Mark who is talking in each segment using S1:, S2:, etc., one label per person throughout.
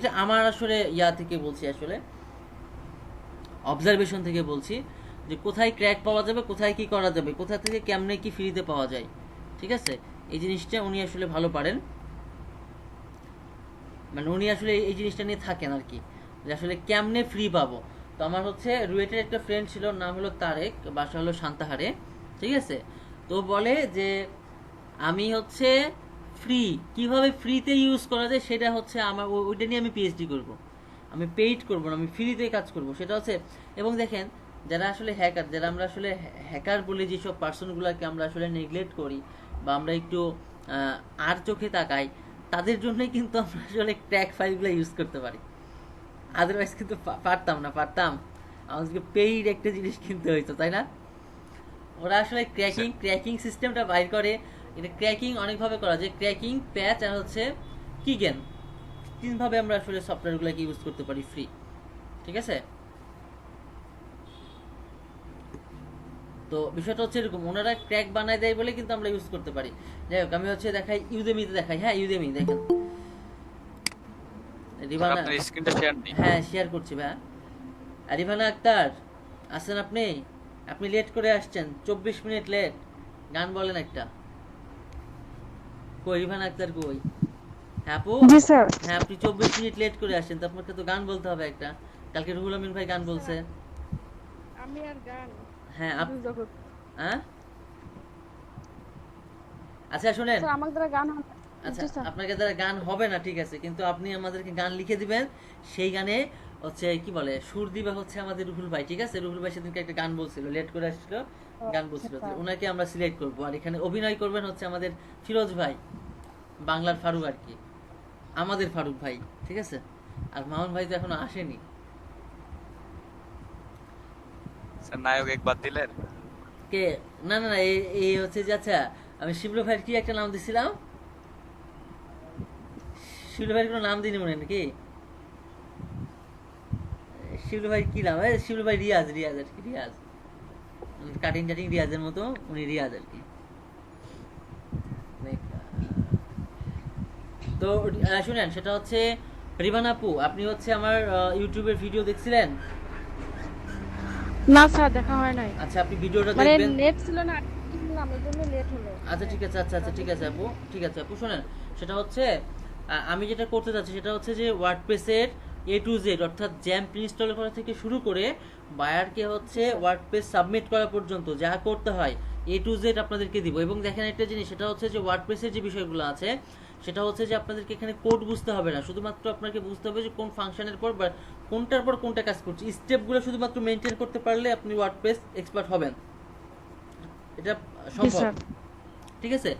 S1: এটা আমার আসলে থেকে বলছি, আসলে অবজারভেশন থেকে বলছি যে কোথায় ক্র্যাক পাওয়া যাবে, কোথায় কি করা যাবে, কোথা থেকে কেমনে কি ফ্রিতে পাওয়া যায়। ঠিক আছে, এই জিনিসটা উনি আসলে ভালো পারেন। মানে উনি আসলে এই জিনিসটা নিয়ে থাকেন আর কি, যে আসলে কেমনে ফ্রি পাবো। তো আমার হচ্ছে রুয়েটের একটা ফ্রেন্ড ছিল, নাম হলো তারেক, বাসা হলো সান্তাহারে। ঠিক আছে, তো বলে যে আমি হচ্ছে ফ্রি, কিভাবে ফ্রিতে ইউজ করা যায় সেটা হচ্ছে আমার ওইটা নিয়ে আমি পিএইচডি করব। আমি পেইড করব না, আমি ফ্রিতে কাজ করব সেটা হচ্ছে। এবং দেখেন, যারা আসলে হ্যাকার, যারা আমরা আসলে হ্যাকার বলে যেসব পার্সনগুলোকে আমরা আসলে নেগলেক্ট করি বা আমরা একটু আর চোখে তাকাই, তাদের জন্যই কিন্তু আমরা আসলে ক্র্যাক ফাইলগুলো ইউজ করতে পারি। আদারওয়াইজ কিন্তু পারতাম না, পারতাম আমাদেরকে পেইড একটা জিনিস কিনতে হইতো, তাই না? ওরা আসলে ক্র্যাকিং সিস্টেমটা বাইর করে। এটা ক্র্যাকিং অনেকভাবে করা যায়, ক্র্যাকিং, প্যাচ আর হচ্ছে কিগেন, তিনভাবে আমরা আসলে সফটওয়্যারগুলোকে ইউজ করতে পারি ফ্রি। ঠিক আছে, তো বিষয়টা হচ্ছে এরকম, ওনারা ক্র্যাক বানায় দেয় বলে কিন্তু আমরা ইউজ করতে পারি। যাই হোক, আমি হচ্ছে দেখাই ইউদেমিতে, দেখাই। হ্যাঁ, ইউদেমি দেখেন,
S2: স্যার
S1: রিভানা।
S2: আপনার স্ক্রিনটা শেয়ার নেই।
S1: হ্যাঁ, শেয়ার করছি ভাই। আর রিভানা আক্তার আছেন আপনি? আপনি লেট করে আসছেন, 24 মিনিট লেট। গান বলেন একটা। কই রিভানা আক্তার, কই? হ্যাঁ আপু।
S3: জি স্যার।
S1: হ্যাঁ, আপনি 24 মিনিট লেট করে আসছেন, তো আপনাকে তো গান বলতে হবে একটা। কালকে রুহুল আমিন ভাই গান বলছে।
S3: স্যার আমি আর গান
S1: হ্যাঁ
S3: জগৎ।
S1: হ্যাঁ, আচ্ছা শুনেন।
S3: স্যার আমার দ্বারা গান হবে না।
S1: আচ্ছা,
S3: জি স্যার।
S1: আপনাকে দ্বারা গান হবে না, ঠিক আছে, কিন্তু আপনি আমাদেরকে গান লিখে দিবেন। সেই গানে হচ্ছে কি বলে, সুর দিবে হচ্ছে আমাদের রুহুল ভাই। ঠিক আছে, রুহুল ভাই সেদিনকে একটা গান বলছিল, লেট করে আসছিল,
S3: ও,
S1: গান
S3: আচ্ছা
S1: বলছিল, তো
S3: স্যার।
S1: ওনাকে আমরা সিলেক্ট করবো। আর এখানে অভিনয় করবেন হচ্ছে আমাদের ফিরোজ ভাই, বাংলার ফারুক আর কি, আমাদের ফারুক ভাই। ঠিক আছে, আর মামুন ভাই তো এখনো আসেনি।
S2: স্যার নায়ক একবার দিলেন।
S1: কে? না না না, এই এই হচ্ছে যে, আচ্ছা, আমি শিবলু ভাইয়ের কি একটা নাম দিছিলাম, শিবলু ভাইয়ের কোনো নাম দিইনি মনে হয় নাকি? শিবলু ভাই কি নাম? শিবলু ভাই রিয়াজ, রিয়াজ আর কি, রিয়াজ। কাটিং টাটিং রিয়াজের মতো, উনি রিয়াজ আর কি। তো শুনেন, সেটা হচ্ছে রিবান আপু, আপনি হচ্ছে আমার ইউটিউবের ভিডিও দেখছিলেন?
S3: না স্যার দেখা হয় নাই।
S1: আচ্ছা, আপনি ভিডিওটা
S3: মানে
S1: দেখবেন।
S3: নেট ছিল না, শুনলাম এর জন্য লেট হলো।
S1: আচ্ছা
S3: মানে
S1: ঠিক আছে, আচ্ছা আচ্ছা ঠিক আছে আপু, ঠিক আছে আপু, শোনেন, সেটা হচ্ছে আমি যেটা করতে চাচ্ছি সেটা হচ্ছে যে ওয়ার্ডপ্রেসের A to Z, অর্থাৎ জ্যাম্প ইনস্টল করা থেকে শুরু করে বায়ারকে হচ্ছে
S3: জি স্যার।
S1: ওয়ার্ডপ্রেস সাবমিট করা পর্যন্ত যা করতে হয় A to Z আপনাদেরকে দিব। এবং দেখেন একটা জিনিস, সেটা হচ্ছে যে ওয়ার্ডপ্রেসের যে বিষয়গুলো আছে, সেটা হচ্ছে যে আপনাদেরকে এখানে কোড বুঝতে হবে না, শুধুমাত্র আপনাকে বুঝতে হবে যে কোন ফাংশনের পর বা কোনটার পর কোনটা কাজ করছে, স্টেপগুলো শুধুমাত্র মেনটেন করতে পারলে আপনি ওয়ার্ডপ্রেস এক্সপার্ট হবেন। এটা
S3: জি
S1: সম্ভব।
S3: স্যার।
S1: ঠিক আছে,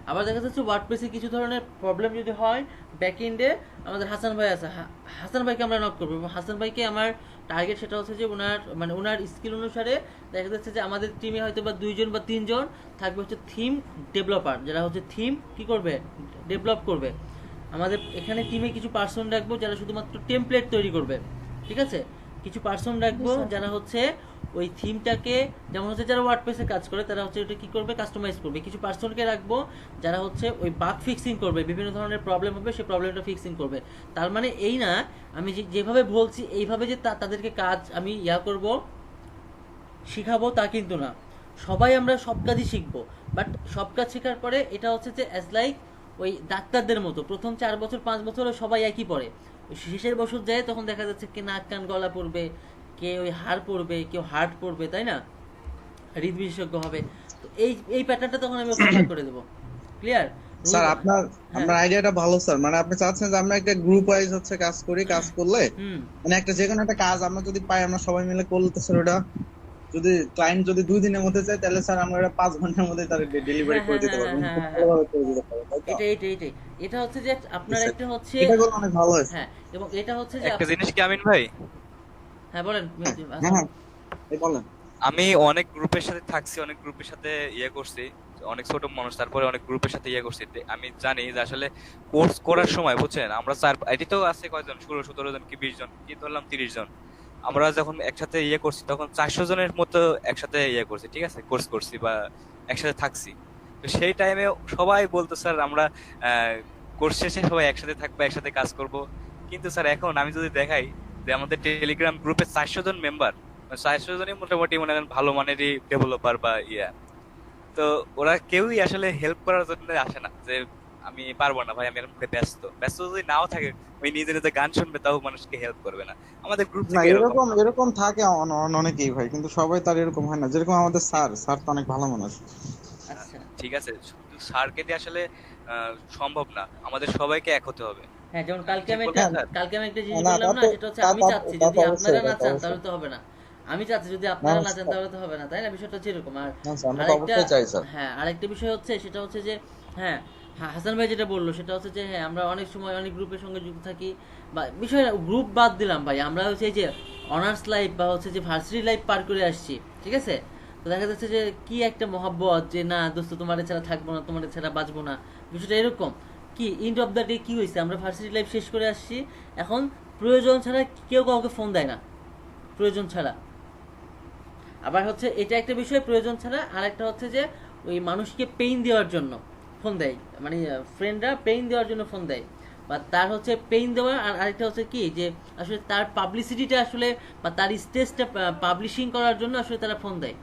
S1: আবার দেখা যাচ্ছে ওয়ার্ডপ্রেসে কিছু ধরনের প্রবলেম যদি হয় ব্যাক এন্ডে, আমাদের হাসান ভাই আছে, হাসান ভাইকে আমরা নক করবো, এবং হাসান ভাইকে আমার টার্গেট সেটা হচ্ছে যে ওনার মানে ওনার স্কিল অনুসারে দেখা যাচ্ছে যে আমাদের টিমে হয়তো বা 2 জন বা 3 জন থাকবে হচ্ছে থিম ডেভেলপার, যারা হচ্ছে থিম কি করবে, ডেভেলপ করবে। আমাদের এখানে টিমে কিছু পার্সন রাখবো যারা শুধুমাত্র টেমপ্লেট তৈরি করবে। ঠিক আছে, কিছু পার্সন
S3: জি
S1: রাখবো
S3: স্যার।
S1: যারা হচ্ছে ওই থিমটাকে, যেমন হচ্ছে যারা ওয়ার্ডপ্রেসে কাজ করে তারা হচ্ছে ওটা কি করবে, কাস্টমাইজ করবে। কিছু পার্সনকে রাখবো যারা হচ্ছে ওই বাগ ফিক্সিং করবে, বিভিন্ন ধরনের প্রবলেম হবে সেই প্রবলেমটা ফিক্সিং করবে। তার মানে এই না, আমি যেভাবে বলছি এইভাবে যে তাদেরকে কাজ আমি করব, শিখাবো, তা কিন্তু না। সবাই আমরা সব কাজই শিখবো, বাট সব কাজ শেখার পরে এটা হচ্ছে যে অ্যাজ লাইক ওই ডাক্তারদের মতো, প্রথম 4 বছর 5 বছরে সবাই একই পড়ে, ওই শেষের বছর যায় তখন দেখা যাচ্ছে কে নাক কান গলা পড়বে, কে ওই হাড় পড়বে, কেউ হার্ট পড়বে, তাই না, হৃদ বিশেষজ্ঞ হবে। তো এই এই প্যাটার্নটা তখন আমি ওকে করে দেবো। ক্লিয়ার? রুল।
S4: স্যার আপনার
S1: হ্যাঁ।
S4: আপনার আইডিয়াটা ভালো স্যার, মানে আপনি চাচ্ছেন যে আমরা একটা গ্রুপ ওয়াইজ হচ্ছে কাজ করি, কাজ করলে
S1: হুম।
S4: মানে একটা যে কোনো একটা কাজ আমরা যদি পাই আমরা সবাই মিলে করলে তো স্যার ওটা যদি ক্লায়েন্ট যদি 2 দিনের মধ্যে চায় তাহলে স্যার আমরা এটা 5 ঘন্টার মধ্যে তার ডেলিভারি
S1: হ্যাঁ
S4: করে
S1: হ্যাঁ
S4: দিতে
S1: হ্যাঁ
S4: পারবো,
S1: হ্যাঁ
S4: এবং
S1: হ্যাঁ
S4: খুব
S1: হ্যাঁ হ্যাঁ।
S4: ভালোভাবে করে দিতে পারবো, তাই তো?
S1: এটাই এটা হচ্ছে যে
S4: জি
S1: আপনার
S4: স্যার,
S1: একটা হচ্ছে।
S4: এটা করলে অনেক ভালো হয় স্যার।
S1: হ্যাঁ, এবং এটা হচ্ছে যে
S2: একটা জিনিস কি আমিন ভাই,
S1: হ্যাঁ বলেন
S4: হ্যাঁ হ্যাঁ
S1: হাসান।
S4: হ্যাঁ, এই বলেন।
S2: আমি অনেক গ্রুপের সাথে থাকছি, অনেক গ্রুপের সাথে করছি, অনেক ছোট মানুষ, তারপরে অনেক গ্রুপের সাথে করছি। আমি জানি যে আসলে কোর্স করার সময় বুঝছেন, আমরা এটি তো আছে কয়জন, 16-17 জন কি 20 জন কি ধরলাম 30 জন, আমরা যখন একসাথে করছি তখন 400 জনের মতো একসাথে করছি, ঠিক আছে, কোর্স করছি বা একসাথে থাকছি। তো সেই টাইমে সবাই বলতো স্যার আমরা কোর্স শেষে সবাই একসাথে থাকবো, একসাথে কাজ করব। কিন্তু স্যার এখন আমি যদি দেখাই যে আমাদের টেলিগ্রাম গ্রুপে 400 জন মেম্বার, 400 জনই মোটামুটি মনে করেন ভালো মানেরই ডেভেলপার বা ইয়া। তো ওরা কেউই আসলে হেল্প করার জন্য আসে না, যে আমি পারবো না ভাই, আমি এর মধ্যে ব্যস্ত। ব্যস্ত যদি নাও থাকে, ওই নিজে নিজে গান শুনবে, তাও মানুষকে হেল্প করবে না। আমাদের গ্রুপ
S4: না,
S2: থেকে এরকম।
S4: এরকম এরকম থাকে অনেকেই ভাই, কিন্তু সবাই তার এরকম হয় না। যেরকম আমাদের স্যার স্যার তো অনেক ভালো মানুষ।
S1: আচ্ছা,
S2: ঠিক আছে, শুধু স্যারকে দিয়ে আসলে সম্ভব না, আমাদের সবাইকে এক হতে হবে।
S1: হ্যাঁ, যেমন
S2: আমি ঠিক বললাম
S4: হ্যাঁ,
S2: স্যার?
S1: কালকে আমি একটা জিনিস
S4: না
S1: বললাম
S4: তা
S1: না,
S4: তো
S1: সেটা হচ্ছে
S4: তা
S1: আমি
S4: তা
S1: চাচ্ছি
S4: তা
S1: যদি
S4: তো
S1: আপনারা
S4: অবশ্যই,
S1: না
S4: তা তো
S1: চান
S4: অবশ্যই।
S1: তাহলে তো হবে না। আমি চাচ্ছি যদি
S4: না
S1: আপনারা না চান
S4: স্যার,
S1: তাহলে তো হবে না, তাই না? বিষয়টা হচ্ছে এরকম। আর
S4: না স্যার, আমরা তো
S1: আরেকটা,
S4: অবশ্যই চাই স্যার।
S1: হ্যাঁ, আরেকটা বিষয় হচ্ছে সেটা হচ্ছে যে, হ্যাঁ, হাসান ভাই যেটা বললো সেটা হচ্ছে যে, হ্যাঁ, আমরা অনেক সময় অনেক গ্রুপের সঙ্গে যুক্ত থাকি, বা বিষয় গ্রুপ বাদ দিলাম ভাই, আমরা হচ্ছে এই যে অনার্স লাইফ বা হচ্ছে যে ভার্সিটি লাইফ পার করে আসছি, ঠিক আছে? তো দেখা যাচ্ছে যে কি একটা মহাব্বত, যে না দোস্ত তোমার ছাড়া থাকবো না, তোমার ছাড়া বাঁচবো না, বিষয়টা এরকম। কি এন্ড অফ দ্য ডে কি হয়েছে, আমরা ভার্সিটি লাইফ শেষ করে আসছি, এখন প্রয়োজন ছাড়া কেউ কাউকে ফোন দেয় না, প্রয়োজন ছাড়া। আবার হচ্ছে এটা একটা বিষয় প্রয়োজন ছাড়া, আর একটা হচ্ছে যে ওই মানুষকে পেইন দেওয়ার জন্য ফোন দেয়, মানে ফ্রেন্ডরা পেইন দেওয়ার জন্য ফোন দেয়, বা তার হচ্ছে পেইন দেওয়া। আর আরেকটা হচ্ছে কি যে আসলে তার পাবলিসিটিটা আসলে, বা তার স্টেজটা পাবলিশিং করার জন্য আসলে তারা ফোন দেয়।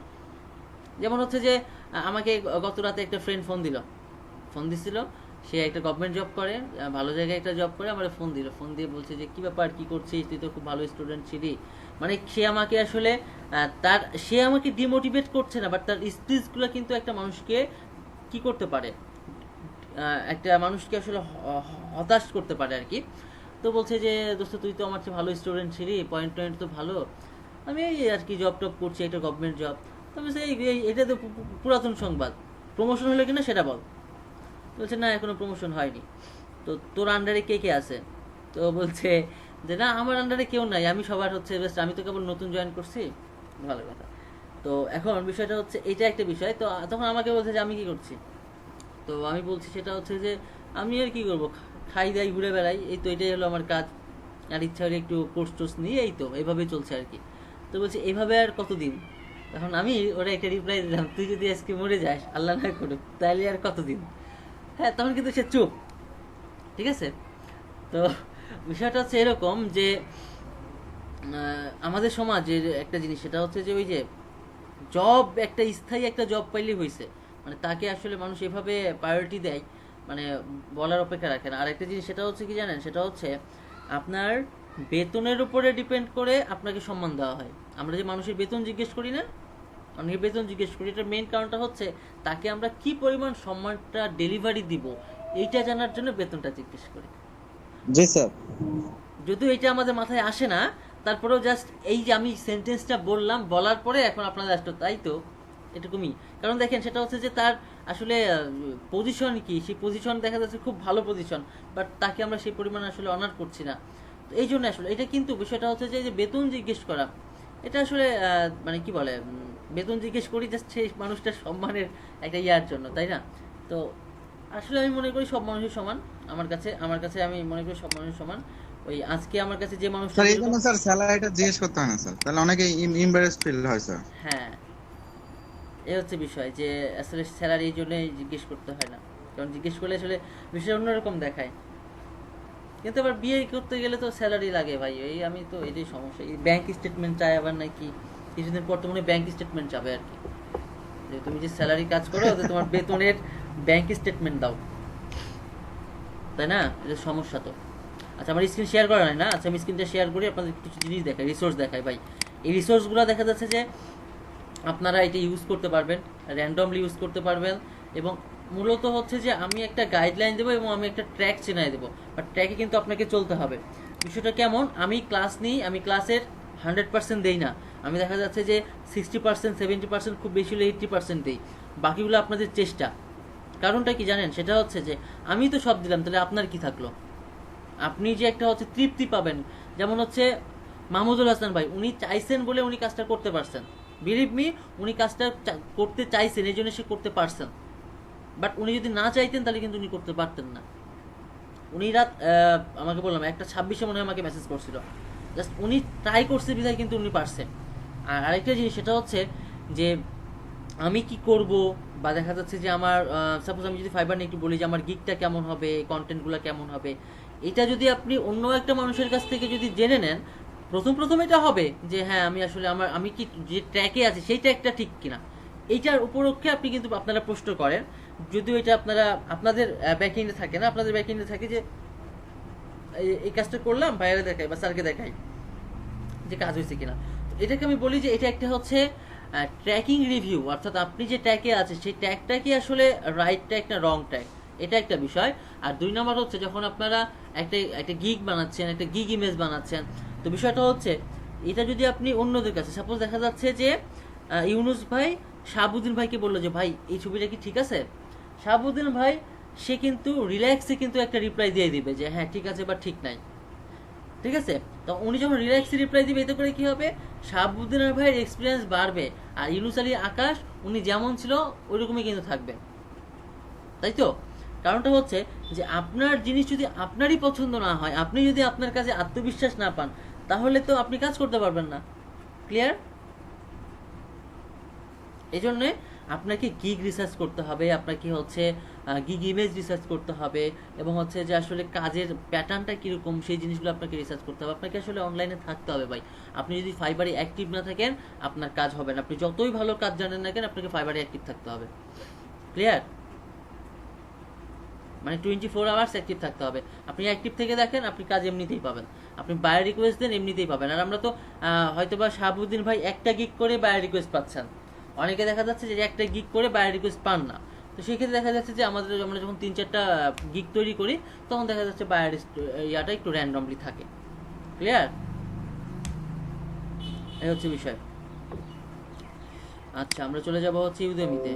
S1: যেমন হচ্ছে যে আমাকে গত রাতে একটা ফ্রেন্ড ফোন দিছিল। সে একটা গভর্নমেন্ট জব করে, ভালো জায়গায় একটা জব করে, আমার ফোন দিয়ে বলছে যে কি ব্যাপার, কি করছিস, তুই তো খুব ভালো স্টুডেন্ট ছিলি। মানে সে আমাকে আসলে সে আমাকে ডিমোটিভেট করছে না, বাট তার স্পিচগুলো কিন্তু একটা মানুষকে কি করতে পারে, একটা মানুষকে আসলে হতাশ করতে পারে আর কি। তো বলছে যে দোস্ত তুই তো আমার চেয়ে ভালো স্টুডেন্ট ছিলি, পয়েন্ট টয়েন্ট তো ভালো, আমি এই আর কি জব টব করছি, একটা গভর্নমেন্ট জব। তবে সেই এটা তো পুরাতন সংবাদ, প্রমোশন হলো কিনা সেটা বল। বলছে না এখনো প্রমোশন হয়নি। তো তোর আন্ডারে কে কে আছে? তো বলছে যে না আমার আন্ডারে কেউ নাই, আমি সবার হচ্ছে বেস্ট, আমি তো কেবল নতুন জয়েন করছি। ভালো কথা। তো এখন বিষয়টা হচ্ছে এটা একটা বিষয়। তো তখন আমাকে বলছে যে আমি কি করছি। তো আমি বলছি সেটা হচ্ছে যে আমি আর কি করবো, খাই দাই ঘুরে বেড়াই, এই তো এটাই হলো আমার কাজ। আর ইচ্ছা হলে একটু কোর্স টোর্স নিয়ে এই তো এইভাবেই চলছে আর কি। তো বলছি এভাবে আর কতদিন? তখন আমি ওরা একটা রিপ্লাই দিলাম, তুই যদি আজকে মরে যাস, আল্লাহ না করুক, তাহলে আর কতদিন। হ্যাঁ, তখন কিন্তু সে চুপ, ঠিক আছে? তো বিষয়টা হচ্ছে এরকম যে আমাদের সমাজের একটা জিনিস সেটা হচ্ছে যে ওই যে জব, একটা স্থায়ী একটা জব পাইলেই হয়েছে, মানে তাকে আসলে মানুষ এভাবে প্রায়োরিটি দেয়, মানে বলার অপেক্ষা রাখে না। আর একটা জিনিস সেটা হচ্ছে কি জানেন, সেটা হচ্ছে আপনার বেতনের উপরে ডিপেন্ড করে আপনাকে সম্মান দেওয়া হয়। আমরা যে মানুষের বেতন জিজ্ঞেস করি না, অনেকের বেতন জিজ্ঞেস করি, এটার মেইন কারণটা হচ্ছে তাকে আমরা কি পরিমাণ সম্মানটা ডেলিভারি দিব, এইটা জানার জন্য বেতনটা জিজ্ঞেস করি।
S4: জি স্যার।
S1: যদিও এটা আমাদের মাথায় আসে না, তারপরেও জাস্ট এই যে আমি সেন্টেন্সটা বললাম, বলার পরে এখন আপনাদের আসতো তাই তো, এটুকুই। কারণ দেখেন সেটা হচ্ছে যে তার আসলে পজিশন কি, সেই পজিশন দেখা যাচ্ছে খুব ভালো পজিশন, বাট তাকে আমরা সেই পরিমাণ আসলে অনার করছি না। তো এই জন্য আসলে এটা কিন্তু বিষয়টা হচ্ছে যে বেতন জিজ্ঞেস করা, এটা আসলে মানে কি বলে, বেতন জিজ্ঞেস করি জাস্ট সেই মানুষটার সম্মানের একটা ইয়ার জন্য, তাই না? তো আসলে আমি মনে করি সব মানুষই সমান। আমার কাছে আমি মনে করি সব মানুষ সমান। ওই আজকে আমার কাছে যে মানুষটা
S4: স্যার এই
S1: যেরকম,
S4: জন্য স্যার স্যালারিটা জিজ্ঞেস করতে হয় না স্যার, তাহলে অনেকে ইম্বারেস ফিল হয় স্যার।
S1: হ্যাঁ, এই হচ্ছে বিষয় যে আসলে স্যালারি এই জন্যই জিজ্ঞেস করতে হয় না, কারণ জিজ্ঞেস করলে আসলে বিষয় অন্যরকম দেখায়। কিন্তু আবার বিয়ে করতে গেলে তো স্যালারি লাগে ভাই, এই আমি তো এটাই সমস্যা, এই ব্যাংক স্টেটমেন্ট চাই আবার নাকি, কিছুদিন পর তো মনে হয় ব্যাংক স্টেটমেন্ট চাবে আর কি, যে তুমি যে স্যালারি কাজ করো যে তোমার বেতনের ব্যাংক স্টেটমেন্ট দাও, তাই না? এটা সমস্যা তো। আচ্ছা, আমার স্ক্রিন শেয়ার করা নাই না, আচ্ছা আমি স্ক্রিনটা শেয়ার করি, আপনাদের কিছু জিনিস দেখাই, রিসোর্স দেখাই ভাই। এই রিসোর্সগুলো দেখা যাচ্ছে যে আপনারা এটা ইউজ করতে পারবেন, র্যান্ডমলি ইউজ করতে পারবেন, এবং মূলত হচ্ছে যে আমি একটা গাইডলাইন দেবো এবং আমি একটা ট্র্যাক চেনাই দেবো, বাট ট্র্যাকে কিন্তু আপনাকে চলতে হবে। বিষয়টা কেমন, আমি ক্লাস নিই, আমি ক্লাসের 100% দেই না, আমি দেখা যাচ্ছে যে 60%, 70%, খুব বেশি হলে 80% দিই, বাকিগুলো আপনাদের চেষ্টা। কারণটা কি জানেন, সেটা হচ্ছে যে আমি তো সব দিলাম, তাহলে আপনার কি থাকলো? আপনি যে একটা হচ্ছে তৃপ্তি পাবেন, যেমন হচ্ছে মাহমুদুল হাসান ভাই, উনি চাইছেন বলে উনি কাজটা করতে পারছেন, বিলিভ মি, উনি কাজটা করতে চাইছেন এই জন্য সে করতে পারছেন, বাট উনি যদি না চাইতেন তাহলে কিন্তু উনি করতে পারতেন না। উনি রাত আমাকে বললাম 1:26 মনে হয় আমাকে মেসেজ করছিল, জাস্ট উনি ট্রাই করছে বিধায় কিন্তু উনি পারছে। আর আরেকটা জিনিস সেটা হচ্ছে যে আমি কি করব, বা দেখা যাচ্ছে যে আমার সাপোজ আমি যদি ফাইবার নিয়ে একটু বলি যে আমার গিকটা কেমন হবে, কন্টেন্টগুলো কেমন হবে, এটা যদি আপনি অন্য একটা মানুষের কাছ থেকে যদি জেনে নেন, প্রথম প্রথম এটা হবে যে হ্যাঁ আমি আসলে আমি কি যে ট্র্যাকে আছি সেই ট্র্যাকটা ঠিক কিনা, এইটার উপলক্ষে আপনি কিন্তু আপনারা প্রশ্ন করেন। যদিও এটা আপনাদের ব্যাকএন্ডে থাকে না, আপনাদের ব্যাকএন্ডে থাকে যে এই কাজটা করলাম, বাইরে দেখাই বা স্যারকে দেখাই যে কাজ হয়েছে কিনা। তো এটাকে আমি বলি যে এটা একটা হচ্ছে ট্র্যাকিং রিভিউ, অর্থাৎ আপনি যে ট্র্যাকে আছে সেই ট্র্যাকটা কি আসলে রাইট ট্র্যাক না রং ট্র্যাক, এটা একটা বিষয়। আর 2 নাম্বার হচ্ছে যখন আপনারা একটা গিগ বানাচ্ছেন, একটা গিগ ইমেজ বানাচ্ছেন, তো বিষয়টা হচ্ছে এটা যদি আপনি অন্যদের কাছে, সাপোজ দেখা যাচ্ছে যে ইউনুস ভাই শাহাবুদ্দিন ভাইকে বললো যে ভাই এই ছবিটা কি ঠিক আছে, শাহাবুদ্দিন ভাই সে কিন্তু রিল্যাক্সে কিন্তু একটা রিপ্লাই দিয়ে দিবে যে হ্যাঁ ঠিক আছে বা ঠিক নাই, ঠিক আছে। তো উনি যখন রিল্যাক্সে রিপ্লাই দিবে, এতে করে কি হবে, শাহাবুদ্দিনের ভাইয়ের এক্সপিরিয়েন্স বাড়বে, আর ইউনুস আলী আকাশ উনি যেমন ছিল ওইরকমই কিন্তু থাকবে, তাই তো। কারণটা হচ্ছে যে আপনার জিনিস যদি আপনারই পছন্দ না হয়, আপনি যদি আপনার কাছে আত্মবিশ্বাস না পান, তাহলে তো আপনি কাজ করতে পারবেন না। ক্লিয়ার? এই জন্যে আপনাকে গিগ রিসার্চ করতে হবে, আপনাকে হচ্ছে গিগ ইমেজ রিসার্চ করতে হবে, এবং হচ্ছে যে আসলে কাজের প্যাটার্নটা কীরকম সেই জিনিসগুলো আপনাকে রিসার্চ করতে হবে। আপনাকে আসলে অনলাইনে থাকতে হবে ভাই। আপনি যদি ফাইবারে অ্যাক্টিভ না থাকেন আপনার কাজ হবে না, আপনি যতই ভালো কাজ জানেন না কেন আপনাকে ফাইবারে অ্যাক্টিভ থাকতে হবে। ক্লিয়ার? মানে 24 আওয়ার্স অ্যাক্টিভ থাকতে হবে। আপনি অ্যাক্টিভ থেকে দেখেন, আপনি কাজ এমনিতেই পাবেন। আপনি বায়ার রিকোয়েস্ট দেন, এমনিতেই পাবেন। আর আমরা তো হয়তোবা শাহাবুদ্দিন ভাই একটা গিগ করে বায়ার রিকোয়েস্ট পাচ্ছেন, অনেকে দেখা যাচ্ছে যে একটা গিগ করে বায়ার রিকোয়েস্ট পান না। তো সেক্ষেত্রে দেখা যাচ্ছে যে আমরা যখন 3-4টা গিগ তৈরি করি, তখন দেখা যাচ্ছে বায়ার ইয়াটা একটু র্যান্ডমলি থাকে। ক্লিয়ার? এই হচ্ছে বিষয়। আচ্ছা, আমরা চলে যাব হচ্ছে ইউদেমিতে।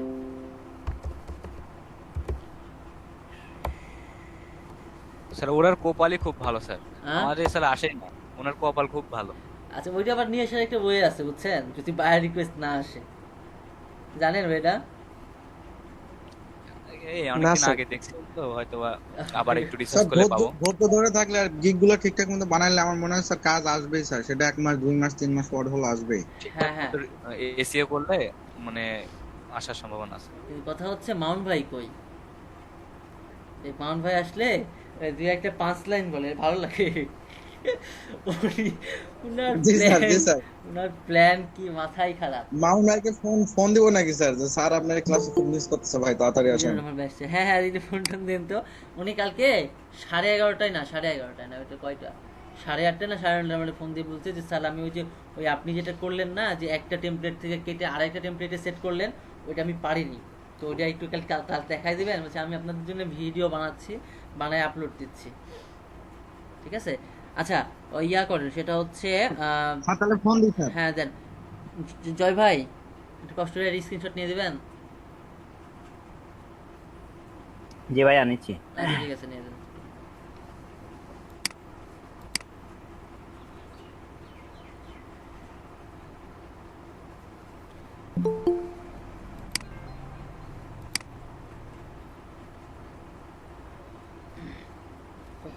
S2: স্যার ওনার কপালই খুব ভালো স্যার,
S1: হ্যাঁ?
S2: আমাদের স্যার আসেই না, ওনার কপাল খুব ভালো।
S1: আচ্ছা, ওইটা আবার নিয়ে আসার একটা বই আছে বুঝছেন, যদি বায়ার রিকোয়েস্ট না আসে। জানেন ওইটা?
S2: এই
S4: না
S2: অনেকদিন
S4: স্যার।
S2: আগে দেখছি তো, হয়তো আবার একটু রিসার্চ
S4: স্যার
S2: করলে পাবো।
S4: ধৈর্য ধরে থাকলে আর গিগ গুলো ঠিকঠাক মতো বানাইলে আমার মনে হয় স্যার কাজ আসবেই স্যার, সেটা 1 মাস 2 মাস 3 মাস পর হলো আসবেই।
S2: ঠিকঠাক
S1: হ্যাঁ,
S2: মতো এসিও করলে মানে আসার সম্ভাবনা আছে।
S1: কিন্তু কথা হচ্ছে মাউন্ট ভাই কই? এই মাউন্ট ভাই আসলে দুই একটা 5 লাইন বলে ভালো লাগে। উনার
S4: জি স্যার,
S1: প্ল্যান,
S4: জি স্যার।
S1: উনার প্ল্যান কি মাথায় খারাপ।
S4: মামুন ভাইকে ফোন দিব নাকি স্যার, যে স্যার আপনার ক্লাসে খুব মিস করতেছে ভাই, তাড়াতাড়ি আসেন।
S1: হ্যাঁ হ্যাঁ, এই ফোন টোন দেন তো। উনি কালকে 11:30টায় না, 11:30টায় না, ওইটা কয়টা, 8:30 না 9:30 মানে ফোন দিয়ে বলছে যে স্যার আমি ওই আপনি যেটা করলেন না, যে একটা টেমপ্লেট থেকে কেটে আরেকটা টেমপ্লেটে সেট করলেন, ওইটা আমি পারিনি, তো ওইটা একটু কাল দেখাই দিবেন। বলছে আমি আপনাদের জন্য ভিডিও বানাচ্ছি, বানায় আপলোড দিচ্ছি। ঠিক আছে? আচ্ছা, ওই ইয়া করেন, সেটা হচ্ছে
S4: হ্যাঁ তাহলে ফোন দিই স্যার।
S1: হ্যাঁ দেন। জয় ভাই একটু কষ্ট করে স্ক্রিনশট নিয়ে দিবেন।
S5: জি ভাই আনিছি।
S1: আচ্ছা ঠিক আছে, নিয়ে দেন।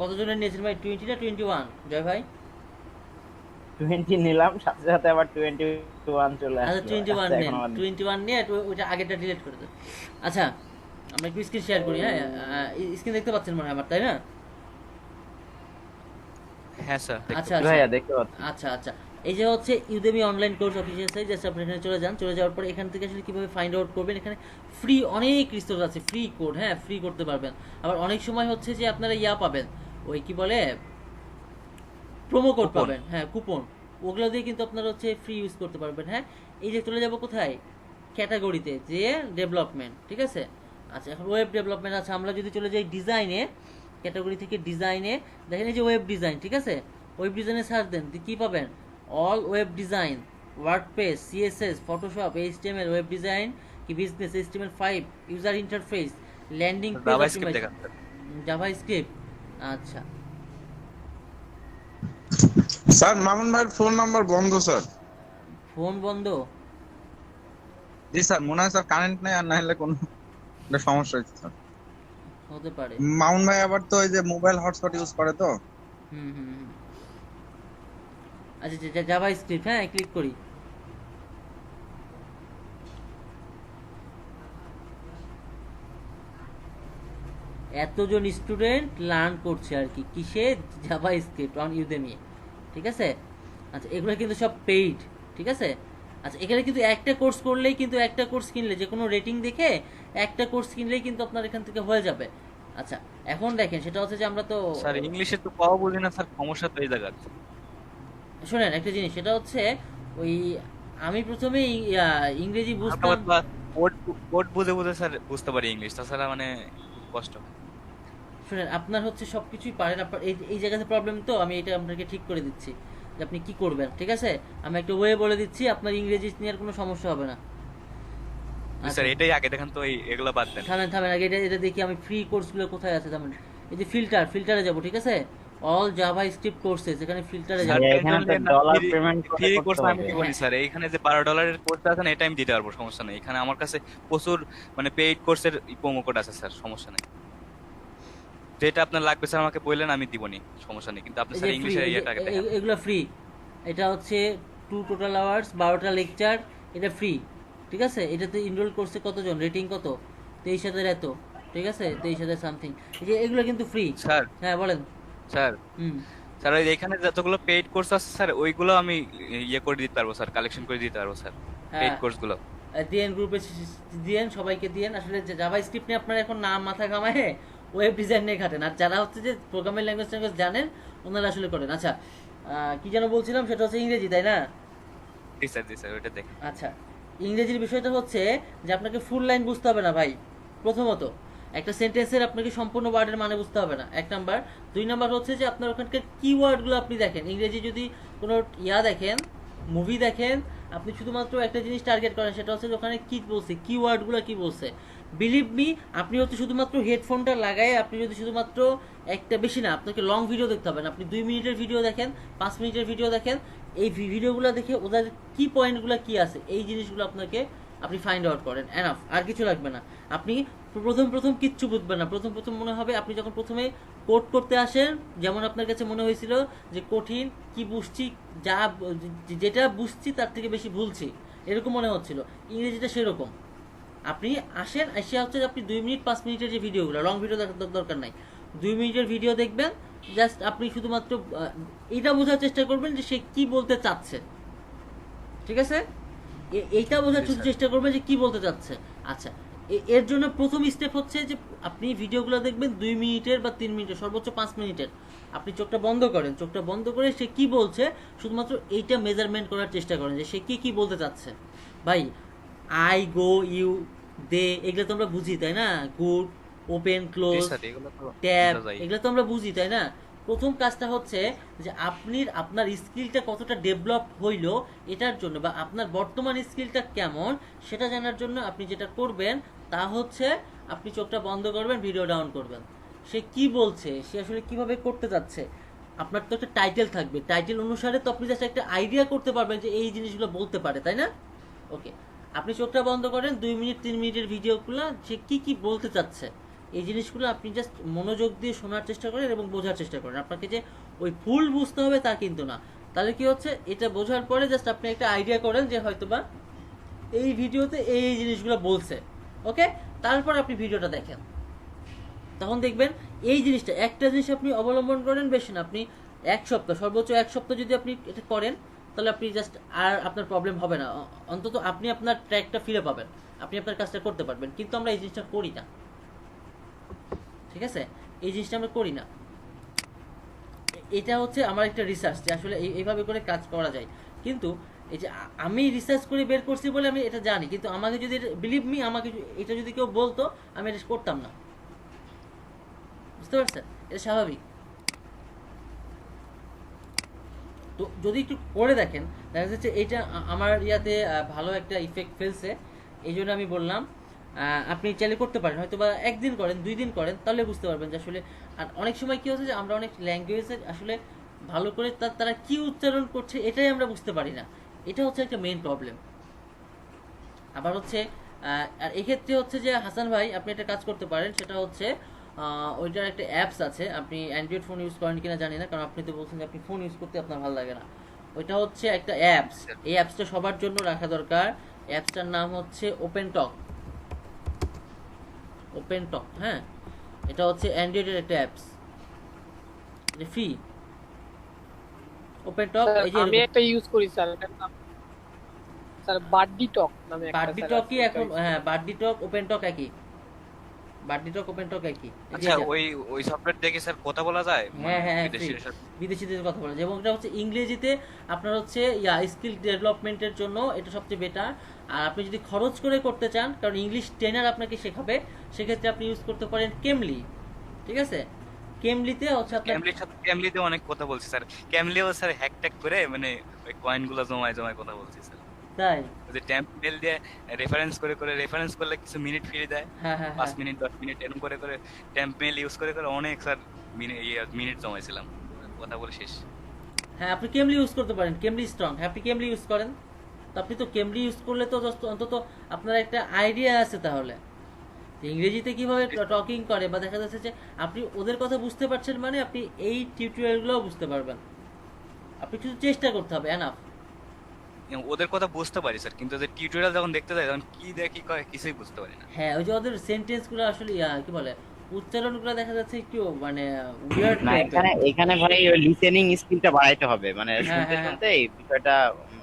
S1: কতজনের নিয়েছেন ভাই? 20 না 21 জয় ভাই?
S5: 20 নিলাম, সাথে সাথে আবার 21 চলে
S1: আচ্ছা
S5: আসলো।
S1: 21
S5: আচ্ছা,
S1: নেন,
S5: এখন আবার
S1: 21 নিয়ে ওইটা আগেরটা ডিলিট করে দেন। আচ্ছা, আমরা একটু স্ক্রিন শেয়ার করি। হ্যাঁ, স্ক্রিন দেখতে পাচ্ছেন মনে হয় আমার, তাই না?
S2: হ্যাঁ স্যার, দেখতে
S1: আচ্ছা
S5: জি
S1: আচ্ছা
S5: ভাইয়া দেখতে পাচ্ছি।
S1: আচ্ছা আচ্ছা, এই যে হচ্ছে Udemy online course official site, just আপনি এখানে চলে যান। চলে যাওয়ার পরে এখান থেকে আসলে কিভাবে ফাইন্ড আউট করবেন, এখানে ফ্রি অনেক রিসোর্স আছে, ফ্রি কোড, হ্যাঁ ফ্রি করতে পারবেন। আবার অনেক সময় হচ্ছে যে আপনারা ইয়া পাবেন, ওই কি বলে প্রোমো কোড
S2: Coupon।
S1: পাবেন, হ্যাঁ কুপন, ওগুলো দিয়ে কিন্তু আপনারা হচ্ছে ফ্রি ইউজ করতে পারবেন। হ্যাঁ, এই যে চলে যাব কোথায়, ক্যাটাগরিতে, যে ডেভেলপমেন্ট, ঠিক আছে। আচ্ছা, এখন ওয়েব ডেভেলপমেন্ট আছে, আমরা যদি চলে যাই ডিজাইনে, ক্যাটাগরি থেকে ডিজাইনে, দেখেন এই যে ওয়েব ডিজাইন, ঠিক আছে। ওয়েব ডিজাইনে সার্চ দেন, কি পাবেন, all web design, WordPress, CSS, Photoshop, HTML, web design কি business, HTML5, user interface, landing page
S2: JavaScript
S1: optimization,
S2: দেখান স্যার।
S1: জাভাস্ক্রিপ্ট। আচ্ছা,
S4: স্যার মামুন ভাইয়ের ফোন নাম্বার বন্ধ স্যার।
S1: ফোন বন্ধ?
S4: জি স্যার, মনে হয় স্যার কারেন্ট নেই, আর না হলে কোনো একটা সমস্যা হচ্ছে স্যার।
S1: হতে পারে।
S4: মামুন ভাই আবার তো ওই যে মোবাইল হটস্পট ইউজ করে তো।
S1: হুম হুম হুম। আচ্ছা, জাভাস্ক্রিপ্ট, হ্যাঁ ক্লিক করি। এতজন স্টুডেন্ট লার্ন করছে আর কি কিসে, জাভা স্ক্রিপ্ট অন ইউডেমি, ঠিক আছে। আচ্ছা এগুলো কিন্তু সব পেইড, ঠিক আছে। আচ্ছা এখানে কিন্তু একটা কোর্স করলেই কিন্তু, একটা কোর্স কিনলে যে কোনো রেটিং দেখে একটা কোর্স কিনলেই কিন্তু আপনার এখান থেকে হয়ে যাবে। আচ্ছা এখন দেখেন সেটা হচ্ছে যে আমরা তো
S2: স্যার ইংলিশে তো পাওয়া বলি না স্যার, সমস্যা তো এই জায়গায়।
S1: শোনেন একটা জিনিস, সেটা হচ্ছে ওই আমি প্রথমে ইংরেজি
S2: হালকা
S1: বুঝতাম।
S2: পাতলা কোড কোড বুঝে বুঝে স্যার বুঝতে পারি ইংলিশ, তাছাড়া মানে খুব কষ্ট হয়।
S1: শুনেন আপনার হচ্ছে সবকিছুই পারেন, আপনার এই এই জায়গাতে প্রবলেম, তো আমি এটা আপনাকে ঠিক করে দিচ্ছি যে আপনি কি করবেন, ঠিক আছে। আমি একটা ওয়ে বলে দিচ্ছি, আপনার ইংরেজি নিয়ে আর কোনো সমস্যা হবে না। আচ্ছা
S2: স্যার এটাই আগে দেখেন তো, এগুলা বাদ দেন।
S1: থামেন থামেন আগে এটা এটা দেখি আমি ফ্রি কোর্সগুলো কোথায় আছে। থামেন, এই যে ফিল্টারে যাব, ঠিক আছে। অল জাভা স্ক্রিপ্ট কোর্সেস, এখানে ফিল্টারে
S2: স্যার
S1: যাব।
S5: এখানে তো ডলার পেমেন্ট
S2: ফ্রি
S5: করতে
S2: কোর্স আমি
S5: হবে।
S2: কি বলি স্যার, এইখানে যে $12 কোর্স আছে না, এটা আমি দিতে পারবো, সমস্যা নেই। এখানে আমার কাছে প্রচুর মানে পেইড কোর্সের প্রোমো কোড আছে স্যার, সমস্যা নেই। যেটা আপনার লাগবে স্যার আমাকে বললেন, আমি দিবনি, সমস্যা নেই। কিন্তু আপনি
S1: এই
S2: স্যার
S1: যে ফ্রি,
S2: ইংলিশের ইয়েটাকে দেখেন।
S1: এগুলো ফ্রি। এটা হচ্ছে 2 টোটাল আওয়ার্স, 12টা লেকচার, এটা ফ্রি, ঠিক আছে। এটাতে ইনরোল করছে কতজন, রেটিং কত, 23,000 এত, ঠিক আছে, 23,000 সামথিং। এই যে এগুলো কিন্তু ফ্রি।
S2: স্যার
S1: হ্যাঁ বলেন।
S2: স্যার
S1: হুম
S2: স্যার ওই এখানে যতগুলো পেইড কোর্স আছে স্যার, ওইগুলো আমি ইয়ে করে দিতে পারবো স্যার, কালেকশন করে দিতে পারবো স্যার, পেইড
S1: হ্যাঁ
S2: কোর্সগুলো।
S1: দিয়েন, গ্রুপে দিয়েন, সবাইকে দিয়েন। আসলে যে জাভা স্ক্রিপ্ট নিয়ে আপনারা এখন নাম মাথা ঘামায় ওয়েব ডিজাইন নিয়ে খাটেন, আর যারা হচ্ছে যে প্রোগ্রামিং ল্যাঙ্গুয়েজ ট্যাঙ্গুয়েজ জানেন ওনারা আসলে করেন। আচ্ছা কি যেন বলছিলাম, সেটা হচ্ছে ইংরেজি, তাই না?
S2: জি স্যার ওইটা দেখেন।
S1: আচ্ছা ইংরেজির বিষয়টা হচ্ছে যে আপনাকে ফুল লাইন বুঝতে হবে না ভাই। প্রথমত একটা সেন্টেন্সের আপনাকে সম্পূর্ণ ওয়ার্ডের মানে বুঝতে হবে না, এক নাম্বার। 2 নাম্বার হচ্ছে যে আপনার ওখানকার কিওয়ার্ডগুলো আপনি দেখেন। ইংরেজি যদি কোনো দেখেন, মুভি দেখেন, আপনি শুধুমাত্র একটা জিনিস টার্গেট করেন, সেটা হচ্ছে যে ওখানে কি বলছে, কিওয়ার্ডগুলো কি বলছে। বিলিভ মি, আপনি হচ্ছে শুধুমাত্র হেডফোনটা লাগায় আপনি যদি শুধুমাত্র একটা, বেশি না, আপনাকে লং ভিডিও দেখতে হবে না। আপনি 2 মিনিটের ভিডিও দেখেন, 5 মিনিটের ভিডিও দেখেন, এই ভিডিওগুলো দেখে ওদের কি পয়েন্টগুলো কি আছে এই জিনিসগুলো আপনাকে আপনি ফাইন্ড আউট করেন, এনাফ, আর কিছু লাগবে না। আপনি প্রথম কিচ্ছু বুঝবেন না। প্রথম মনে হবে, আপনি যখন প্রথমে কোড করতে আসেন, যেমন আপনার কাছে মনে হয়েছিল যে কঠিন, কি বুঝছি, যেটা বুঝছি তার থেকে বেশি ভুলছি, এরকম মনে হচ্ছিল। ইংরেজিটা সেরকম। আপনি আসেন, এসে হচ্ছে যে আপনি 2 মিনিট 5 মিনিটের যে ভিডিওগুলো, লং ভিডিও দেখার দরকার নাই, 2 মিনিটের ভিডিও দেখবেন। জাস্ট আপনি শুধুমাত্র এটা বোঝার চেষ্টা করবেন যে সে কি বলতে চাচ্ছে, ঠিক আছে। এইটা বোঝার
S2: জি, স্যার।
S1: চেষ্টা করবেন যে কি বলতে চাচ্ছে। আচ্ছা এর জন্য প্রথম স্টেপ হচ্ছে যে আপনি ভিডিওগুলো দেখবেন 2 মিনিটের বা 3 মিনিটের, সর্বোচ্চ 5 মিনিটের। আপনি চোখটা বন্ধ করেন, চোখটা বন্ধ করে সে কি বলছে শুধুমাত্র এইটা মেজারমেন্ট করার চেষ্টা করেন যে সে কি বলতে চাচ্ছে। ভাই আই, গো, ইউ, দে, এগুলো তো আমরা বুঝি, তাই না? গুড, ওপেন,
S2: জি
S1: ক্লোজ,
S2: স্যার এগুলো তো
S1: ট্যাব,
S2: বোঝা যায়।
S1: এগুলো তো আমরা বুঝি, তাই না? প্রথম কাজটা হচ্ছে যে আপনার স্কিলটা কতটা ডেভেলপ হইলো এটার জন্য, বা আপনার বর্তমান স্কিলটা কেমন সেটা জানার জন্য আপনি যেটা করবেন তা হচ্ছে আপনি চোখটা বন্ধ করবেন, ভিডিও ডাউন করবেন। সে কি বলছে, সে আসলে কিভাবে করতে যাচ্ছে, আপনার তো একটা টাইটেল থাকবে, টাইটেল অনুসারে তো আপনি জাস্ট একটা আইডিয়া করতে পারবেন যে এই জিনিসগুলো বলতে পারে, তাই না? ওকে, আপনি চোখটা বন্ধ করেন, 2 মিনিট 3 মিনিটের ভিডিওগুলো সে কি বলতে চাচ্ছে এই জিনিসগুলো আপনি জাস্ট মনোযোগ দিয়ে শোনার চেষ্টা করেন এবং বোঝার চেষ্টা করেন। আপনাকে যে ওই ফুল বুঝতে হবে তা কিন্তু না। তাহলে কি হচ্ছে, এটা বোঝার পরে জাস্ট আপনি একটা আইডিয়া করেন যে হয়তোবা এই ভিডিওতে এই জিনিসগুলো বলছে, ওকে। তারপর আপনি ভিডিওটা দেখেন, তখন দেখবেন এই জিনিসটা, একটা জিনিস আপনি অবলম্বন করেন, বেশি না, আপনি 1 সপ্তাহ, সর্বোচ্চ 1 সপ্তাহ যদি আপনি এটা করেন, তাহলে আপনি জাস্ট আর আপনার প্রবলেম হবে না। অন্তত আপনি আপনার ট্র্যাকটা ফিরে পাবেন, আপনি আপনার কাজটা করতে পারবেন। কিন্তু আমরা এই জিনিসটা করি না, ঠিক আছে, এই জিনিসটা আমরা করি না। এটা হচ্ছে আমার একটা রিসার্চ যে আসলে এইভাবে করে কাজ করা যায়। কিন্তু এই যে আমি রিসার্চ করে বের করছি বলে আমি এটা জানি, কিন্তু আমাকে যদি, বিলিভ মি, আমাকে এটা যদি কেউ বলতো আমি এটা করতাম না, বুঝতে পারছেন? এটা স্বাভাবিক। তো যদি একটু করে দেখেন, দেখা যাচ্ছে এইটা আমার ইয়াতে ভালো একটা ইফেক্ট ফেলছে, এই জন্য আমি বললাম আপনি চাইলে করতে পারেন। হয়তো বা 1 দিন করেন, 2 দিন করেন, তাহলে বুঝতে পারবেন যে আসলে। আর অনেক সময় কি হচ্ছে যে আমরা অনেক ল্যাঙ্গুয়েজের আসলে ভালো করে তারা কি উচ্চারণ করছে এটাই আমরা বুঝতে পারি না, এটা হচ্ছে একটা মেইন প্রবলেম। আবার হচ্ছে আর এক্ষেত্রে হচ্ছে যে হাসান ভাই আপনি একটা কাজ করতে পারেন, সেটা হচ্ছে ওইটার একটা অ্যাপস আছে। আপনি অ্যান্ড্রয়েড ফোন ইউজ করেন কিনা জানি না, কারণ আপনি তো বলছেন যে আপনি ফোন ইউজ করতে আপনার ভালো লাগে না। ওইটা হচ্ছে একটা অ্যাপস, এই অ্যাপসটা সবার জন্য রাখা দরকার। অ্যাপসটার নাম হচ্ছে ওপেন টক, হ্যাঁ। এটা হচ্ছে অ্যান্ড্রয়েডের একটা অ্যাপস, এটা ফ্রি। ওপেন টক
S6: স্যার
S1: এই যে
S6: আমি একটা ইউজ করি স্যার, এটার নাম স্যার বাড্ডি টক নামে একটা
S1: বাড্ডি
S6: স্যার
S1: টকই
S6: আছে,
S1: এখন,
S6: ওটা use
S1: হ্যাঁ বাড্ডি টক ওপেন টক একই, বাড্ডি টক ওপেন টক একই। এই যে
S2: আচ্ছা,
S1: এটা।
S2: ওই সফটওয়্যার দেখে স্যার কথা বলা যায়
S1: হ্যাঁ হ্যাঁ হ্যাঁ,
S2: বিদেশিদের সাথে?
S1: বিদেশিদের কথা বলা যায়, এবং এটা হচ্ছে ইংরেজিতে আপনার হচ্ছে স্কিল ডেভেলপমেন্টের জন্য এটা সবচেয়ে বেটার। আর আপনি যদি খরচ করে করতে চান, কারণ ইংলিশ ট্রেনার আপনাকে শেখাবে, সেক্ষেত্রে আপনি ইউজ করতে পারেন কেমলি। ঠিক আছে, কেমলিতে হচ্ছে আপনার,
S2: ক্যামলিতে অনেক কথা বলছি স্যার। ক্যামলিও স্যার হ্যাক ট্যাক করে মানে ওই কয়েন গুলো জমায় জমায় কথা বলছি স্যার।
S1: তাই,
S2: ওই যে ট্যাম্প মেল দিয়ে রেফারেন্স করে করে, রেফারেন্স করলে কিছু মিনিট ফ্রি দেয়,
S1: হ্যাঁ হ্যাঁ
S2: 5
S1: হ্যাঁ
S2: মিনিট 10 মিনিট এরকম করে করে ট্যাম্প মেল ইউজ করে করে অনেক স্যার মিনিট জমাইছিলাম, কথা বলে শেষ।
S1: হ্যাঁ, আপনি কেমলি ইউজ করতে পারেন, কেমলি স্ট্রং। হ্যাঁ, আপনি কেমলি ইউজ করেন, তো আপনি তো কেমলি ইউজ করলে তো অন্তত আপনার একটা আইডিয়া আছে তাহলে যে ইংরেজিতে কিভাবে টকিং করে, বা দেখা যাচ্ছে যে আপনি ওদের কথা বুঝতে পারছেন, মানে আপনি এই টিউটোরিয়ালগুলোও বুঝতে পারবেন। আপনি কিছু চেষ্টা করতে হবে, এনাফ।
S2: ওদের কথা বুঝতে পারি স্যার, কিন্তু যে টিউটোরিয়াল যখন দেখতে যাই তখন কি দেখি কয় কিছুই বুঝতে পারি না।
S1: হ্যাঁ, ওই যে ওদের সেন্টেন্সগুলো আসলে কি বলে, উচ্চারণগুলো দেখা যাচ্ছে একটু মানে উইয়ার্ড
S5: না,
S1: টাইপের।
S5: এখানে ভাই ওই লিসেনিং স্কিলটা বাড়াইতে হবে, মানে
S1: হ্যাঁ,
S5: শুনতে
S1: হ্যাঁ,
S5: শুনতে এই বিষয়টা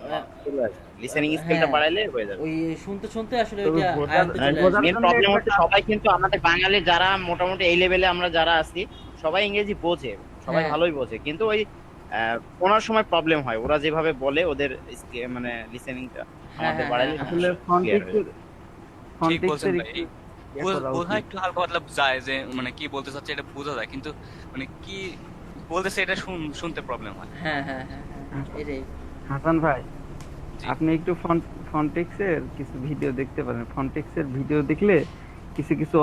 S1: হ্যাঁ।
S5: চলে আসবে, লিসেনিং স্কিলটা
S1: হ্যাঁ,
S5: বাড়াইলে হয়ে যাবে।
S1: ওই শুনতে শুনতে আসলে
S7: তবে
S1: ওইটা
S7: বোঝার-
S1: আয়ত্তে চলে
S7: বোঝার
S1: আসবে।
S5: মেন
S7: জন্য
S5: প্রবলেম
S7: একটা
S5: হচ্ছে সবাই কিন্তু আমাদের বাঙালি যারা মোটামুটি এই লেভেলে আমরা যারা আছি সবাই ইংরেজি বোঝে, সবাই
S1: হ্যাঁ।
S5: ভালোই বোঝে, কিন্তু ওই কোনোর সময় প্রবলেম হয়, ওরা যেভাবে বলে ওদের মানে লিসেনিংটা আমাদের
S1: হ্যাঁ,
S5: বাড়াইলে
S1: হ্যাঁ,
S7: আসলে
S5: clear হয়ে যাবে।
S2: ঠিক বলছেন
S7: কনটেক্সটের
S2: ভাই,
S7: একটু ইয়ে করা
S2: বোঝা
S7: উচিত।
S2: একটু হালকা পাতলা যায় যে মানে কি বলতে চাচ্ছে এটা বোঝা যায়, কিন্তু মানে কি বলতেছে এটা শুনতে প্রবলেম হয়।
S1: হ্যাঁ হ্যাঁ হ্যাঁ হ্যাঁ, এটাই।
S7: হাসান ভাই,
S2: জি।
S7: আপনি একটু ফন্টেক্সের কিছু ভিডিও দেখতে পারেন। ফন্টেক্সের ভিডিও দেখলে কিছু কিছু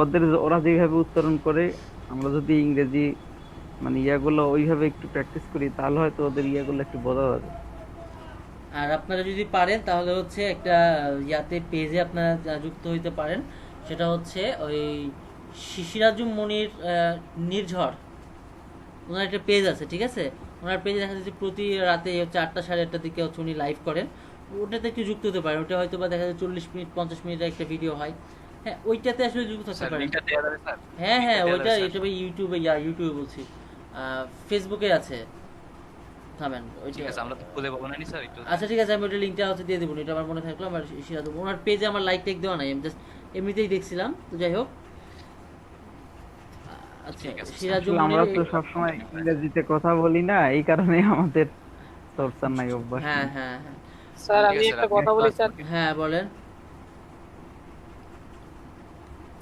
S7: ওরা যেভাবে উচ্চারণ করে, আমরা যদি ইংরেজি মানে ইয়াগুলো ওইভাবে একটু প্র্যাকটিস করি, তাহলে হয়তো ওদের ইয়াগুলো একটু বোঝা যাবে।
S1: আর আপনারা যদি পারেন তাহলে হচ্ছে একটা পেজে আপনারা যুক্ত হইতে পারেন, সেটা হচ্ছে ওই সিরাজুম মনির নির্ঝর, ওনার একটা পেজ আছে। ঠিক আছে, ওনার পেজে দেখা যাচ্ছে প্রতি রাতে হচ্ছে 8টা সাড়ে 8টার দিকে হচ্ছে উনি লাইভ করেন, ওটাতে একটু যুক্ত হতে পারেন। ওটা হয়তো বা দেখা যায় 40 মিনিট 50 মিনিটের একটা ভিডিও হয়। হ্যাঁ, ওইটাতে আসলে যুক্ত থাকতে
S2: স্যার
S1: পারেন।
S2: লিংকটা দেয়া যাবে স্যার?
S1: হ্যাঁ হ্যাঁ,
S2: লিংকটা
S1: ওইটা
S2: দেয়া যাবে,
S1: ইউটিউবে ইউটিউবে বলছি, ফেসবুকে আছে, থামেন ওইটা।
S2: ঠিক আছে, আমরা তো খুঁজে পাবো না নি স্যার, একটু
S1: আচ্ছা ঠিক আছে, আমি ওটা লিঙ্কটা হচ্ছে দিয়ে দেবো, এটা আমার মনে থাকলো। আমার সিরাজ ওনার পেজে আমার লাইক টেক দেওয়া নাই, আমি জাস্ট এমনিতেই দেখছিলাম, তো যাই হোক। আচ্ছা,
S2: ঠিক আছে,
S1: সিরাজ
S7: আসলে আমরা তো সবসময় ইংরেজিতে কথা বলি না, এই কারণে আমাদের চর্চা নাই, অভ্যাস
S1: হ্যাঁ
S7: নেই।
S1: হ্যাঁ হ্যাঁ
S6: স্যার
S2: ঠিক
S6: আমি
S2: আছে,
S6: একটা
S2: স্যার,
S6: কথা বলি স্যার।
S1: হ্যাঁ, বলেন।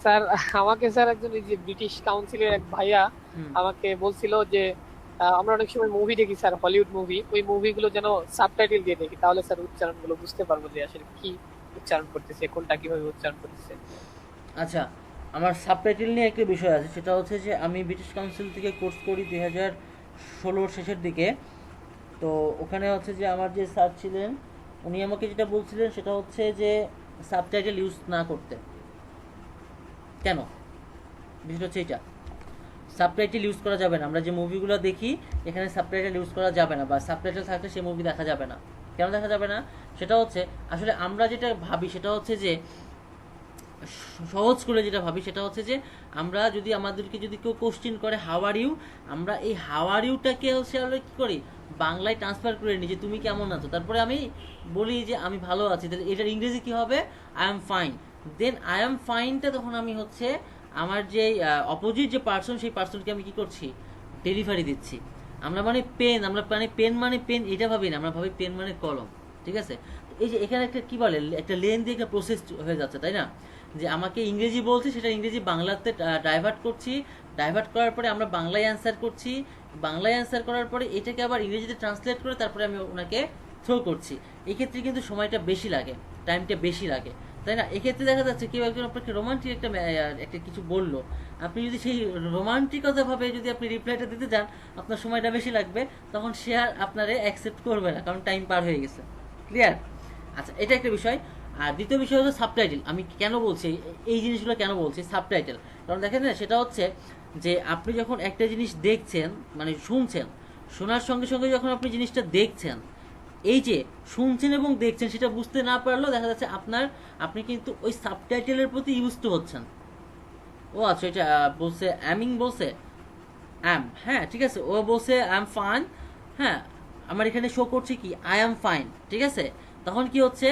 S6: স্যার আমাকে স্যার একজন এই যে ব্রিটিশ কাউন্সিলের এক ভাইয়া
S1: হুম।
S6: আমাকে বলছিল যে আমরা অনেক সময় মুভি দেখি স্যার, হলিউড মুভি, ওই মুভিগুলো যেন সাবটাইটেল দিয়ে দেখি, তাহলে স্যার উচ্চারণগুলো বুঝতে পারবো যে আসলে কি উচ্চারণ করতেছে, কোনটা কিভাবে উচ্চারণ করতেছে।
S1: আচ্ছা, আমার সাবটাইটেল নিয়ে একটা বিষয় আছে, সেটা হচ্ছে যে আমি ব্রিটিশ কাউন্সিল থেকে কোর্স করি 2016 শেষের দিকে। তো ওখানে হচ্ছে যে আমার যে স্যার ছিলেন, উনি আমাকে যেটা বলছিলেন সেটা হচ্ছে যে সাবটাইটেল ইউজ না করতে। কেন? বিষয়টা হচ্ছে এটা, সাবটাইটেল ইউজ করা যাবে না। আমরা যে মুভিগুলো দেখি এখানে সাবটাইটেল ইউজ করা যাবে না, বা সাবটাইটেল থাকলে সেই মুভি দেখা যাবে না। কেন দেখা যাবে না? সেটা হচ্ছে আসলে আমরা যেটা ভাবি সেটা হচ্ছে যে সহজ করে যেটা ভাবি সেটা হচ্ছে যে আমরা যদি আমাদেরকে যদি কেউ কোশ্চেন করে হাউ আর ইউ, আমরা এই হাউ আর ইউটাকে হচ্ছে আমরা কী করি, বাংলায় ট্রান্সফার করে নিই যে তুমি কেমন আছো, তারপরে আমি বলি যে আমি ভালো আছি, তাহলে এটার ইংরেজি কী হবে, I am fine. Then I am ফাইনটা তখন আমি হচ্ছে আমার যে অপোজিট যে পার্সন, সেই পার্সনকে আমি কি করছি, ডেলিভারি দিচ্ছি। আমরা মানে পেন, আমরা মানে পেন এটা ভাবি না, আমরা ভাবি পেন মানে কলম। ঠিক আছে, এই যে এখানে একটা কি বলে, একটা লেন্দি একটা প্রসেস হয়ে যাচ্ছে, তাই না? যে আমাকে ইংরেজি বলছি, সেটা ইংরেজি বাংলাতে ডাইভার্ট করছি, ডাইভার্ট করার পরে আমরা বাংলায় অ্যান্সার করছি, বাংলায় অ্যান্সার করার পরে এটাকে আবার ইংরেজিতে ট্রান্সলেট করে তারপরে আমি ওনাকে থ্রো করছি। এক্ষেত্রে কিন্তু সময়টা বেশি লাগে, টাইমটা বেশি লাগে, তাই না? এক্ষেত্রে দেখা যাচ্ছে কেউ একজন আপনাকে রোমান্টিক একটা কিছু বললো, আপনি যদি সেই রোমান্টিকতাভাবে যদি আপনি রিপ্লাইটা দিতে চান, আপনার সময়টা বেশি লাগবে, তখন সে আর আপনারে অ্যাকসেপ্ট করবে না, কারণ টাইম পার হয়ে গেছে। ক্লিয়ার? আচ্ছা, এটা একটা বিষয়। আর দ্বিতীয় বিষয় হলো সাবটাইটেল। আমি কেন বলছি এই জিনিসগুলো, কেন বলছি সাবটাইটেল, কারণ দেখেন না, সেটা হচ্ছে যে আপনি যখন একটা জিনিস দেখছেন, মানে শুনছেন, শোনার সঙ্গে সঙ্গে যখন আপনি জিনিসটা দেখছেন, এই যে শুনছেন এবং দেখছেন, সেটা বুঝতে না পারলেও দেখা যাচ্ছে আপনি কিন্তু ওই সাবটাইটেলের প্রতি ইউজ টু হচ্ছেন। ও আচ্ছা, এটা বলছে অ্যামিং বলছে হ্যাঁ ঠিক আছে, ও বলছে আই এম ফাইন। হ্যাঁ, আমার এখানে শো করছে কি আই এম ফাইন, ঠিক আছে। তখন কি হচ্ছে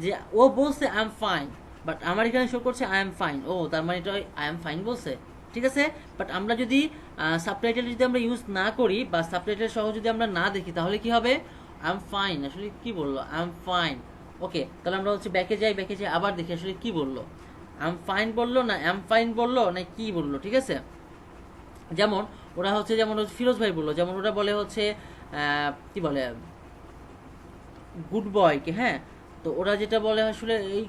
S1: যে ও বলছে আই এম ফাইন, বাট আমার এখানে শো করছে আই এম ফাইন। ও তার মানে এটা আই এম ফাইন বলছে, ঠিক আছে। বাট আমরা যদি সাবটাইটেল যদি আমরা ইউজ না করি বা সাবটাইটেল সহ যদি আমরা না দেখি, তাহলে কি হবে, আই এম ফাইন আসলে কি বললো, আই এম ফাইন। ওকে, তাহলে আমরা হচ্ছে ব্যাকে যাই আবার দেখি আসলে কি বললো, আই এম ফাইন বললো না আই এম ফাইন বললো না কি বললো, ঠিক আছে। যেমন ওরা হচ্ছে, যেমন ফিরোজ ভাই বললো, যেমন ওরা বলে হচ্ছে কি বলে গুড বয়কে, হ্যাঁ। তো ওরা যেটা বলে আসলে এই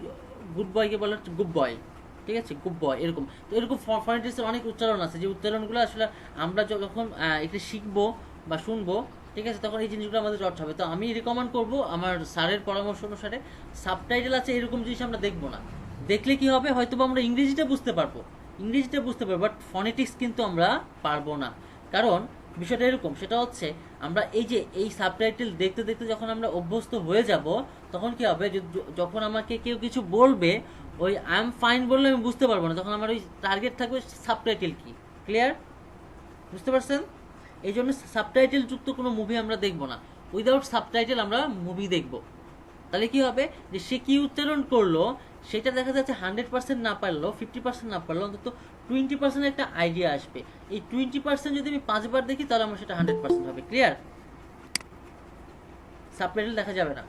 S1: গুড বয়কে বলে গুড বয়, ঠিক আছে, গুড বয় এরকম। তো এরকম ফনেটিক্সের অনেক উচ্চারণ আছে, যে উচ্চারণগুলো আসলে আমরা যখন এটা শিখবো বা শুনবো, ঠিক আছে, তখন এই জিনিসগুলো আমাদের রট হবে। তো আমি রিকমেন্ড করবো আমার স্যারের পরামর্শ অনুসারে সাবটাইটেল আছে এরকম জিনিস আমরা দেখবো না। দেখলে কি হবে, হয়তো বা আমরা ইংরেজিটা বুঝতে পারবো, বাট ফনেটিক্স কিন্তু আমরা পারবো না। কারণ বিষয়টা এরকম, সেটা হচ্ছে আমরা এই যে এই সাবটাইটেল দেখতে দেখতে যখন আমরা অভ্যস্ত হয়ে যাব, তখন কি হবে, যখন আমাকে কেউ কিছু বলবে, ওই আই এম ফাইন বললে আমি বুঝতে পারবো না, তখন আমার ওই টার্গেট থাকবে সাবটাইটেল কি। ক্লিয়ার? বুঝতে পারছেন? এই জন্য সাবটাইটেল যুক্ত কোনো মুভি আমরা দেখবো না, উইদাউট সাবটাইটেল আমরা মুভি দেখব। তাহলে কি হবে, যে সে কি উচ্চারণ করলো সেটা দেখা যাচ্ছে 100% না পারলেও, 50% না পারলেও, অন্তত 20% একটা আইডিয়া আসবে। এই 20% যদি আমি 5 বার দেখি, তাহলে আমার সেটা 100% হবে। ক্লিয়ার? সাবটাইটেল দেখা যাবে না।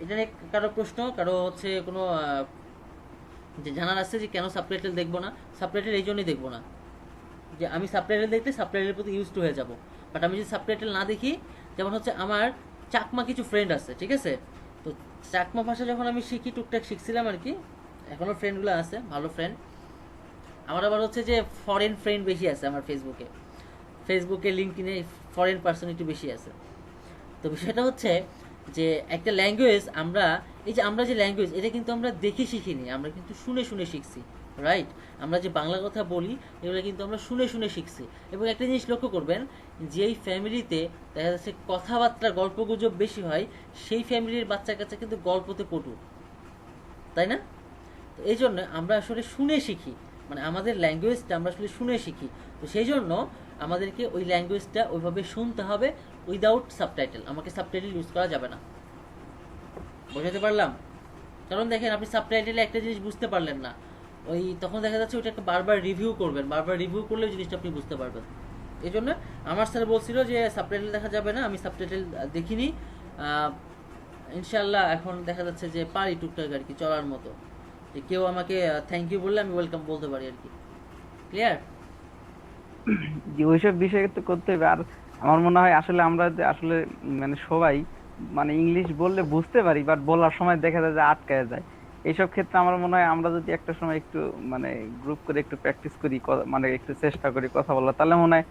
S1: এটা নিয়ে কারো প্রশ্ন, কারো হচ্ছে কোনো যে জানার আছে যে কেন সাবটাইটেল দেখবো না? সাবটাইটেল এই জন্যই দেখবো না যে আমি সাবটাইটেল দেখলে সাবটাইটেলের প্রতি ইউজ টু হয়ে যাব। বাট আমি যদি সাবটাইটেল না দেখি, যেমন হচ্ছে আমার চাকমা কিছু ফ্রেন্ড আছে, ঠিক আছে, তো চাকমা ভাষা যখন আমি শিখি, টুকটাক শিখছিলাম আর কি, এখনও ফ্রেন্ডগুলো আছে, ভালো ফ্রেন্ড আমার। আবার হচ্ছে যে ফরেন ফ্রেন্ড বেশি আছে আমার ফেসবুকে লিঙ্ক কিনে ফরেন পার্সন একটু বেশি আছে। তো বিষয়টা হচ্ছে যে একটা ল্যাঙ্গুয়েজ আমরা, এই যে আমরা যে ল্যাঙ্গুয়েজ, এটা কিন্তু আমরা দেখে শিখিনি, আমরা কিন্তু শুনে শুনে শিখছি, রাইট? আমরা যে বাংলা কথা বলি, এগুলো কিন্তু আমরা শুনে শুনে শিখছি। এবং একটা জিনিস লক্ষ্য করবেন, যেই ফ্যামিলিতে দেখা যাচ্ছে কথাবার্তা গল্পগুজব বেশি হয়, সেই ফ্যামিলির বাচ্চা কাচ্চা কিন্তু গল্পতে পটু, তাই না? তো এই জন্য আমরা আসলে শুনে শিখি, মানে আমাদের ল্যাঙ্গুয়েজটা আমরা আসলে শুনে শিখি। তো সেই জন্য আমাদেরকে ওই ল্যাঙ্গুয়েজটা ওইভাবে শুনতে হবে, উইদাউট সাবটাইটেল। আমাকে সাবটাইটেল ইউজ করা যাবে না। বোঝাতে পারলাম? কারণ দেখেন, আপনি সাবটাইটেলে একটা জিনিস বুঝতে পারলেন না, ওই তখন দেখা যাচ্ছে ওইটাকে বারবার রিভিউ করবেন, বারবার রিভিউ করলে জিনিসটা আপনি বুঝতে পারবেন। এই জন্য আমার স্যার বলছিল যে সাবটাইটেল দেখা যাবে না, আমি সাবটাইটেল দেখিনি। ইনশাল্লাহ এখন দেখা যাচ্ছে যে পারি টুকটাক আর কি চলার মতো, যে কেউ আমাকে থ্যাংক ইউ বললে আমি ওয়েলকাম বলতে পারি আর কি। ক্লিয়ার?
S7: যে ওইসব বিষয় তো করতে হবে। আর আমার মনে হয় আসলে আমরা যে আসলে মানে সবাই মানে ইংলিশ বললে বুঝতে পারি, বাট বলার সময় দেখা যায় যে আটকায় যায়। এইসব ক্ষেত্রে আমার মনে হয় আমরা যদি একটা সময় একটু মানে গ্রুপ করে একটু প্র্যাকটিস করি, মানে একটু চেষ্টা করি কথা বলার, তাহলে মনে হয়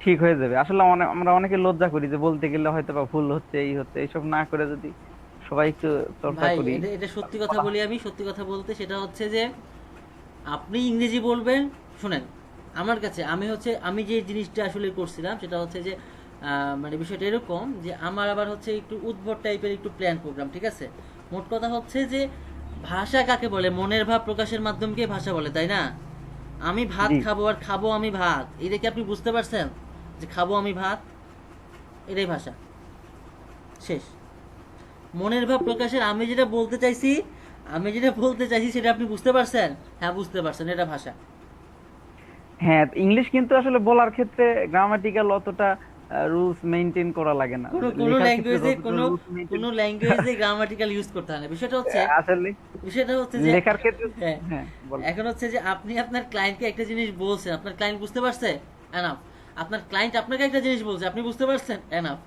S7: ঠিক হয়ে যাবে। আসলে আমরা অনেকে লজ্জা করি যে বলতে গেলে হয়তো বা ভুল হচ্ছে, এই হচ্ছে, এইসব না করে যদি সবাই একটু চর্চা
S1: ভাই,
S7: করি।
S1: এটা সত্যি কথা বলি, আমি সত্যি কথা বলতে সেটা হচ্ছে যে আপনি ইংরেজি বলবেন। শুনেন, আমার কাছে আমি যে জিনিসটা আসলে করছিলাম সেটা হচ্ছে যে মানে বিষয়টা এরকম যে আমার আবার হচ্ছে একটু উদ্ভট টাইপের একটু প্ল্যান প্রোগ্রাম, ঠিক আছে। মোট কথা হচ্ছে যে ভাষা কাকে বলে, মনের ভাব প্রকাশের মাধ্যমকে ভাষা বলে, তাই না? আমি ভাত
S7: জি।
S1: খাবো আর খাবো আমি ভাত, এটা কি আপনি বুঝতে পারছেন যে খাবো আমি ভাত, এটাই ভাষা। শেষ। মনের ভাব প্রকাশের আমি যেটা বলতে চাইছি সেটা আপনি বুঝতে পারছেন? হ্যাঁ, বুঝতে পারছেন, এটা ভাষা।
S7: হ্যাঁ, ইংলিশ কিন্তু আসলে বলার ক্ষেত্রে গ্রামাটিক্যাল অতটা রুলস মেইনটেইন করা লাগে না।
S1: কোনো
S7: লেখার ক্ষেত্রে
S1: ল্যাঙ্গুয়েজে
S7: যতটা rules maintain
S1: গ্রামাটিক্যাল ইউজ করতে হয় না। বিষয়টা হচ্ছে
S7: আসলে
S1: যে
S7: লেখার ক্ষেত্রে
S1: হ্যাঁ,
S7: হ্যাঁ বল।
S1: এখন হচ্ছে যে আপনি আপনার ক্লায়েন্টকে একটা জিনিস বলছেন, আপনার ক্লায়েন্ট বুঝতে পারছে, এনাফ। আপনার ক্লায়েন্ট আপনাকে একটা জিনিস বলছে, আপনি বুঝতে পারছেন, এনাফ।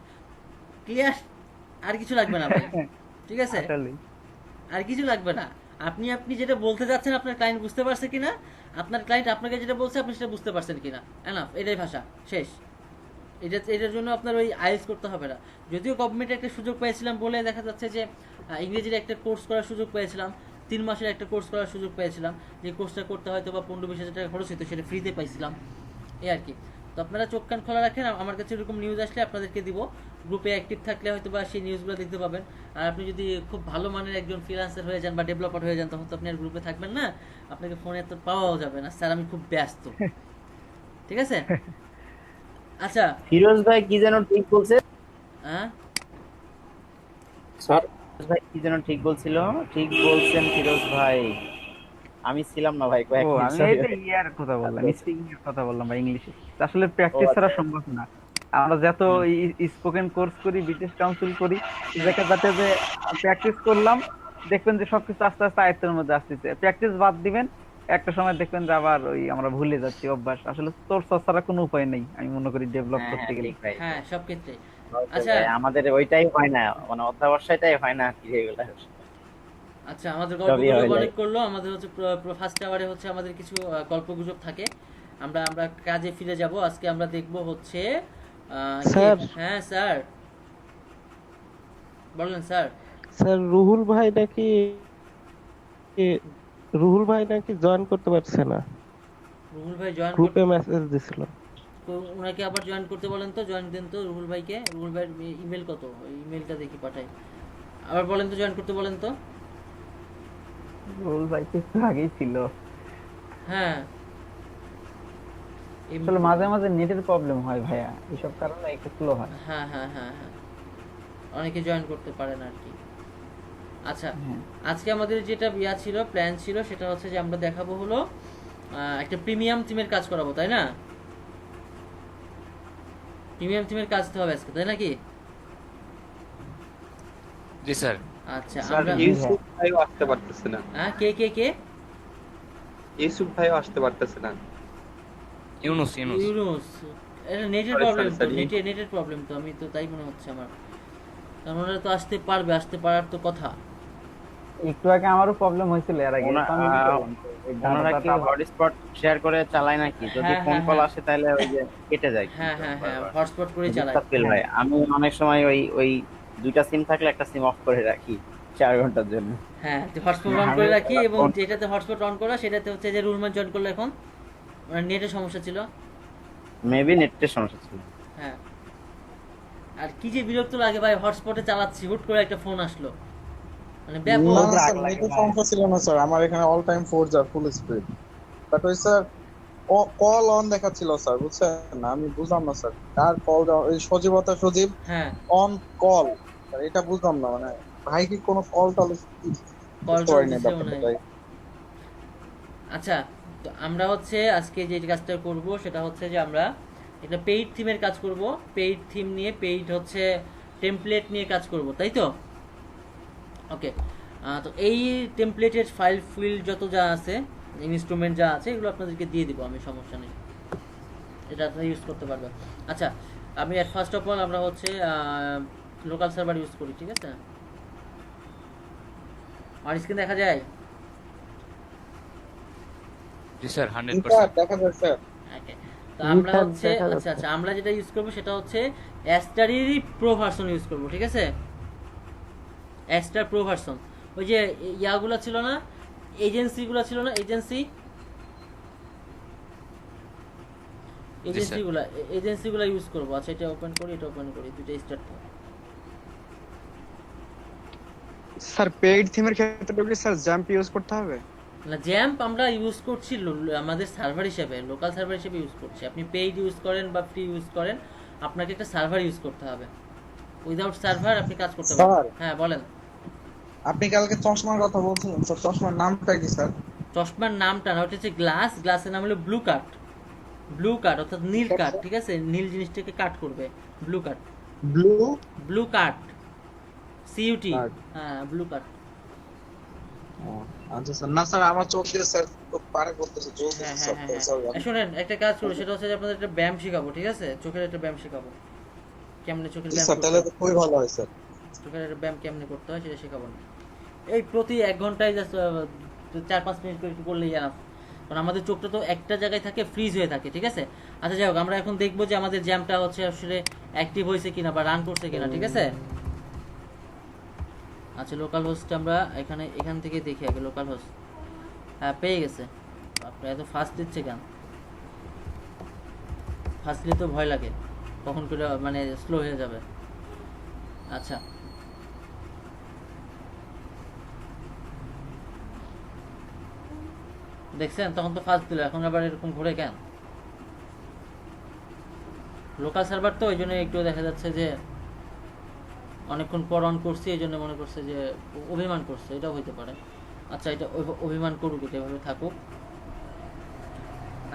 S1: ক্লিয়ার? আর কিছু লাগবে না ভাই, ঠিক আছে?
S7: আসলে
S1: আর কিছু লাগবে না। আপনি যেটা বলতে যাচ্ছেন, আপনার ক্লায়েন্ট বুঝতে পারছে কিনা, আপনার ক্লায়েন্ট আপনাকে যেটা বলছে আপনি সেটা বুঝতে পারছেন কিনা, এনাফ। এটাই ভাষা, শেষ। এটার জন্য আপনার ওই আইএলটিএস করতে হবে না। যদিও গভর্নমেন্টে একটা সুযোগ পেয়েছিলাম বলে দেখা যাচ্ছে যে ইংরেজির একটা কোর্স করার সুযোগ পেয়েছিলাম, 3 মাসের একটা কোর্স করার সুযোগ পেয়েছিলাম, যে কোর্সটা করতে হয়তো বা 15-20 হাজার টাকা খরচ হতো, সেটা ফ্রিতে পাইছিলাম, এই আর কি। তো আপনারা চোখ কান খোলা রাখেন, আমার কাছে এরকম নিউজ আসলে আপনাদেরকে দিব। গ্রুপে অ্যাক্টিভ থাকলে হয়তো বা সেই নিউজগুলো দেখতে পাবেন। আর আপনি যদি খুব ভালো মানের একজন ফ্রিল্যান্সার হয়ে যান বা ডেভেলপার হয়ে যান, তখন তো আপনি আর গ্রুপে থাকবেন না, আপনাকে ফোনে তো পাওয়াও যাবে না, স্যার আমি খুব ব্যস্ত। ঠিক আছে? আচ্ছা।
S5: ফিরোজ ভাই কি যেন ঠিক বলছে,
S1: হ্যাঁ
S6: স্যার
S5: ফিরোজ ভাই কি যেন ঠিক বলছিল, ঠিক বলছেন ফিরোজ ভাই, আমি ছিলাম না ভাই
S7: ও
S5: কয়েকদিন
S7: আমি এই
S5: sorry
S7: যে
S5: ভাই।
S7: ইয়ার কথা বললাম,
S5: আচ্ছা,
S7: স্পিকিং এর কথা বললাম বা ইংলিশে। আসলে প্র্যাকটিস
S5: ও
S7: ছাড়া
S5: আচ্ছা।
S7: সম্ভব না। আমরা যত স্পোকেন কোর্স করি, ব্রিটিশ কাউন্সিল করি, দেখা যাচ্ছে যে প্র্যাকটিস করলাম, দেখবেন যে সবকিছু আস্তে আস্তে আয়ত্তের মধ্যে আসতেছে। প্র্যাকটিস বাদ দিবেন, একটা সময় দেখবেন যে আবার ওই আমরা ভুলে যাচ্ছি, অভ্যাস। আসলে চর্চা ছাড়া কোনো উপায় নেই আমি মনে করি ডেভেলপ
S5: হ্যাঁ
S7: করতে
S5: হ্যাঁ
S7: গেলে।
S5: ঠিক ভাই।
S1: হ্যাঁ, সব ক্ষেত্রে।
S5: হয়তো
S1: আচ্ছা
S5: ভাই আমাদের ওইটাই হয় না, মানে অধ্যাবসায়টাই হয় না আর কি এগুলা।
S1: আচ্ছা, আমাদের
S5: সবই
S1: গল্পগুলো
S5: হয়
S1: অনেক করলো। আমাদের হচ্ছে ফার্স্ট আওয়ারে হচ্ছে আমাদের কিছু গল্পগুজব থাকে। আমরা আমরা কাজে ফিরে যাব। আজকে আমরা দেখব হচ্ছে
S8: স্যার।
S1: হ্যাঁ স্যার, বলেন স্যার।
S8: স্যার রুহুল ভাই নাকি জয়েন করতে পারছে না,
S1: রুহুল ভাই জয়েন
S8: গ্রুপে মেসেজ দিছিল।
S1: ওনাকে আবার জয়েন করতে বলেন তো, জয়েন দেন তো রুহুল ভাইকে। রুহুল ভাইয়ের ইমেল কত, ওই ইমেলটা দেখি পাঠাই। আবার বলেন তো, জয়েন করতে বলেন তো।
S7: রোল ভাই তো একটু আগেই ছিল।
S1: হ্যাঁ
S7: আসলে মাঝে মাঝে নেটের প্রবলেম হয় ভাইয়া, এইসব কারণে একটু স্লো হয়।
S1: হ্যাঁ হ্যাঁ হ্যাঁ হ্যাঁ, অনেকে জয়েন করতে পারে না আর কি। আচ্ছা,
S7: হ্যাঁ।
S1: আজকে আমাদের যেটা ছিল, প্ল্যান ছিল, সেটা হচ্ছে যে আমরা দেখাবো হলো একটা প্রিমিয়াম থিমের কাজ করাবো, তাই না? প্রিমিয়াম থিমের কাজ তো হবে আজকে, তাই নাকি?
S2: জি স্যার।
S1: আচ্ছা,
S9: স্যার
S1: আমরা
S9: ইউসুফ ভাইও আসতে পারতেছে না,
S1: হ্যাঁ, কে কে কে?
S9: ইউসুফ ভাইও আসতে পারতেছে না।
S2: ইউনুস ইউনুস
S1: ইউনুস, এটা নেটের
S9: Sorry,
S1: প্রবলেম তো,
S9: sorry.
S1: নেটের প্রবলেম তো, আমি তো তাই মনে হচ্ছে আমার। কারণ ওনারা তো আসতে পারবে, আসতে পারার তো কথা।
S7: একটু আগে আমারও প্রবলেম হয়েছিল এর আগে, তো আমি কি করলাম? এই
S5: ওনারা
S7: ডাটাটা
S5: কি
S7: আবার-
S5: হটস্পট শেয়ার করে চালায় নাকি? যদি
S1: হ্যাঁ,
S5: ফোন
S1: হ্যাঁ,
S5: কল
S1: হ্যাঁ।
S5: আসে তাহলে ওই যে কেটে যায়
S1: হ্যাঁ
S5: কিন্তু
S1: হ্যাঁ হ্যাঁ,
S5: বারবার।
S1: হটস্পট করে চালাই।
S5: মুস্তাফিল ভাই, আমি অনেক সময় ওই দুইটা সিম থাকলে একটা সিম অফ করে রাখি 4 ঘন্টার জন্য।
S1: হ্যাঁ, হটস্পট অন করে রাখি, এবং যেটাতে হটস্পট অন করা সেটাতে হচ্ছে যে রুলম্যান জয়েন করলো এখন, ওনার নেটের সমস্যা ছিল।
S5: মেবি নেটের সমস্যা ছিল।
S1: হ্যাঁ, আর কি যে বিরক্ত লাগে ভাই, হটস্পটে চালাচ্ছি, হুট করে একটা ফোন আসলো, মানে ব্যাপক।
S4: না স্যার, নেটের সমস্যা ছিল না স্যার, আমার এখানে all time 4G full speed. But ওই স্যার কল অন দেখাচ্ছিল স্যার, বুঝছেন? আমি বুঝলাম না স্যার, কার কল, ওই সজীব
S1: হ্যাঁ,
S4: অন কল, এটা বুঝলাম না। মানে ভাই কি কোনো কল টল
S1: কল
S4: করেনি
S1: দিছে
S4: ব্যাপারটা
S1: মনে হয়।
S4: ভাই?
S1: আচ্ছা, তো আমরা হচ্ছে আজকে যে কাজটা করব সেটা হচ্ছে যে আমরা একটা পেইড থিমের কাজ করব। পেইড থিম নিয়ে, পেইড হচ্ছে টেমপ্লেট নিয়ে কাজ করব, তাই তো? ওকে, তো এই টেমপ্লেটের ফাইল ফিল্ড যত যা আছে, ইনস্ট্রুমেন্ট যা আছে, এগুলো আপনাদেরকে দিয়ে দিব আমি, সমস্যা নেই, এটা আপনারা ইউজ করতে পারবেন। আচ্ছা, আমি ফার্স্ট অফ অল আমরা হচ্ছে লোকাল সার্ভার ইউজ করি, ঠিক আছে? আর স্ক্রিন দেখা যায়?
S2: জি স্যার
S4: স্যার
S2: 100%।
S4: দেখা যায় স্যার।
S1: ওকে, তো আমরা
S8: স্যার,
S1: হচ্ছে
S8: দেখা
S1: আচ্ছা
S8: যাচ্ছে।
S1: আচ্ছা, আমরা যেটা ইউজ করব সেটা হচ্ছে অ্যাস্টারেরই প্রো ভার্সন ইউজ করব, ঠিক আছে? অ্যাস্টার প্রো ভার্সন, ওই যে ইয়াগুলো ছিল না, এজেন্সিগুলো ছিল না, এজেন্সিগুলো ইউজ করব। আচ্ছা, এটা ওপেন করি, এটা ওপেন করি, দুটো স্টার্ট।
S10: স্যার পেইড থিমের ক্ষেত্রে কি স্যার জাম্প ইউজ করতে হবে?
S1: না, জ্যাম্প আমরা ইউজ করছি আমাদের সার্ভার হিসেবে, লোকাল সার্ভার হিসেবে ইউজ করছি। আপনি পেইড ইউজ করেন বা ফ্রি ইউজ করেন, আপনাকে একটা সার্ভার ইউজ করতে হবে। উইদাউট সার্ভার আপনি কাজ করতে
S4: স্যার।
S1: পারবেন। হ্যাঁ বলেন।
S4: আপনি কালকে চশমার কথা বলছিলেন স্যার, চশমার নামটা কি স্যার?
S1: চশমার নামটা না, ওটা হচ্ছে গ্লাস, গ্লাসের নাম হলো ব্লু কাট। ব্লু কাট অর্থাৎ নীল কাট, ঠিক আছে? নীল জিনিসটাকে কাট করবে, blue cut.
S4: Blue
S1: blue cut, CUT.
S4: Cut.
S1: হ্যাঁ, ব্লু কাট।
S4: আচ্ছা স্যার। না স্যার, আমার চোখ দিয়ে স্যার খুব পারে করতেছে, চোখ
S1: হ্যাঁ
S4: স্যার।
S1: হ্যাঁ হ্যাঁ,
S4: sorry,
S1: শুনেন, একটা কাজ করবো, সেটা হচ্ছে যে আপনাদের একটা ব্যায়াম শেখাবো, ঠিক আছে? চোখের একটা ব্যায়াম শেখাবো, কেমনে চোখের
S4: জি
S1: ব্যায়াম
S4: স্যার,
S1: করতে
S4: তাহলে
S1: হয়।
S4: তো খুবই ভালো হয় স্যার।
S1: চোখের একটা ব্যায়াম কেমনে করতে হয় সেটা শেখাবো না। এই প্রতি 1 ঘন্টায় জাস্ট 4-5 মিনিট করে একটু করলেই জানা, কারণ আমাদের চোখটা তো একটা জায়গায় থাকে, ফ্রিজ হয়ে থাকে, ঠিক আছে? আচ্ছা, যাই হোক, আমরা এখন দেখবো যে আমাদের জ্যামটা হচ্ছে আসলে অ্যাক্টিভ হয়েছে কিনা বা রান করছে কিনা, ঠিক আছে? আচ্ছা, লোকাল হোস্ট আমরা এখান থেকে দেখি আগে। লোকাল হোস্ট, হ্যাঁ পেয়ে গেছে। আপনার এত ফাস্ট দিচ্ছে কেন? ফার্স্ট দিলে তো ভয় লাগে কখন করে মানে স্লো হয়ে যাবে। আচ্ছা দেখছেন তখন তো ফার্স্ট দিল, এখন আবার এরকম ঘুরে কেন? লোকাল সার্ভার তো ওই জন্য একটু দেখা যাচ্ছে যে অনেকক্ষণ পর অন করছি, এই জন্য মনে করছে যে অভিমান করছে, এটাও হইতে পারে। আচ্ছা এটা অভিমান করুক, এটা এভাবে থাকুক।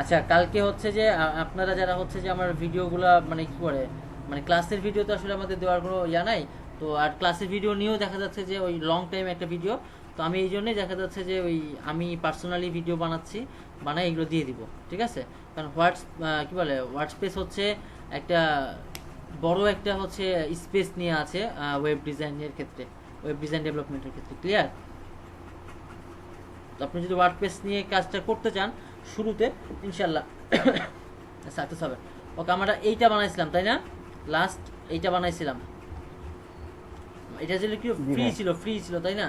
S1: আচ্ছা কালকে হচ্ছে যে আপনারা যারা হচ্ছে যে আমার ভিডিওগুলো মানে কি করে মানে ক্লাসের ভিডিও তো আসলে আমাদের দেওয়ার কোনো ইয়া নাই, তো আর ক্লাসের ভিডিও নিয়েও দেখা যাচ্ছে যে ওই লং টাইম একটা ভিডিও, তো আমি এই জন্যই দেখা যাচ্ছে যে ওই আমি পার্সোনালি ভিডিও বানাই এগুলো দিয়ে দিব, ঠিক আছে? কারণ কি বলে হোয়াটসপেস হচ্ছে একটা বড় একটা হচ্ছে স্পেস নিয়ে আছে ওয়েব ডিজাইনের ক্ষেত্রে, ওয়েব ডিজাইন ডেভেলপমেন্টের ক্ষেত্রে, ক্লিয়ার? তো আপনি যদি ওয়ার্ডপ্রেস নিয়ে কাজটা করতে চান শুরুতে ইনশাল্লাহ সাকসেস হবে। ওকে আমরা এইটা বানাইছিলাম তাই না, লাস্ট এইটা বানাইছিলাম, এটা ছিল কি ফ্রি ছিল তাই না?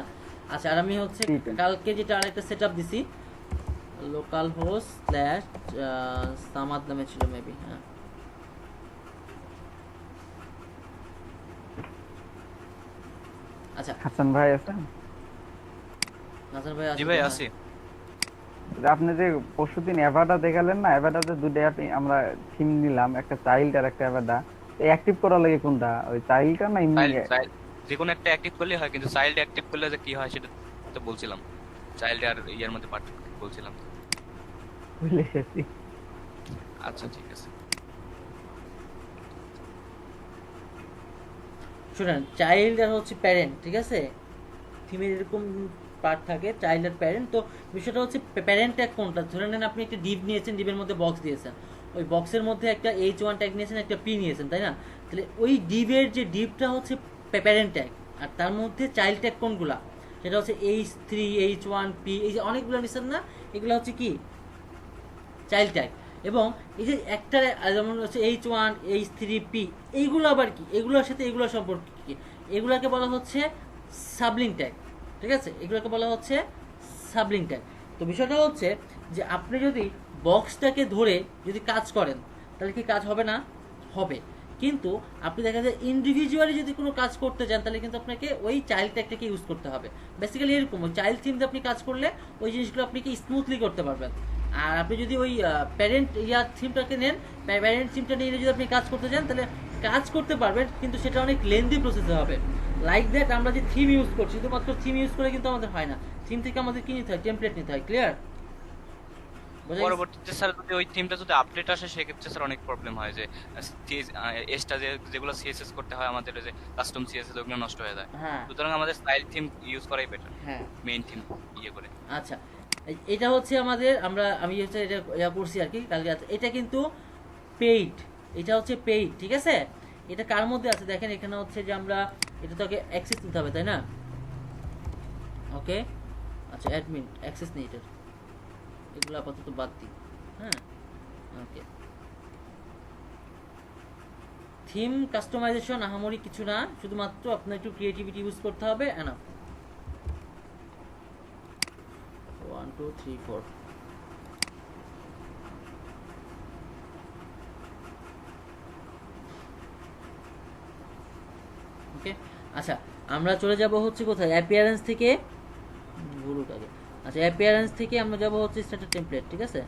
S1: আচ্ছা আর আমি হচ্ছে কালকে যেটা আরেকটা সেটআপ দিছি লোকাল হোস্ট স্ল্যাশ সামাদ নামে ছিল মেবি, হ্যাঁ আচ্ছা
S7: হাসান ভাই আছেন?
S1: হাসান ভাই
S2: জি ভাই আছি।
S7: আপনি যে পরশুদিন এভাটা দেখালেন না, এভাটাতে দুটো আমরা থিম নিলাম, একটা চাইল্ড আর একটা এভাটা, অ্যাক্টিভ করা লাগে কোনটা, ওই চাইল্ডটা না এমনি?
S2: যে কোনো একটা অ্যাক্টিভ করলে হয়, কিন্তু চাইল্ড অ্যাক্টিভ করলে যে কি হয় সেটা তো বলছিলাম, চাইল্ড আর ইয়ার মধ্যে পার্থক্য বলছিলাম।
S7: ভুলে গেছি।
S2: আচ্ছা ঠিক আছে।
S1: শুনেন চাইল্ড আর হচ্ছে প্যারেন্ট, ঠিক আছে? থিমের এরকম পার্ট থাকে চাইল্ড আর প্যারেন্ট। তো বিষয়টা হচ্ছে প্যারেন্ট ট্যাগ কোনটা, ধরে নেন আপনি একটা ডিপ নিয়েছেন, ডিপের মধ্যে বক্স দিয়েছেন, ওই বক্সের মধ্যে একটা H1 ট্যাগ নিয়েছেন, একটা P নিয়েছেন তাই না? তাহলে ওই ডিপের যে ডিপটা হচ্ছে প্যারেন্ট ট্যাগ, আর তার মধ্যে চাইল্ড ট্যাগ কোনগুলা, সেটা হচ্ছে H3 H1 P, এই যে অনেকগুলো নিয়েছেন না, এগুলো হচ্ছে কি চাইল্ড ট্যাগ। এবং এই যে একটা যেমন হচ্ছে H1 H3 P, এইগুলো আবার কি, এগুলোর সাথে এগুলো সম্পর্ক কি, এগুলোকে বলা হচ্ছে সাবলিং ট্যাগ, ঠিক আছে? এগুলোকে বলা হচ্ছে সাবলিং ট্যাগ। তো বিষয়টা হচ্ছে যে আপনি যদি বক্সটাকে ধরে যদি কাজ করেন তাহলে কি কাজ হবে না? হবে। কিন্তু আপনি দেখা যায় ইন্ডিভিজুয়ালি যদি কোনো কাজ করতে চান তাহলে কিন্তু আপনাকে ওই চাইল্ড ট্যাগটাকে ইউজ করতে হবে। বেসিক্যালি এরকম ওই চাইল্ড থিম দিয়ে আপনি কাজ করলে ওই জিনিসগুলো আপনি কি স্মুথলি করতে পারবেন। আর আপনি যদি ওই প্যারেন্ট থিমটাকে নেন, প্যারেন্ট থিমটা নিয়ে যদি আপনি কাজ করতে চান তাহলে কাজ করতে পারবেন, কিন্তু সেটা অনেক লেন্দি প্রসেসে হবে। লাইক দ্যাট আমরা যে থিম ইউজ করছি, শুধুমাত্র থিম ইউজ করে কিন্তু আমাদের হয় না, থিম থেকে আমাদের কি নিতে হয়, টেমপ্লেট নিতে হয়, ক্লিয়ার?
S2: পরবর্তীতে স্যার যদি ওই থিমটা যদি আপডেট আসে সেক্ষেত্রে স্যার অনেক প্রবলেম হয়, যে এসটা যেগুলো সিএসএস করতে হয় আমাদের, যে কাস্টম সিএসএস ওগুলো নষ্ট হয়ে যায়। সুতরাং আমাদের স্টাইল থিম ইউজ করাই বেটার, হ্যাঁ মেইন থিম ইয়ে করে।
S1: আচ্ছা এটা হচ্ছে আমাদের আমি হচ্ছে এটা ইয়া করছি আর কি কালকে। এটা কিন্তু পেইড, এটা হচ্ছে পেইড, ঠিক আছে? এটা কার মধ্যে আছে দেখেন, এখানে হচ্ছে যে আমরা এটা তো আগে অ্যাক্সেস নিতে হবে তাই না? ওকে আচ্ছা অ্যাডমিন অ্যাক্সেস নেই এটার, এগুলো আপাতত বাদ দিই, হ্যাঁ ওকে। থিম কাস্টমাইজেশন আহামরি কিছু না, শুধুমাত্র আপনার একটু ক্রিয়েটিভিটি ইউজ করতে হবে, এনাফ। 1 2 3 4 ওকে। আচ্ছা আমরা চলে যাব হচ্ছে কোথায়, অ্যাপিয়ারেন্স থেকে ভুলুক আগে। আচ্ছা অ্যাপিয়ারেন্স থেকে আমরা যাব হচ্ছে স্ট্যাটাস টেমপ্লেট, ঠিক আছে?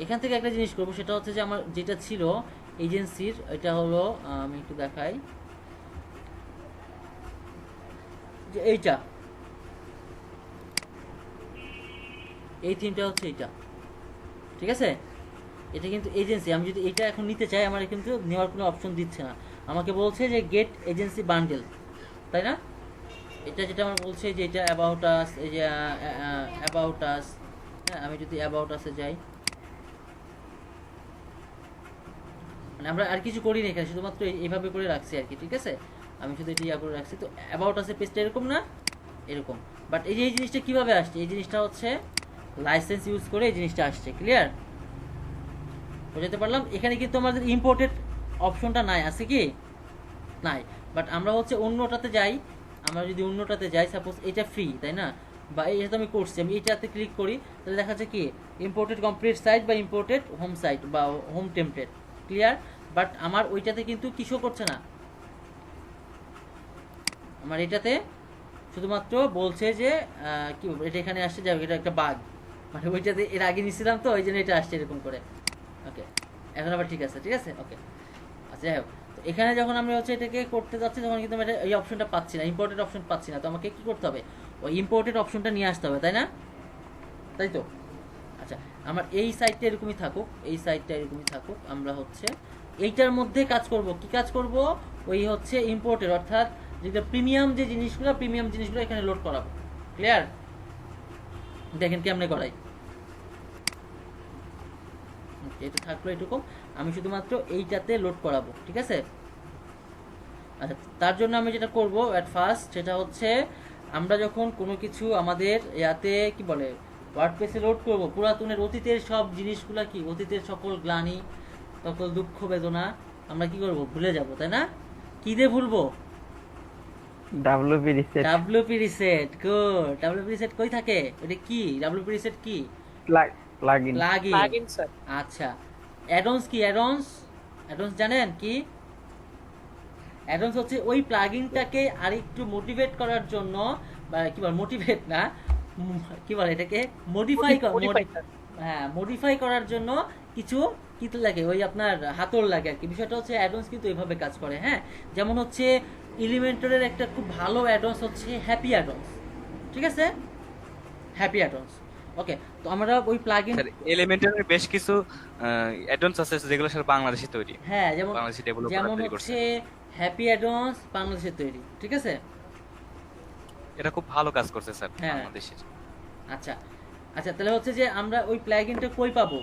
S1: এখান থেকে একটা জিনিস করবো, সেটা হচ্ছে যে আমার যেটা ছিল এজেন্সির, এটা হলো আমি একটু দেখাই, যে এইটা এই থিমটা হচ্ছে এইটা, ঠিক আছে? এটা কিন্তু এজেন্সি, আমি যদি এটা এখন নিতে চাই আমার কিন্তু নেওয়ার কোনো অপশন দিচ্ছে না, আমাকে বলছে যে গেট এজেন্সি বান্ডেল, তাই না? এটা যেটা আমার বলছে যে এটা অ্যাবাউট আস, এই যে অ্যাবাউট আস, হ্যাঁ আমি যদি অ্যাবাউট আসে যাই, মানে আমরা আর কিছু করি না এখানে, শুধুমাত্র এইভাবে করে রাখছি আর কি, ঠিক আছে? আমি শুধু এটা ইয়া করে রাখছি। তো অ্যাবাউট আসে পেজটা এরকম না, এরকম। বাট এই যে এই জিনিসটা কিভাবে আসছে, এই জিনিসটা হচ্ছে লাইসেন্স ইউজ করে এই জিনিসটা আসছে, ক্লিয়ার? বুঝতে পারলাম? এখানে কিন্তু আমাদের ইম্পোর্টেড অপশনটা নাই, আছে কি নাই? বাট আমরা হচ্ছে অন্যটাতে যাই, আমরা যদি অন্যটাতে যাই, সাপোজ এটা ফ্রি তাই না, বা এটা তো আমি করছি, আমি এটাতে ক্লিক করি, তাহলে দেখা যাচ্ছে কি ইম্পোর্টেড কমপ্লিট সাইট বা ইম্পোর্টেড হোম সাইট বা হোম টেমপ্লেট, ক্লিয়ার। বাট আমার ওইটাতে কিন্তু কিছু করছে না, আমার এটাতে শুধুমাত্র বলছে যে কি বলবো, এটা এখানে আসছে যাবে, এটা একটা বাগ, মানে ওইটাতে এর আগে নিছিলাম তো ওই জন্য এটা আসছে এরকম করে। ওকে, এখন আবার ঠিক আছে, ঠিক আছে, ওকে। আচ্ছা যাই হোক, তো এখানে যখন আমি হচ্ছে এটাকে করতে যাচ্ছি তখন কিন্তু আমি এই অপশনটা পাচ্ছি না, ইম্পোর্টেড অপশন পাচ্ছি না, তো আমাকে কি করতে হবে, ওই ইম্পোর্টেড অপশনটা নিয়ে আসতে হবে, তাই না? তাই তো। আচ্ছা, আমার এই সাইটটা এরকমই থাকুক, এই সাইটটা এরকমই থাকুক, আমরা হচ্ছে এইটার মধ্যে কাজ করব। কি কাজ করব? ওই হচ্ছে ইম্পোর্টেড, অর্থাৎ যেটা প্রিমিয়াম যে জিনিসগুলো এখানে লোড করাবো, ক্লিয়ার? দেখেন কেমনে করাই। এটা থাকলো এটুকু, আমি শুধুমাত্র এইটাতে লোড করাবো, ঠিক আছে? আচ্ছা, তার জন্য আমি যেটা করব অ্যাট ফার্স্ট, সেটা হচ্ছে আমরা যখন কোনো কিছু আমাদের ইয়াতে কি বলে ওয়ার্ডপ্রেসে লোড করব, পুরাতনের অতীতের সব জিনিসগুলা, কি অতীতের সকল গ্লানি, সকল দুঃখ বেদনা আমরা কি করব, ভুলে যাব, তাই না? কি দিয়ে ভুলবো?
S7: WP reset.
S1: WP reset, good. WP reset কই থাকে? এটা কি ডাব্লিউপি রিসেট? কি
S7: প্লাগইন।
S6: Plugin sir.
S1: আচ্ছা, অ্যাডন্স কি? অ্যাডন্স জানেন কি? অ্যাডন্স হচ্ছে ওই প্লাগইনটাকে আরেকটু মোটিভেট করার জন্য, বা কি বল, মোটিভেট না, কি বলে এটাকে, মডিফাই হ্যাঁ, মডিফাই করার জন্য কিছু কিট লাগে, ওই আপনার হাতল লাগে আর কি। বিষয়টা হচ্ছে অ্যাডন্স কিন্তু এইভাবে কাজ করে, হ্যাঁ। যেমন হচ্ছে এলিমেন্টরের একটা খুব ভালো অ্যাডন্স হচ্ছে হ্যাপি অ্যাডন্স, ঠিক আছে? হ্যাপি অ্যাডন্স, ওকে। তো আমরা ওই প্লাগইন,
S2: এলিমেন্টারের বেশ কিছু অ্যাডন্স আছে যেগুলো সব বাংলাদেশে তৈরি,
S1: হ্যাঁ, যেমন
S2: বাংলাদেশি ডেভেলপাররা
S1: যেমন
S2: তৈরি করছে।
S1: হচ্ছে হ্যাপি অ্যাডন্স বাংলাদেশে তৈরি, ঠিক আছে?
S2: এটা খুব ভালো কাজ করছে স্যার
S1: হ্যাঁ।
S2: বাংলাদেশের।
S1: আচ্ছা আচ্ছা, তাহলে হচ্ছে যে আমরা ওই প্লাগইনটা কই পাবো,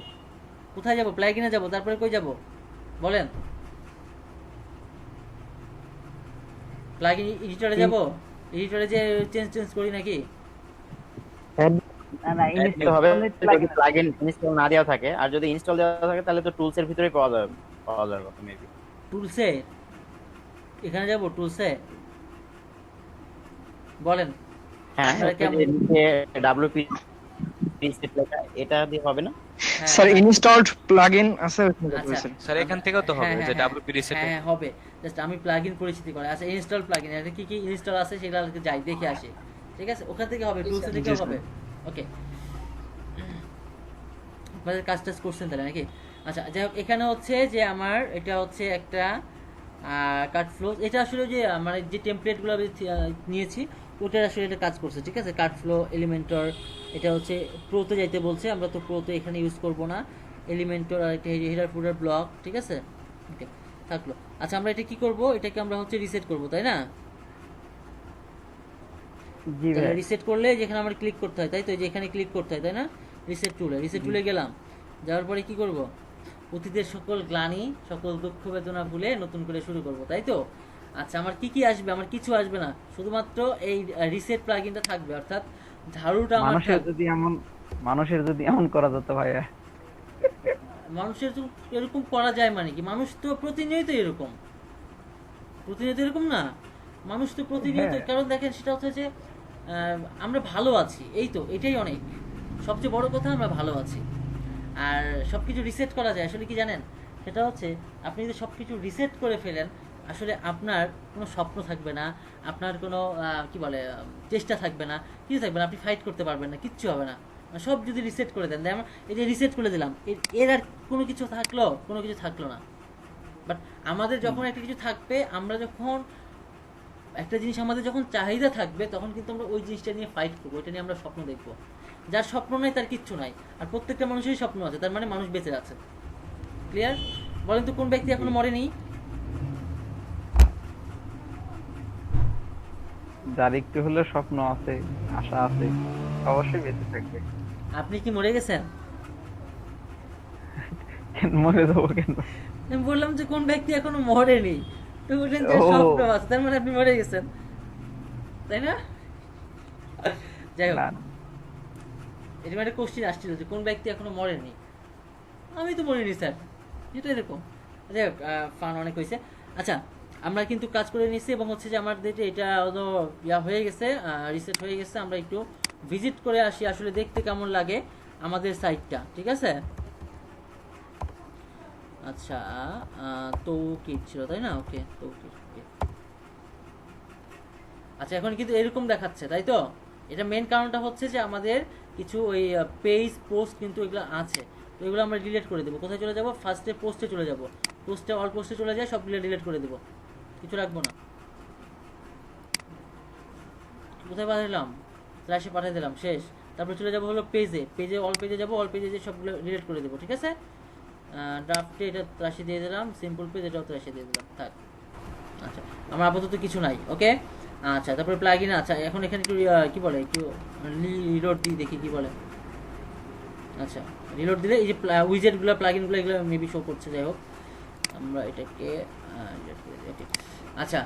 S1: কোথায় যাব? প্লাগইনে যাব, তারপরে কই যাব বলেন? প্লাগইন এডিটরে যাব, এডিটরে যে চেঞ্জ করি নাকি?
S5: না না, ইনস্টল হবে যদি প্লাগইন ইনস্টল না দেওয়া থাকে, আর যদি ইনস্টল দেওয়া থাকে তাহলে তো টুলস এর ভিতরেই পাওয়া যাবে কথা মেবি।
S1: টুলসে, এখানে যাব টুলসে, বলেন।
S5: হ্যাঁ,
S1: আপনারা কেমন?
S5: ডাব্লিউপি রিসেট লেখা, এটা দিয়ে হবে না
S1: হ্যাঁ,
S10: স্যার ইনস্টলড প্লাগইন আছে
S1: আচ্ছা,
S2: স্যার এখান থেকেও তো হবে
S1: হ্যাঁ,
S2: যে
S1: হ্যাঁ,
S2: ডাব্লিউপি রিসেট।
S1: হ্যাঁ হবে, জাস্ট আমি প্লাগইন পরিচিতি করে। আচ্ছা, ইনস্টল প্লাগইন, এটা কি কি ইনস্টল আছে সেটা যাই দেখে আসি, ঠিক আছে? ওখান থেকে হবে, টুলস থেকে হবে, ওকে। আপনাদের কাজ টাজ করছেন তাহলে নাকি? আচ্ছা, যাই হোক, এখানে হচ্ছে যে আমার এটা হচ্ছে একটা কাট ফ্লো, এটা আসলে যে মানে যে টেমপ্লেটগুলো আমি নিয়েছি ওটার আসলে এটা কাজ করছে, ঠিক আছে? কাট ফ্লো, এলিমেন্টর, এটা হচ্ছে প্রোতে যাইতে বলছে, আমরা তো প্রোতে এখানে ইউজ করব না। এলিমেন্টর আর একটা হেডার ফুডার ব্লক, ঠিক আছে, ওকে, থাকলো। আচ্ছা, আমরা এটা কি করব, এটাকে আমরা হচ্ছে রিসেট করব, তাই না?
S7: জি ভাই।
S1: রিসেট করলে যেখানে আমার ক্লিক করতে হয়, তাই তো, যেখানে ক্লিক করতে হয়, তাই না? রিসেট টুলে গেলাম, যাওয়ার পরে কি করব, অতীতের সকল গ্লানি, সকল দুঃখ বেদনা ভুলে নতুন করে শুরু করব, তাই তো? আচ্ছা, আমার কি কি আসবে? আমার কিছু আসবে না, শুধুমাত্র এই রিসেট প্লাগইনটা থাকবে, অর্থাৎ ঝাড়ুটা আমার
S7: মানুষের যদি এমন করা যেত ভাইয়া।
S1: মানুষের তো এরকম করা যায় মানে কি? মানুষ তো প্রতিনিয়ত এরকম না, মানুষ তো প্রতিনিয়ত, কারণ দেখেন সেটা হচ্ছে যে আমরা ভালো আছি, এই তো, এটাই অনেক, সবচেয়ে বড় কথা, আমরা ভালো আছি। আর সবকিছু রিসেট করা যায়, আসলে কি জানেন, সেটা হচ্ছে আপনি যদি সবকিছু রিসেট করে ফেলেন, আসলে আপনার কোনো স্বপ্ন থাকবে না, আপনার কোনো কি বলে চেষ্টা থাকবে না, কিছু থাকবে না, আপনি ফাইট করতে পারবেন না, কিচ্ছু হবে না। সব যদি রিসেট করে দেন, যেমন এই যে রিসেট করে দিলাম, এর আর কোনো কিছু থাকলো না। বাট আমাদের যখন একটা কিছু থাকবে, আমরা যখন একটা জিনিস আমাদের যখন চাহিদা থাকবে, তখন কিন্তু আমরা ওই জিনিসটা নিয়ে ফাইট করবো, ওইটা নিয়ে আমরা স্বপ্ন দেখবো। যার স্বপ্ন নাই তার কিচ্ছু নাই, আর প্রত্যেকটা মানুষেরই স্বপ্ন আছে, তার মানে মানুষ বেঁচে আছে, ক্লিয়ার? বলেন তো কোন ব্যক্তি এখনো মরেনি?
S7: যার একটু হলেও স্বপ্ন আছে, আশা আছে, অবশ্যই বেঁচে থাকবে।
S1: আপনি কি মরে গেছেন?
S7: মরে যাবো কেন?
S1: আমি বললাম যে কোন ব্যক্তি এখনো মরেনি, তো বললেন যে স্বপ্ন আছে, তার মানে আপনি মরে গেছেন, তাই না? যাই হোক, এরকম একটা কোশ্চিন আসছিল যে কোন ব্যক্তি এখনো মরেনি, আমি তো মরিনি স্যার, এটা এরকম। যাই হোক, ফান অনেক হয়েছে। আচ্ছা, আমরা কিন্তু কাজ করে নিচ্ছি, এবং হচ্ছে যে আমাদের এটা হয়ে গেছে, রিসেট হয়ে গেছে। আমরা একটু ভিজিট করে আসি, আসলে দেখতে কেমন লাগে। আমাদের সাইটটা, ঠিক আছে? আচ্ছা তৌকির ছিল তাই না? ওকে তৌকির, ওকে। আচ্ছা এখন কিন্তু এরকম দেখাচ্ছে, তাই তো? এটা মেন কারণটা হচ্ছে যে আমাদের কিছু ওই পেজ পোস্ট কিন্তু এগুলো আছে, তো এগুলো আমরা ডিলিট করে দেবো। কোথায় চলে যাব? ফার্স্টে পোস্টে চলে যাব, পোস্টে অল পোস্টে চলে যায়, সবগুলো ডিলিট করে দেবো, কিছু রাখবো না। কোথায় পাঠালাম? স্ল্যাশে পাঠিয়ে দিলাম, শেষ। তারপরে চলে যাবো হলো পেজে, পেজে অল পেজে যাবো, অল পেজে যে সবগুলো ডিলিট করে দেবো, ঠিক আছে? ড্রাফটে এটা 83 দিয়ে দিলাম, সিম্পল পেজ এটাও 83 দিয়ে দিলাম, থাক। আচ্ছা আমার আপাতত কিছু নাই, ওকে। আচ্ছা তারপরে প্লাগইন, আচ্ছা এখন এখানে একটু কি বলে, একটু রিলোড দিয়ে দেখি কি বলে। আচ্ছা রিলোড দিলে এই যে উইজেটগুলো প্লাগইনগুলো এগুলো মেবি শো করছে, যাই হোক আমরা এটাকে ডিলিট করে দিই, ওকে। আচ্ছা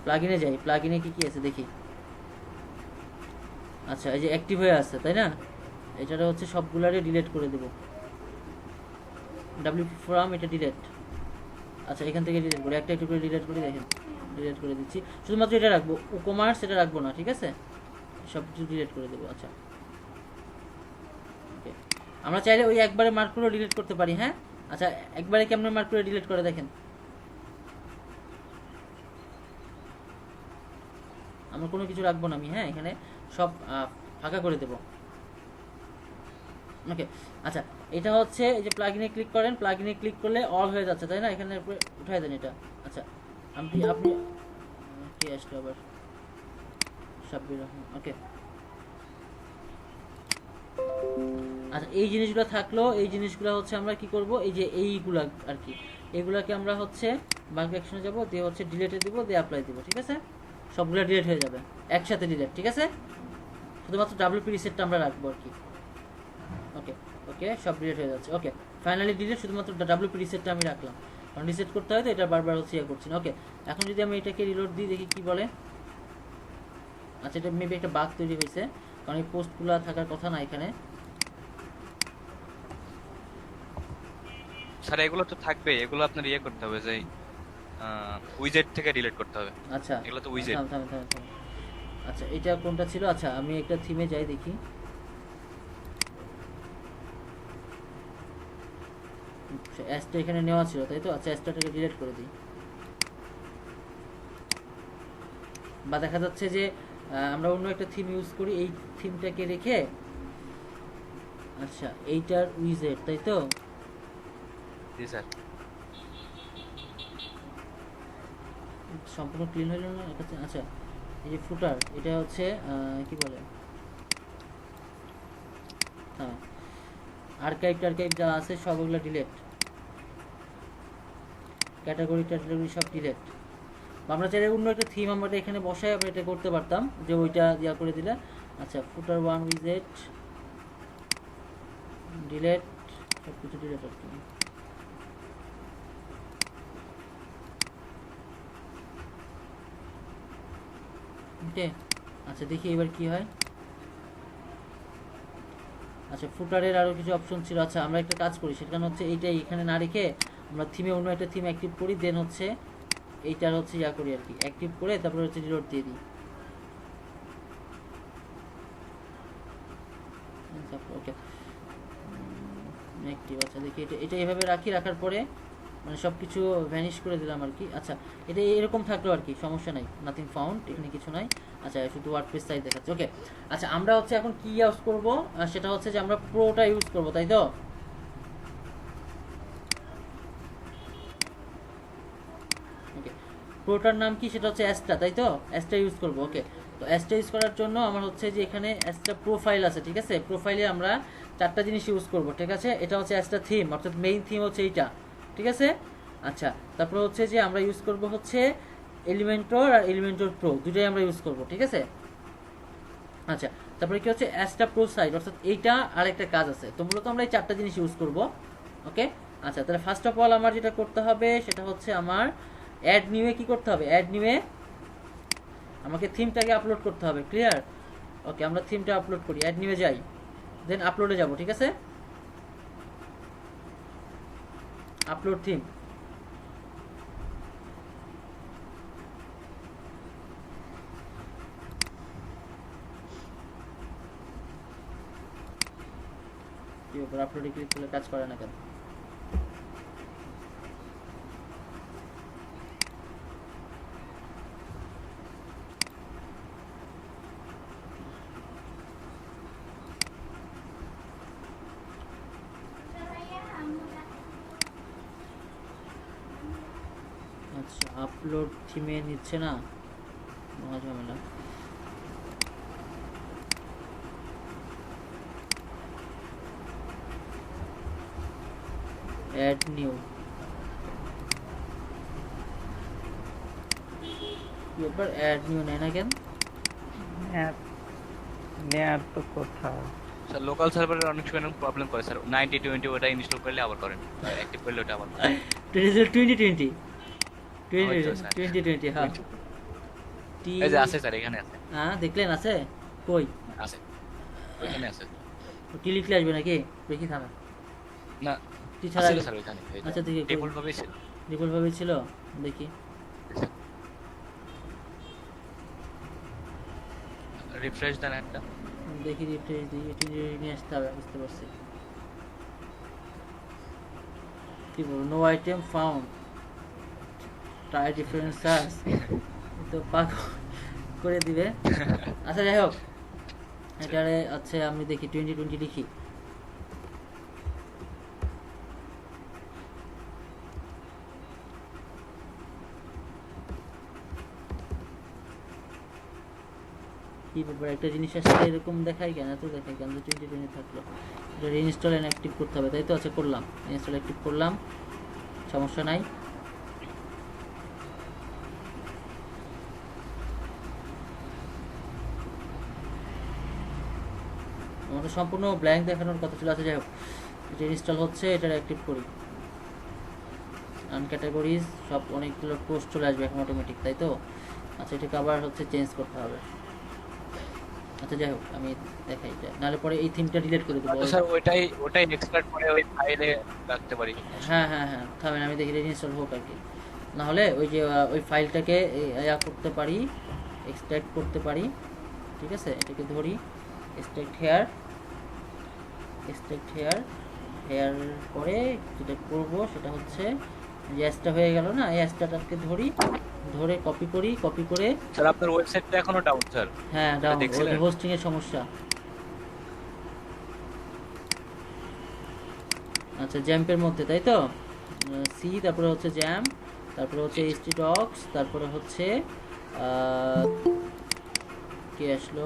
S1: প্লাগইনে যাই, প্লাগইনে কি কি আছে দেখি। আচ্ছা এই যে অ্যাক্টিভ হয়ে আছে, তাই না? এটা হচ্ছে সবগুলারে ডিলিট করে দেব, ডাব্লিউ ফ্রম এটা ডিলিট। আচ্ছা এখান থেকে ডিলিট করি, একটা একটু করে ডিলিট করে দেখেন, ডিলিট করে দিচ্ছি। শুধুমাত্র এটা রাখবো, কমার্স এটা রাখবো না, ঠিক আছে? সব কিছু ডিলিট করে দেবো। আচ্ছা ওকে, আমরা চাইলে ওই একবারে মার্ক করে ডিলিট করতে পারি, হ্যাঁ? আচ্ছা একবারে কেমন মার্ক করে ডিলিট করে দেখেন। আমরা কোনো কিছু রাখবো না আমি, হ্যাঁ? এখানে সব ফাঁকা করে দেবো, ওকে। আচ্ছা এটা হচ্ছে এই যে প্লাগইনে ক্লিক করেন, প্লাগইনে ক্লিক করলে অল হয়ে যাচ্ছে, তাই না? এখানে উঠাই দেন এটা। আচ্ছা আপনি কি আসলো আবার? সাব্বির রহমান, ওকে। আচ্ছা এই জিনিসগুলো থাকলো, এই জিনিসগুলো হচ্ছে আমরা কি করব, এই যে এইগুলা আর কি, এগুলাকে আমরা হচ্ছে বাল্ক অ্যাকশনে যাব, দিয়ে হচ্ছে ডিলিটে দিব, দিয়ে অ্যাপ্লাই দিব, ঠিক আছে? সবগুলো ডিলিট হয়ে যাবে একসাথে ডিলিট, ঠিক আছে? শুধুমাত্র ডাব্লিউপি রিসেটটা আমরা রাখবো আর কি, ওকে। ওকে সব ডিলিট হয়ে যাচ্ছে, ওকে। ফাইনালি ডিলিট, শুধুমাত্র ডাব্লিউপি রিসেটটা আমি রাখলাম, কারণ রিসেট করতে হয় তো, এটা বারবার হচ্ছে ইয়ে করছি না, ওকে। এখন যদি আমি এটাকে রিলোড দিই দেখি কি বলে। আচ্ছা এটা মেবি একটা বাগ তৈরি হয়েছে, কারণ এই পোস্টগুলো থাকার কথা না এখানে।
S2: স্যার এগুলো তো থাকবে, এগুলো আপনার ইয়ে করতে হবে, যে উইজেট থেকে ডিলিট করতে হবে।
S1: আচ্ছা
S2: এগুলো তো উইজেট।
S1: আচ্ছা এটা কোনটা ছিল? আচ্ছা আমি একটা থিমে যাই দেখি। অ্যাসটা এখানে নেওয়া ছিল, তাই তো? আচ্ছা অ্যাসটাকে ডিলিট করে দিই। বা দেখা যাচ্ছে যে আমরা অন্য একটা থিম ইউজ করি, এই থিমটাকে রেখে। আচ্ছা এইটার উইজেট, তাই তো?
S2: জি স্যার।
S1: সম্পূর্ণ ক্লিন হইল না। আচ্ছা এই যে ফুটার, এটা হচ্ছে কি বলে, হ্যাঁ আর্কাইভ যা আছে সবগুলো ডিলিট, ক্যাটাগরি সব ডিলিট। আমরা চাইলে অন্য একটা থিম আমরা এখানে বসাই আমরা এটা করতে পারতাম, যে ওইটা দেওয়া করে দিলে। আচ্ছা ফুটার ওয়ান উইজেট ডিলিট, সব কিছু ডিলিট আর কি। ওকে আচ্ছা দেখি এবার কি হয়। আচ্ছা ফুটারের আরও কিছু অপশন ছিল। আচ্ছা আমরা একটা কাজ করি, সেটা হচ্ছে এইটাই এখানে না রেখে আমরা থিমে অন্য একটা থিম অ্যাক্টিভ করি, দেন হচ্ছে এইটার হচ্ছে ইয়া করি আর কি, অ্যাক্টিভ করে তারপরে হচ্ছে রিলোড দিয়ে দিই। ওকে অ্যাক্টিভ, আচ্ছা দেখি এটা এভাবে রাখার পরে মানে সব কিছু ভ্যানিশ করে দিলাম আর কি। আচ্ছা এটা এরকম থাকলো আর কি, সমস্যা নাই, নাথিং ফাউন্ড, এখানে কিছু নাই। আচ্ছা শুধু ওয়ার্ডপ্রেস সাইট দেখাচ্ছে, ওকে। আচ্ছা আমরা হচ্ছে এখন কি ইউজ করব, সেটা হচ্ছে যে আমরা প্রোটা ইউজ করব, তাই তো? ওকে প্রোটার নাম কি, সেটা হচ্ছে অ্যাস্টা, তাই তো? অ্যাস্টা ইউজ করব, ওকে। তো অ্যাস্টা ইউজ করার জন্য আমার হচ্ছে যে এখানে অ্যাস্টা প্রোফাইল আছে, ঠিক আছে? প্রোফাইলে আমরা 4টা জিনিস ইউজ করব, ঠিক আছে? এটা হচ্ছে অ্যাস্টা থিম, অর্থাৎ মেইন থিম হচ্ছে এইটা, ঠিক আছে? আচ্ছা তারপর হচ্ছে যে আমরা ইউজ করব হচ্ছে এলিমেন্টর আর এলিমেন্টর প্রো, দুটোই আমরা ইউজ করব, ঠিক আছে? আচ্ছা তারপরে কি হচ্ছে অ্যাস্টা প্রো সাইট, অর্থাৎ এইটা আর একটা কাজ আছে। তো মূলত আমরা এই 4টা জিনিস ইউজ করব, ওকে। আচ্ছা তাহলে ফার্স্ট অফ অল আমার যেটা করতে হবে সেটা হচ্ছে আমার অ্যাড নিউয়ে কি করতে হবে, অ্যাড নিউয়ে আমাকে থিমটাকে আপলোড করতে হবে, ক্লিয়ার? ওকে আমরা থিমটা আপলোড করি, অ্যাড নিউয়ে যাই, দেন আপলোডে যাব, ঠিক আছে? আপলোড থিম, কি ব্যাপার, আপলোডে ক্লিক করলে কাজ করে না কেন? আচ্ছা, আপলোড থিমে নিচ্ছে না, মহা ঝামেলা। অ্যাড নিউ, ব্যাপার অ্যাড নিউ নেয় না কেন?
S7: নেয়ার তো কথা।
S2: স্যার লোকাল সার্ভারে অনেক সময় প্রবলেম করে স্যার, 90-20 ওটা ইনস্টল করলে আবার করেন, অ্যাক্টিভ করলে ওটা আবার করেন।
S1: 2020
S2: হয়তো স্যার।
S1: 2020 হ্যাঁ।
S2: এই যে আছে স্যার, এখানে আছে।
S1: হ্যাঁ দেখলেন আছে, কই
S2: আছে, ওইখানে আছে।
S1: টি লিখলে আসবে নাকি? দেখি থামে
S2: না,
S1: টি ছাড়া।
S2: ছিল স্যার ওইখানে।
S1: আচ্ছা দেখি,
S2: ডিফল্ট ভাবে ছিল।
S1: ডিফল্ট ভাবে ছিল, দেখি।
S2: রিফ্রেশ দেন একটা,
S1: দেখি রিফ্রেশ দিই, এটি নিয়ে আসতে হবে, বুঝতে পারছি। কি বলবো, no item found, try different search, তো পাক করে দিবে। আচ্ছা যাই হোক, এটারে আচ্ছা আমি দেখি 2020 লিখি। কি ব্যাপার, একটা জিনিস আসলে এরকম দেখায় কেন, এত দেখায় কেন? 2020 থাকলো, এটা রিইনস্টল এন্ড অ্যাক্টিভ করতে হবে, তাই তো? আচ্ছা করলাম, ইনস্টল অ্যাক্টিভ করলাম, সমস্যা নাই। আমাদের সম্পূর্ণ ব্ল্যাঙ্ক দেখানোর কথা ছিল। আচ্ছা যাই হোক, এটা ইনস্টল হচ্ছে, এটা অ্যাক্টিভ করি। আনক্যাটাগরিজ সব অনেকগুলো পোস্ট চলে আসবে এখন অটোমেটিক, তাই তো? আচ্ছা এটাকে আবার হচ্ছে চেঞ্জ করতে হবে। আচ্ছা যাই হোক, আমি দেখাই এটা, নাহলে পরে এই থিমটা ডিলিট করে দেবো।
S2: স্যার ওটাই এক্সট্রাক্ট করে ওই ফাইলে রাখতে পারি।
S1: হ্যাঁ হ্যাঁ হ্যাঁ, থামেন আমি দেখি ইনস্টল হোক আর কি। নাহলে ওই যে ওই ফাইলটাকে ইয়া করতে পারি, এক্সট্রাক্ট করতে পারি। ঠিক আছে, এটাকে ধরি, extract here, extract here, here পরে যেটা করবো সেটা হচ্ছে অ্যাসটা হয়ে গেল না, এই অ্যাসটাকে ধরি, ধরে কপি করি, কপি করে।
S2: স্যার আপনার ওয়েবসাইটটা এখনো ডাউন স্যার।
S1: হ্যাঁ ডাউন, ওই হোস্টিং এর সমস্যা। আচ্ছা জ্যাম্পের মধ্যে, তাই তো? সি, তারপরে হচ্ছে জ্যাম, তারপরে হচ্ছে এইচটি ডক্স, তারপরে হচ্ছে কে আসলো,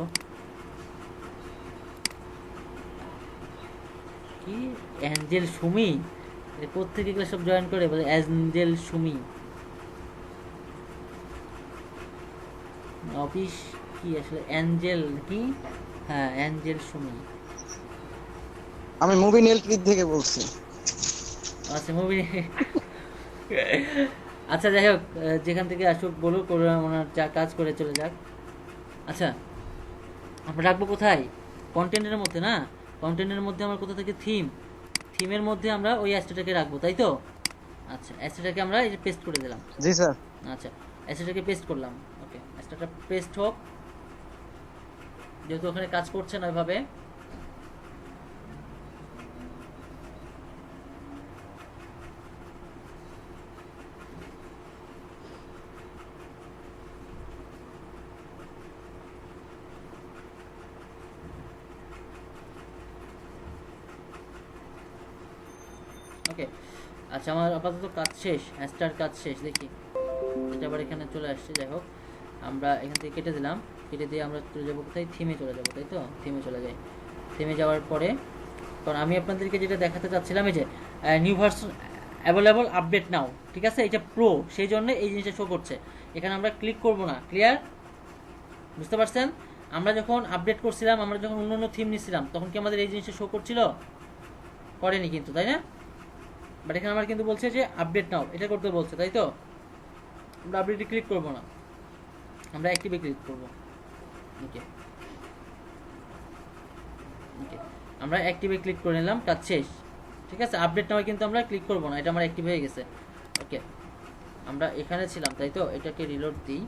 S1: কি অ্যাঞ্জেল সুমি, কোত্থেকে এগুলো সব জয়েন করে বলে অ্যাঞ্জেল সুমি। অফিস কি আসলে অ্যাঞ্জেল কি? হ্যাঁ অ্যাঞ্জেল সুমি।
S10: আমি মুভি নেলক্রিট থেকে বলছি।
S1: আচ্ছা মুভি। আচ্ছা যাই হোক, যেখান থেকে আসুক বলুক, ওনার যা কাজ করে চলে যাক। আচ্ছা আমরা রাখবো কোথায়? কন্টেন্টের মধ্যে না? কন্টেন্টের মধ্যে আমার কোথা থেকে থিম, থিমের মধ্যে আমরা ওই অ্যাসেটটাকে রাখবো, তাই তো? আচ্ছা অ্যাসেটটাকে আমরা এই যে পেস্ট করে দিলাম।
S10: জি স্যার।
S1: আচ্ছা অ্যাসেটটাকে পেস্ট করলাম, ওকে অ্যাসেটটা পেস্ট হোক, যেহেতু ওখানে কাজ করছে না ওইভাবে। ওকে আচ্ছা, আমার আপাতত কাজ শেষ, হ্যাশটার কাজ শেষ। দেখি এটা আবার এখানে চলে আসছে। যাই হোক, আমরা এখান থেকে কেটে দিলাম, কেটে দিয়ে আমরা চলে যাবো কোথায়? থিমে চলে যাবো, তাই তো? থিমে চলে যাই। থিমে যাওয়ার পরে, কারণ আমি আপনাদেরকে যেটা দেখাতে চাচ্ছিলাম, এই যে নিউ ভার্সন অ্যাভেলেবল আপডেট নাও, ঠিক আছে? এটা প্রো, সেই জন্য এই জিনিসটা শো করছে। এখানে আমরা ক্লিক করব না, ক্লিয়ার? বুঝতে পারছেন? আমরা যখন আপডেট করছিলাম, আমরা যখন অন্য অন্য থিম নিচ্ছিলাম, তখন কি আমাদের এই জিনিসটা শো করছিল? করেনি কিন্তু, তাই না? বাট এখানে আমার কিন্তু বলছে যে আপডেট নাও, এটা করতে বলছে, তাই তো? আমরা আপডেটে ক্লিক করব না, আমরা অ্যাক্টিভে ক্লিক করব। ওকে ওকে, আমরা অ্যাক্টিভে ক্লিক করে নিলাম, কাজ শেষ। ঠিক আছে, আপডেট নাও কিন্তু আমরা ক্লিক করব না, এটা আমার অ্যাক্টিভ হয়ে গেছে। ওকে, আমরা এখানে ছিলাম, তাই তো? এটাকে রিলোড দিই।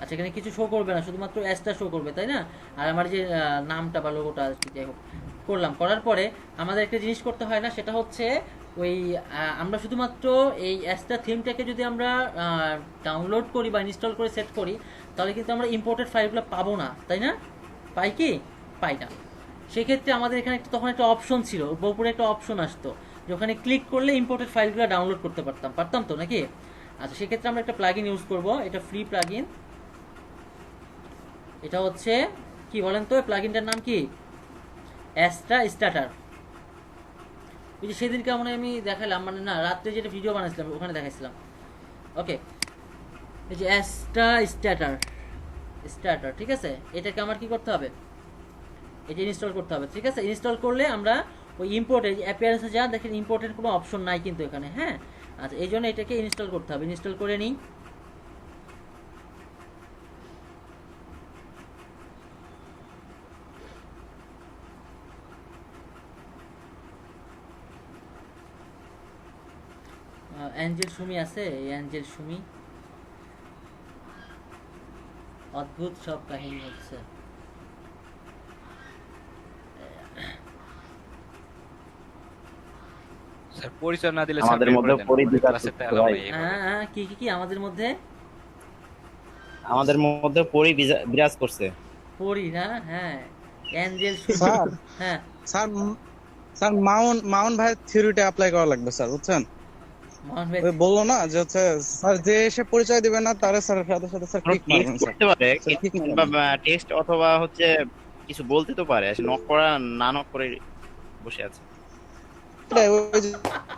S1: আচ্ছা, এখানে কিছু শো করবে না, শুধুমাত্র অ্যাসটা শো করবে, তাই না? আর আমার যে নামটা বা লোগোটা যাই হোক করলাম, করার পরে আমাদের একটা জিনিস করতে হয় না, সেটা হচ্ছে ওই আমরা শুধুমাত্র এই অ্যাসটা থিমটাকে যদি আমরা ডাউনলোড করি বা ইনস্টল করে সেট করি, তাহলে কিন্তু আমরা ইম্পোর্টেড ফাইলগুলো পাবো না, তাই না? পাই কি? পাই না। সেক্ষেত্রে আমাদের এখানে তখন একটা অপশন ছিল, উপরে একটা অপশন আসতো, যে ওখানে ক্লিক করলে ইম্পোর্টেড ফাইলগুলো ডাউনলোড করতে পারতাম তো নাকি? আচ্ছা, সেক্ষেত্রে আমরা একটা প্লাগইন ইউজ করব, এটা ফ্রি প্লাগইন। এটা হচ্ছে কি বলেন তো, প্লাগইনটার নাম কি? Astra starter. ওই যে সেদিনকে আমি দেখালাম, মানে না, রাত্রে যেটা ভিডিও বানাইছিলাম ওখানে দেখাইছিলাম। ওকে, এই যে অ্যাস্ট্রা স্টার্টার, ঠিক আছে? এটাকে আমার কি করতে হবে? এটা ইনস্টল করতে হবে, ঠিক আছে? ইনস্টল করলে আমরা ওই ইম্পোর্টের অ্যাপিয়ারেন্সে যা দেখেন, ইম্পোর্টের কোনো অপশন নাই কিন্তু এখানে, হ্যাঁ। আচ্ছা, এই জন্য এটাকে ইনস্টল করতে হবে। ইনস্টল করে নিই। অ্যাঞ্জেল সুমি আছে, অ্যাঞ্জেল সুমি, অদ্ভুত সব কাহিনী হচ্ছে।
S2: স্যার পরিচয় না দিলে
S5: আমাদের মধ্যে
S1: হ্যাঁ, কি কি কি আমাদের মধ্যে
S5: পরি বিরাজ করছে।
S1: পড়ি না? হ্যাঁ, অ্যাঞ্জেল সুমি।
S4: স্যার
S1: হ্যাঁ
S4: স্যার স্যার মাউন ভাই থিওরিটা অ্যাপ্লাই করা লাগবে স্যার, বুঝছেন?
S1: মোহন ভাই
S4: ওই বললো না যে হচ্ছে স্যার যে এসে পরিচয় দিবে না তার স্যারের সাথে সাথে স্যার ঠিক মারবেন স্যার।
S5: করতে পারে
S4: স্যার ঠিক মারবেন।
S5: বা টেক্সট অথবা হচ্ছে কিছু বলতে তো পারে, নক করা না নক করে বসে আছে।
S4: এটাই, ওই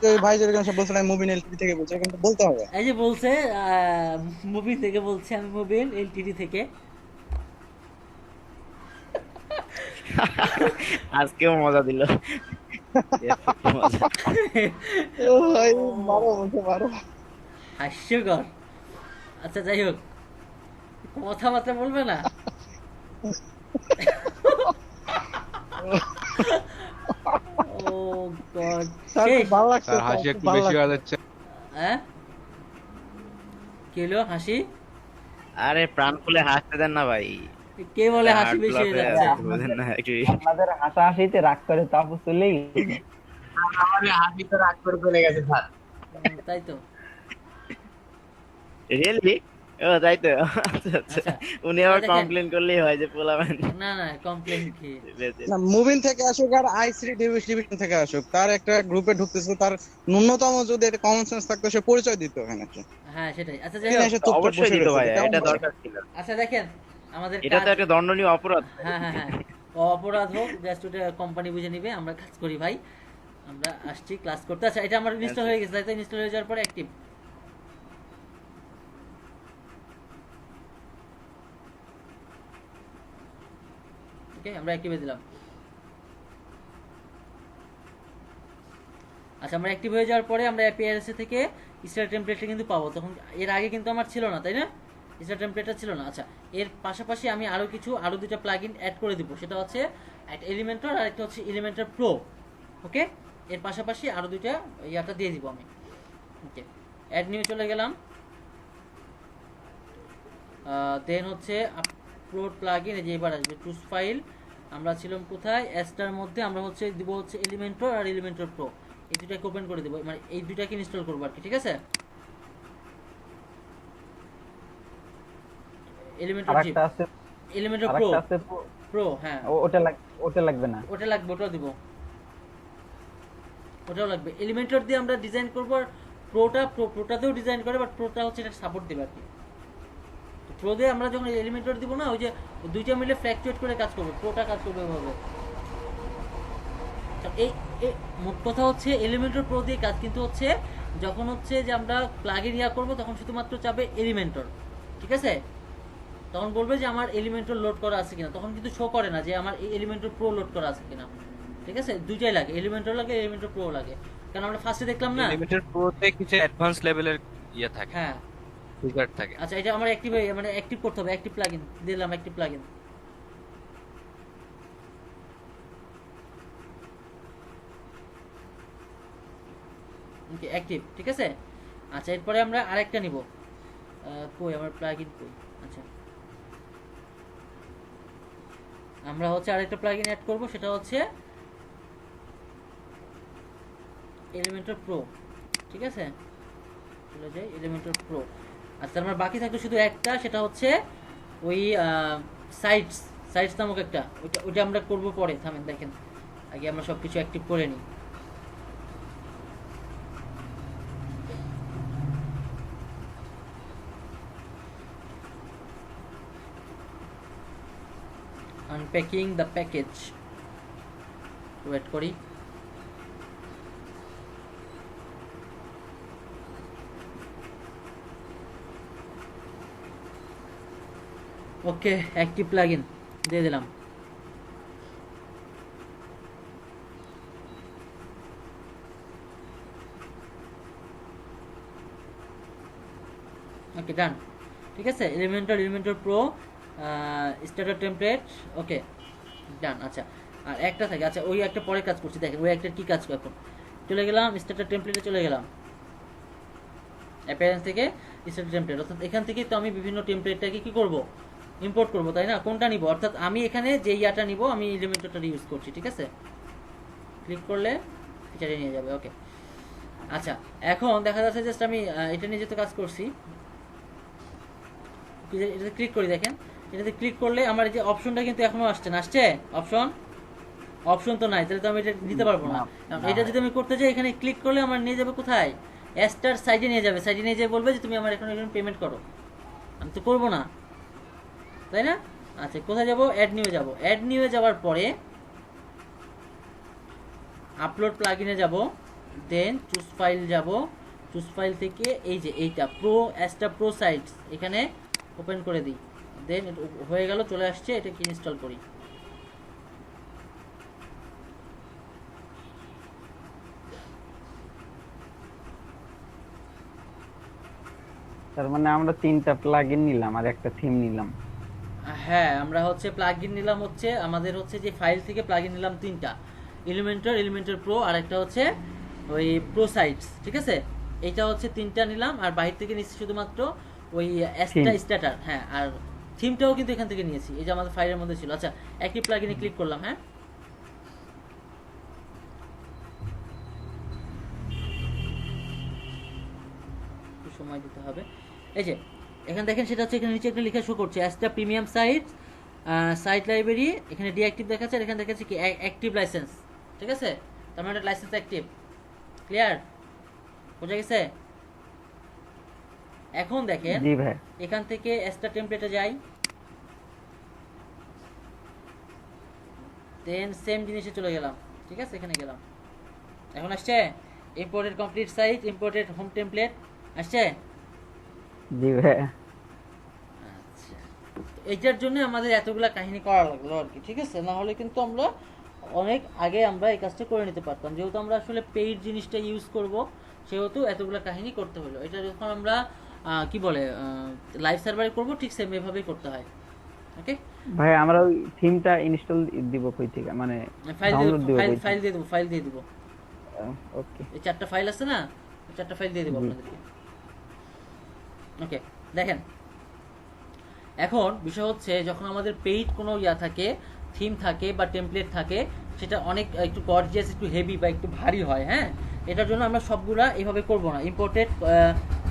S4: যে ভাই যেরকম সব বলছিলেন মুবিন এলটিডি থেকে বলছে, কিন্তু বলতে হবে।
S1: এই যে বলছে মুভি থেকে বলছে, আমি মোবিল এলটিডি থেকে।
S5: আজকেও মজা দিল।
S4: ও ভাই মারো, বলতে মারো।
S1: হাস্যকর। আচ্ছা, যাই হোক, কথাবার্তা বলবে না? ও গড,
S4: স্যার
S1: শেষ।
S4: ভালো লাগছে
S11: স্যার হাসি একটু বেশি হয়ে যাচ্ছে।
S1: হ্যাঁ, কি হলো হাসি?
S5: আরে প্রাণ খুলে হাসতে দেন না ভাই।
S1: কে বলে হাসি বেশি হয়ে যাচ্ছে?
S5: বুঝেন না একটু
S7: আপনাদের হাসাহাসিতে রাগ করে তারপর চলেই গেছে।
S5: আমারে হাসি তো রাগ করে চলে গেছে স্যার।
S1: তাই তো।
S5: রিয়েলি? ও তাই তো। আচ্ছা আচ্ছা,
S1: আচ্ছা,
S5: উনি আবার
S1: দেখেন।
S5: কমপ্লেইন করলেই হয় যে পোলাবেন।
S1: না না, কমপ্লেন কি?
S4: না, মুবিন থেকে আসুক আর আই3 ডিভিশন থেকে আসুক, তার একটা গ্রুপে ঢুকতেছে, তার ন্যূনতম যদি একটা কমন সেন্স থাকতো সে পরিচয় দিত ওখানে।
S1: হ্যাঁ, সেটাই। আচ্ছা, যাই
S4: কিনা
S1: হোক।
S4: এসে চুপচাপ
S5: অবশ্যই
S4: বসে
S5: দিত
S4: রয়েছে,
S5: ভাই,
S4: কেমন
S5: এটা
S4: হয়?
S5: দরকার ছিল।
S1: আচ্ছা, দেখেন আমাদের
S5: এটা তো
S1: কাজ।
S5: একটা দণ্ডনীয় অপরাধ।
S1: হ্যাঁ হ্যাঁ হ্যাঁ, অপরাধ হোক, জাস্ট ওটা কোম্পানি বুঝে নিবে, আমরা কাজ করি ভাই। আমরা আসছি ক্লাস করতে। আচ্ছা, এটা আমার ইনস্টল হয়ে গেছে, তাই তো? ইনস্টল হয়ে যাওয়ার পরে অ্যাক্টিভ। ওকে, আমরা অ্যাক্টিভে দিলাম। আচ্ছা, আমরা অ্যাক্টিভ হয়ে যাওয়ার পরে আমরা অ্যাপিয়ারেন্স থেকে স্টার টেমপ্লেটটা কিন্তু পাবো। তখন এর আগে কিন্তু আমার ছিল না, তাই না? স্টার টেমপ্লেটটা ছিল না। আচ্ছা, এর পাশাপাশি আমি আরো দুটো প্লাগইন অ্যাড করে দিব। সেটা হচ্ছে একটা এলিমেন্টর আর একটা হচ্ছে এলিমেন্টর প্রো। ওকে, এর পাশাপাশি আরো দুইটা ইয়াটা দিয়ে দিব আমি। ওকে, অ্যাড নিয়ে চলে গেলাম। দেন হচ্ছে আপলোড প্লাগইন, এই যে এবার আসবে চুজ ফাইল। আমরা ছিলাম কোথায়? অ্যাস্টার মধ্যে। আমরা হচ্ছে দিব হচ্ছে এলিমেন্টর আর এলিমেন্টর প্রো, এই দুটাকে ওপেন করে দেবো, মানে এই দুটাকে ইনস্টল করবো আর কি, ঠিক আছে? এলিমেন্টর জি,
S7: আরেকটা আছে,
S1: এলিমেন্টর প্রো।
S7: আরেকটা আছে
S1: প্রো, হ্যাঁ,
S7: ওটা লাগবে না।
S1: ওটা লাগবে, ওটাও দিব, ওটাও লাগবে। এলিমেন্টর দিয়ে আমরা ডিজাইন করবো, আর প্রোটাতেও ডিজাইন করে, বাট প্রোটা হচ্ছে এটা সাপোর্ট দেবে আর কি। প্রো দিয়ে আমরা যখন এলিমেন্টর দিব না, ওই যে দুইটা মিলে ফ্ল্যাকচুয়েট করে কাজ করবে, প্রোটা কাজ করবে ওইভাবে। এই মোট কথা হচ্ছে এলিমেন্টর প্রো দিয়ে কাজ, কিন্তু হচ্ছে যখন হচ্ছে যে আমরা প্লাগইন ইয়া করবো, তখন শুধুমাত্র চাবে এলিমেন্টর, ঠিক আছে? তখন বলবে যে আমার এলিমেন্টর লোড করা আছে কিনা, তখন কিন্তু শো করে না যে আমার এই এলিমেন্টর প্রো লোড করা আছে কিনা, ঠিক আছে? দুইটাই লাগে, এলিমেন্টর লাগে, এলিমেন্টর প্রো লাগে। কারণ আমরা ফার্স্টে দেখলাম না,
S2: এলিমেন্টর প্রোতে কিছু অ্যাডভান্স লেভেলের ইয়ে থাকে,
S1: হ্যাঁ।
S2: ফিচার থাকে।
S1: আচ্ছা, এটা আমার অ্যাক্টিভ মানে অ্যাক্টিভ করতে হবে। অ্যাক্টিভ প্লাগইন দিলাম, অ্যাক্টিভ প্লাগইন। ওকে, অ্যাক্টিভ, ঠিক আছে? আচ্ছা, এরপরে আমরা আরেকটা নিব। কই আমার প্লাগইন কই? আচ্ছা, আমরা হচ্ছে আরেকটা প্লাগইন অ্যাড করব, সেটা হচ্ছে এলিমেন্টর প্রো। ঠিক আছে, চলে যাই এলিমেন্টর প্রো। আচ্ছা আমার বাকি থাকলো শুধু একটা, সেটা হচ্ছে ওই সাইটস সাইটস নামক একটা, ওইটা আমরা করব পরে। থামেন, দেখেন আগে আমরা সবকিছু অ্যাক্টিভ করে নিই। আনপ্যাকিং দ্য প্যাকেজ, ওয়েট করি। ওকে, অ্যাক্টিভ প্লাগইন দিয়ে দিলাম। ওকে ডান, ঠিক আছে। এলিমেন্টর প্রো স্টার্টার টেমপ্লেট, ওকে ডান। আচ্ছা আর একটা থাকে, আচ্ছা ওই একটা পরে কাজ করছি, দেখেন ওই একটা কি কাজ করে। এখন চলে গেলাম স্টার্টার টেমপ্লেটে, চলে গেলাম অ্যাপিয়ারেন্স থেকে স্টার্টার টেমপ্লেট, অর্থাৎ এখান থেকেই তো আমি বিভিন্ন টেমপ্লেটটাকে কি করব, ইম্পোর্ট করব, তাই না? কোনটা নিব, অর্থাৎ আমি এখানে যে ইয়াটা নিব আমি এলিমেন্টরটা ইউজ করছি। ঠিক আছে, ক্লিক করলে ফিচারে নিয়ে যাবে। ওকে আচ্ছা এখন দেখা যাচ্ছে জাস্ট আমি এটা নিয়ে যেহেতু কাজ করছি, এটাতে ক্লিক করি। দেখেন এটাতে ক্লিক করলে আমার এই যে অপশনটা কিন্তু এখনো আসছে না, আসছে অপশন তো নাই, তাহলে তো আমি এটা দিতে পারবো না। এটা যদি আমি করতে চাই, এখানে ক্লিক করলে আমার নিয়ে যাবে কোথায়, স্টার সাইডে নিয়ে যাবে। সাইডে নিয়ে যেয়ে বলবে যে তুমি আমার এখন পেমেন্ট করো। আমি তো করবো না, তাই না? আচ্ছা কোথায় যাব, অ্যাড নিউয়ে যাব। অ্যাড নিউয়ে যাওয়ার পরে আপলোড প্লাগইনে যাব, দেন চুজ ফাইল যাব। চুজ ফাইল থেকে এই যে এইটা প্রো সাইটস এখানে ওপেন করে দিই, দেন হয়ে গেল, চলে আসছে। এটাকে ইনস্টল করি।
S7: তার মানে আমরা 3টা প্লাগইন নিলাম আর একটা থিম নিলাম।
S1: হ্যাঁ আমরা হচ্ছে প্লাগইন নিলাম, হচ্ছে আমাদের হচ্ছে যে ফাইল থেকে প্লাগইন নিলাম 3টা, এলিমেন্টর প্রো আর একটা হচ্ছে ওই প্রো সাইটস। ঠিক আছে, এইটা হচ্ছে 3টা নিলাম, আর বাইরে থেকে নিচ্ছি শুধুমাত্র ওই স্টার্টার। হ্যাঁ আর থিমটাও কিন্তু এখান থেকে নিয়েছি, এই যে আমাদের ফাইলের মধ্যে ছিল। আচ্ছা একটি প্লাগইনে ক্লিক করলাম। হ্যাঁ একটু সময় দিতে হবে। এই যে এখানে দেখেন, সেটা হচ্ছে এখানে নিচে একটা লেখা শো করছে অ্যাস্টা প্রিমিয়াম সাইট লাইব্রেরি। এখানে ডিঅ্যাক্টিভ দেখাচ্ছে, আর এখানে দেখাচ্ছে কি অ্যাক্টিভ লাইসেন্স। ঠিক আছে, তার মানে লাইসেন্স অ্যাক্টিভ। ক্লিয়ার, বোঝা গেছে? এখন দেখেন এখান থেকে অ্যাস্টা টেমপ্লেটে যাই, দেন সেম জিনিসে চলে গেলাম। ঠিক আছে, এখানে গেলাম, এখন আসছে imported complete site, imported home template আসছে।
S7: জি ভাই।
S1: আচ্ছা এইটার জন্য আমাদের এতগুলা কাহিনী করা লাগলো আর কি। ঠিক আছে, না হলে কিন্তু আমরা অনেক আগে আমরা এই কাজটা করে নিতে পারতাম। যেহেতু আমরা আসলে পেইড জিনিসটা ইউজ করব, সেহেতু এতগুলা কাহিনী করতে হলো। এটা যখন আমরা কি বলে লাইভ সার্ভারে করব, ঠিক সেম এভাবেই করতে হয়। ওকে
S7: ভাই আমরা ওই থিমটা ইনস্টল দিব কই থেকে, মানে ডাউনলোড দিব,
S1: ফাইল দিয়ে দিব।
S7: ওকে
S1: এই 4টা ফাইল আছে না, 4টা ফাইল দিয়ে দেব আপনাদেরকে। ওকে দেখেন এখন বিষয় হচ্ছে, যখন আমাদের পেইড কোনো ইয়া থাকে, থিম থাকে বা টেমপ্লেট থাকে, সেটা অনেক একটু গর্জিয়াস, একটু হেভি বা একটু ভারী হয়। হ্যাঁ এটার জন্য আমরা সবগুলা এভাবে করব না। ইম্পোর্টেড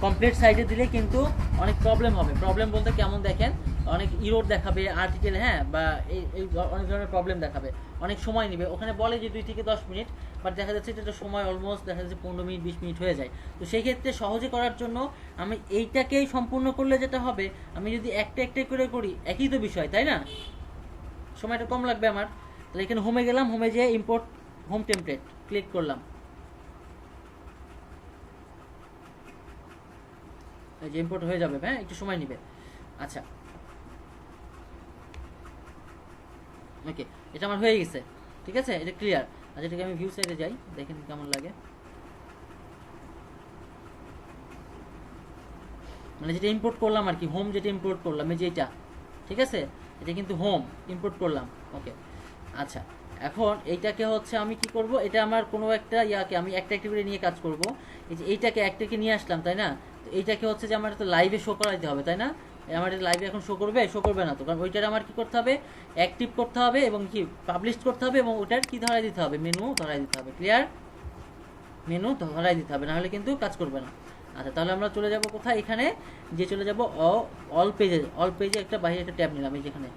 S1: কমপ্লিট সাইটে দিলে কিন্তু অনেক প্রবলেম হবে। প্রবলেম বলতে কেমন দেখেন, অনেক ইরোর দেখাবে, আর্টিকেল, হ্যাঁ বা এই অনেক ধরনের প্রবলেম দেখাবে, অনেক সময় নেবে। ওখানে বলে যে 2 থেকে 10 মিনিট, বাট দেখা যাচ্ছে এটা সময় অলমোস্ট দেখা যাচ্ছে 15 মিনিট 20 মিনিট হয়ে যায়। তো সেই ক্ষেত্রে সহজে করার জন্য আমি এইটাকেই সম্পূর্ণ করলে যেটা হবে, আমি যদি একটা করে করি একই তো বিষয়, তাই না? সময়টা কম লাগবে আমার। তাহলে এখানে হোমে গেলাম, হোমে যেয়ে ইম্পোর্ট হোম টেমপ্লেট ক্লিক করলাম, এই যে ইম্পোর্ট হয়ে যাবে। হ্যাঁ একটু সময় নেবে। আচ্ছা ওকে এটা আমার হয়ে গেছে। ঠিক আছে, এটা ক্লিয়ার। আচ্ছা এটাকে আমি ভিউ সাইডে যাই, দেখেন কেমন লাগে। মানে যেটা ইম্পোর্ট করলাম আর কি, হোম যেটা ইম্পোর্ট করলাম, এই যে এটা। ঠিক আছে, এটা কিন্তু হোম ইম্পোর্ট করলাম। ওকে আচ্ছা এখন এইটাকে হচ্ছে আমি কি করব, এটা আমার কোনো একটা ইয়াকে আমি একটা করে নিয়ে কাজ করব। এই যে এইটাকে একটাকে নিয়ে আসলাম, তাই না? তো এইটাকে হচ্ছে যে আমার তো লাইভে শো করাইতে হবে, তাই না? আমার লাইভে এখন শো করবে? শো করবে না তো, কারণ ওইটার আমার কি করতে হবে, অ্যাক্টিভ করতে হবে এবং কি পাবলিশ করতে হবে এবং ওটার কি ধরাই দিতে হবে, মেনু ধরাই দিতে হবে। ক্লিয়ার? মেনু ধরাই দিতে হবে, নাহলে কিন্তু কাজ করবে না। আচ্ছা তাহলে আমরা চলে যাব কোথায়, এখানে যে চলে যাব অল পেজে। অল পেজে একটা বাইরে একটা ট্যাব নিলাম এই যেখানে,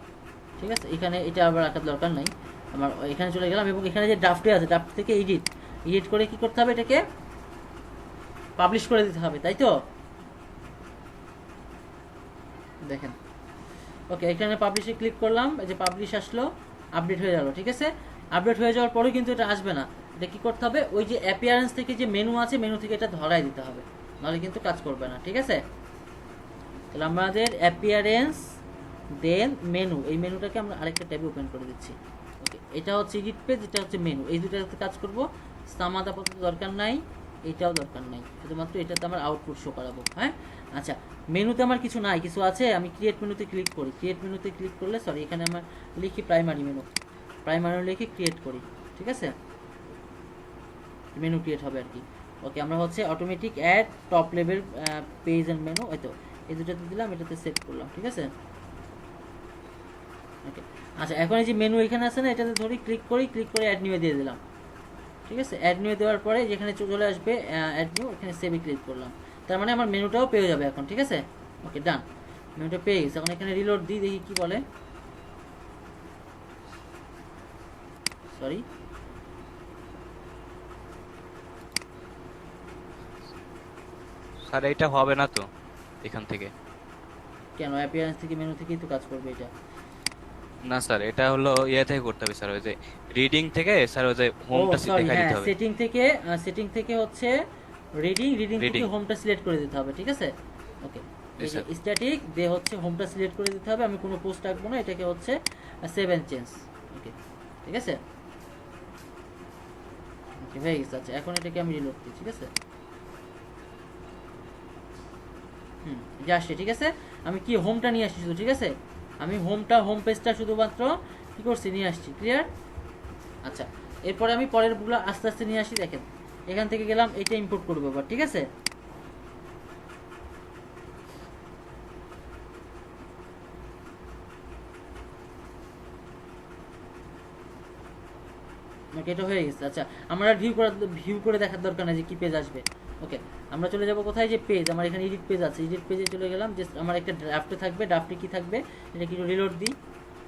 S1: ঠিক আছে? এখানে এটা আবার রাখার দরকার নাই আমার, এখানে চলে গেলাম এবং এখানে যে ড্রাফটে আছে ড্রাফট থেকে এডিট করে কি করতে হবে, এটাকে পাবলিশ করে দিতে হবে, তাই তো? দেখেন ওকে, এখানে পাবলিশে ক্লিক করলাম, এই যে পাবলিশ আসলো, আপডেট হয়ে গেল, ঠিক আছে? আপডেট হয়ে যাওয়ার পরেও কিন্তু এটা আসবে না, এটা কি করতে হবে, ওই যে অ্যাপিয়ারেন্স থেকে যে মেনু আছে মেনু থেকে এটা ধরাই দিতে হবে, নাহলে কিন্তু কাজ করবে না, ঠিক আছে? তাহলে আমাদের অ্যাপিয়ারেন্স দেন মেনু, এই মেনুটাকে আমরা আরেকটা ট্যাবে ওপেন করে দিচ্ছি। ওকে, এটা হচ্ছে এডিট পেজ, এটা হচ্ছে মেনু, এই দুটাতে কাজ করব। সামাদ আপাতত দরকার নাই, এটাও দরকার নাই, শুধুমাত্র এটাতে আমার আউটপুট শো করাবো। হ্যাঁ আচ্ছা, মেনুতে আমার কিছু নাই, কিছু আছে, আমি ক্রিয়েট মেনুতে ক্লিক করি। ক্রিয়েট মেনুতে ক্লিক করলে সরি এখানে আমার লিখি প্রাইমারি মেনু, প্রাইমারি লিখে ক্রিয়েট করি, ঠিক আছে? মেনু ক্রিয়েট হবে আর কি। ওকে, আমরা হচ্ছে automatic add top level page and menu, এই তো এই দুটাতে দিলাম, এটাতে সেট করলাম, ঠিক আছে? ওকে আচ্ছা, এখন এই যে মেনু এখানে আছে না, এটাতে ধরি ক্লিক করি, ক্লিক করে অ্যাড নিউ দিয়ে দিলাম, ঠিক আছে? অ্যাড নিউ দেওয়ার পরে যেখানে চলে আসবে অ্যাড নিউ, এখানে সেভে ক্লিক করলাম, তার মানে আমার মেনুটাও পেয়ে যাবে এখন, ঠিক আছে? ওকে ডান, মেনুটা পেয়ে গেছে। এখন এখানে রিলোড দিই, দেখি কি বলে। সরি
S2: স্যার এটা হবে না তো এখান থেকে?
S1: কেন? অ্যাপিয়ারেন্স থেকে মেনু থেকেই তো কাজ করবে এটা।
S2: না স্যার, এটা হলো ইয়ে থেকে করতে হবে স্যার, ওই যে রিডিং থেকে স্যার, ওই যে হোমটা দেখা দিতে হবে।
S1: সেটিং থেকে হচ্ছে রিডিং থেকে হোমটা সিলেক্ট করে দিতে হবে, ঠিক আছে? ওকে, স্ট্যাটিক দে হচ্ছে হোমটা সিলেক্ট করে দিতে হবে, আমি কোনো পোস্ট রাখবো না, এটাকে হচ্ছে সেভ এন্ড চেঞ্জ। ওকে ঠিক আছে, ওকে হয়ে গেছে। আচ্ছা এখন এটাকে আমি রিলোড দিই, ঠিক আছে? যা আসছে, ঠিক আছে? আমি কি হোমটা নিয়ে আসছি শুধু, ঠিক আছে? আমি হোম পেজটা শুধুমাত্র কি করছি, নিয়ে আসছি। ক্লিয়ার? আচ্ছা এরপরে আমি পরের গুলো আস্তে আস্তে নিয়ে আসি। দেখেন এখান থেকে গেলাম, এটা ইম্পোর্ট করবো এবার, ঠিক আছে? ওকে এটা হয়ে গেছে। আচ্ছা আমরা ভিউ করে দেখার দরকার নেই যে কি পেজ আসবে। ওকে আমরা চলে যাব কোথায়, যে পেজ, আমার এখানে এডিট পেজ আছে, এডিট পেজে চলে গেলাম। যে আমার একটা ড্রাফটে থাকবে, ড্রাফটে কি থাকবে এটা কি রিলোড দিই।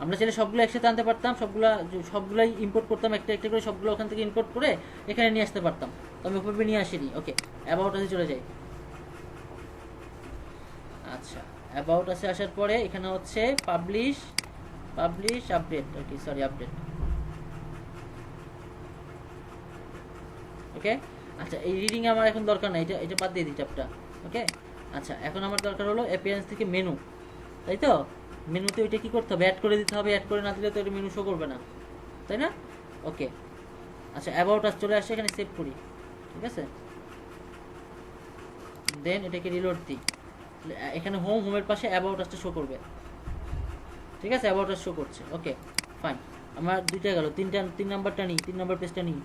S1: আমরা চাইলে সবগুলো একসাথে আনতে পারতাম, সবগুলাই ইম্পোর্ট করতাম, একটা একটা করে সবগুলো ওখান থেকে ইম্পোর্ট করে এখানে নিয়ে আসতে পারতাম, তো আমি ওভাবে নিয়ে আসিনি। ওকে অ্যাবাউট আসে চলে যাই। আচ্ছা অ্যাবাউট আসে আসার পরে এখানে হচ্ছে publish update, okay sorry update. Okay আচ্ছা এই রিডিং আমার এখন দরকার নাই, এটা বাদ দিয়ে দিই ট্যাবটা। ওকে আচ্ছা এখন আমার দরকার হলো অ্যাপিয়ারেন্স থেকে মেনু, তাই তো? মেনুতে ওইটা কি করতে হবে, অ্যাড করে দিতে হবে, অ্যাড করে না দিলে তো এটা মেনু শো করবে না, তাই না? ওকে আচ্ছা অ্যাবাউট আস চলে আসছে, এখানে সেভ করি, ঠিক আছে? দেন এটাকে রিলোড দিই, এখানে হোমের পাশে অ্যাবাউট আসটা শো করবে, ঠিক আছে? অ্যাবাউট আস শো করছে। ওকে ফাইন, আমার দুইটা গেল, তিন নাম্বারটা নিই, 3 নাম্বার পেজটা নিই।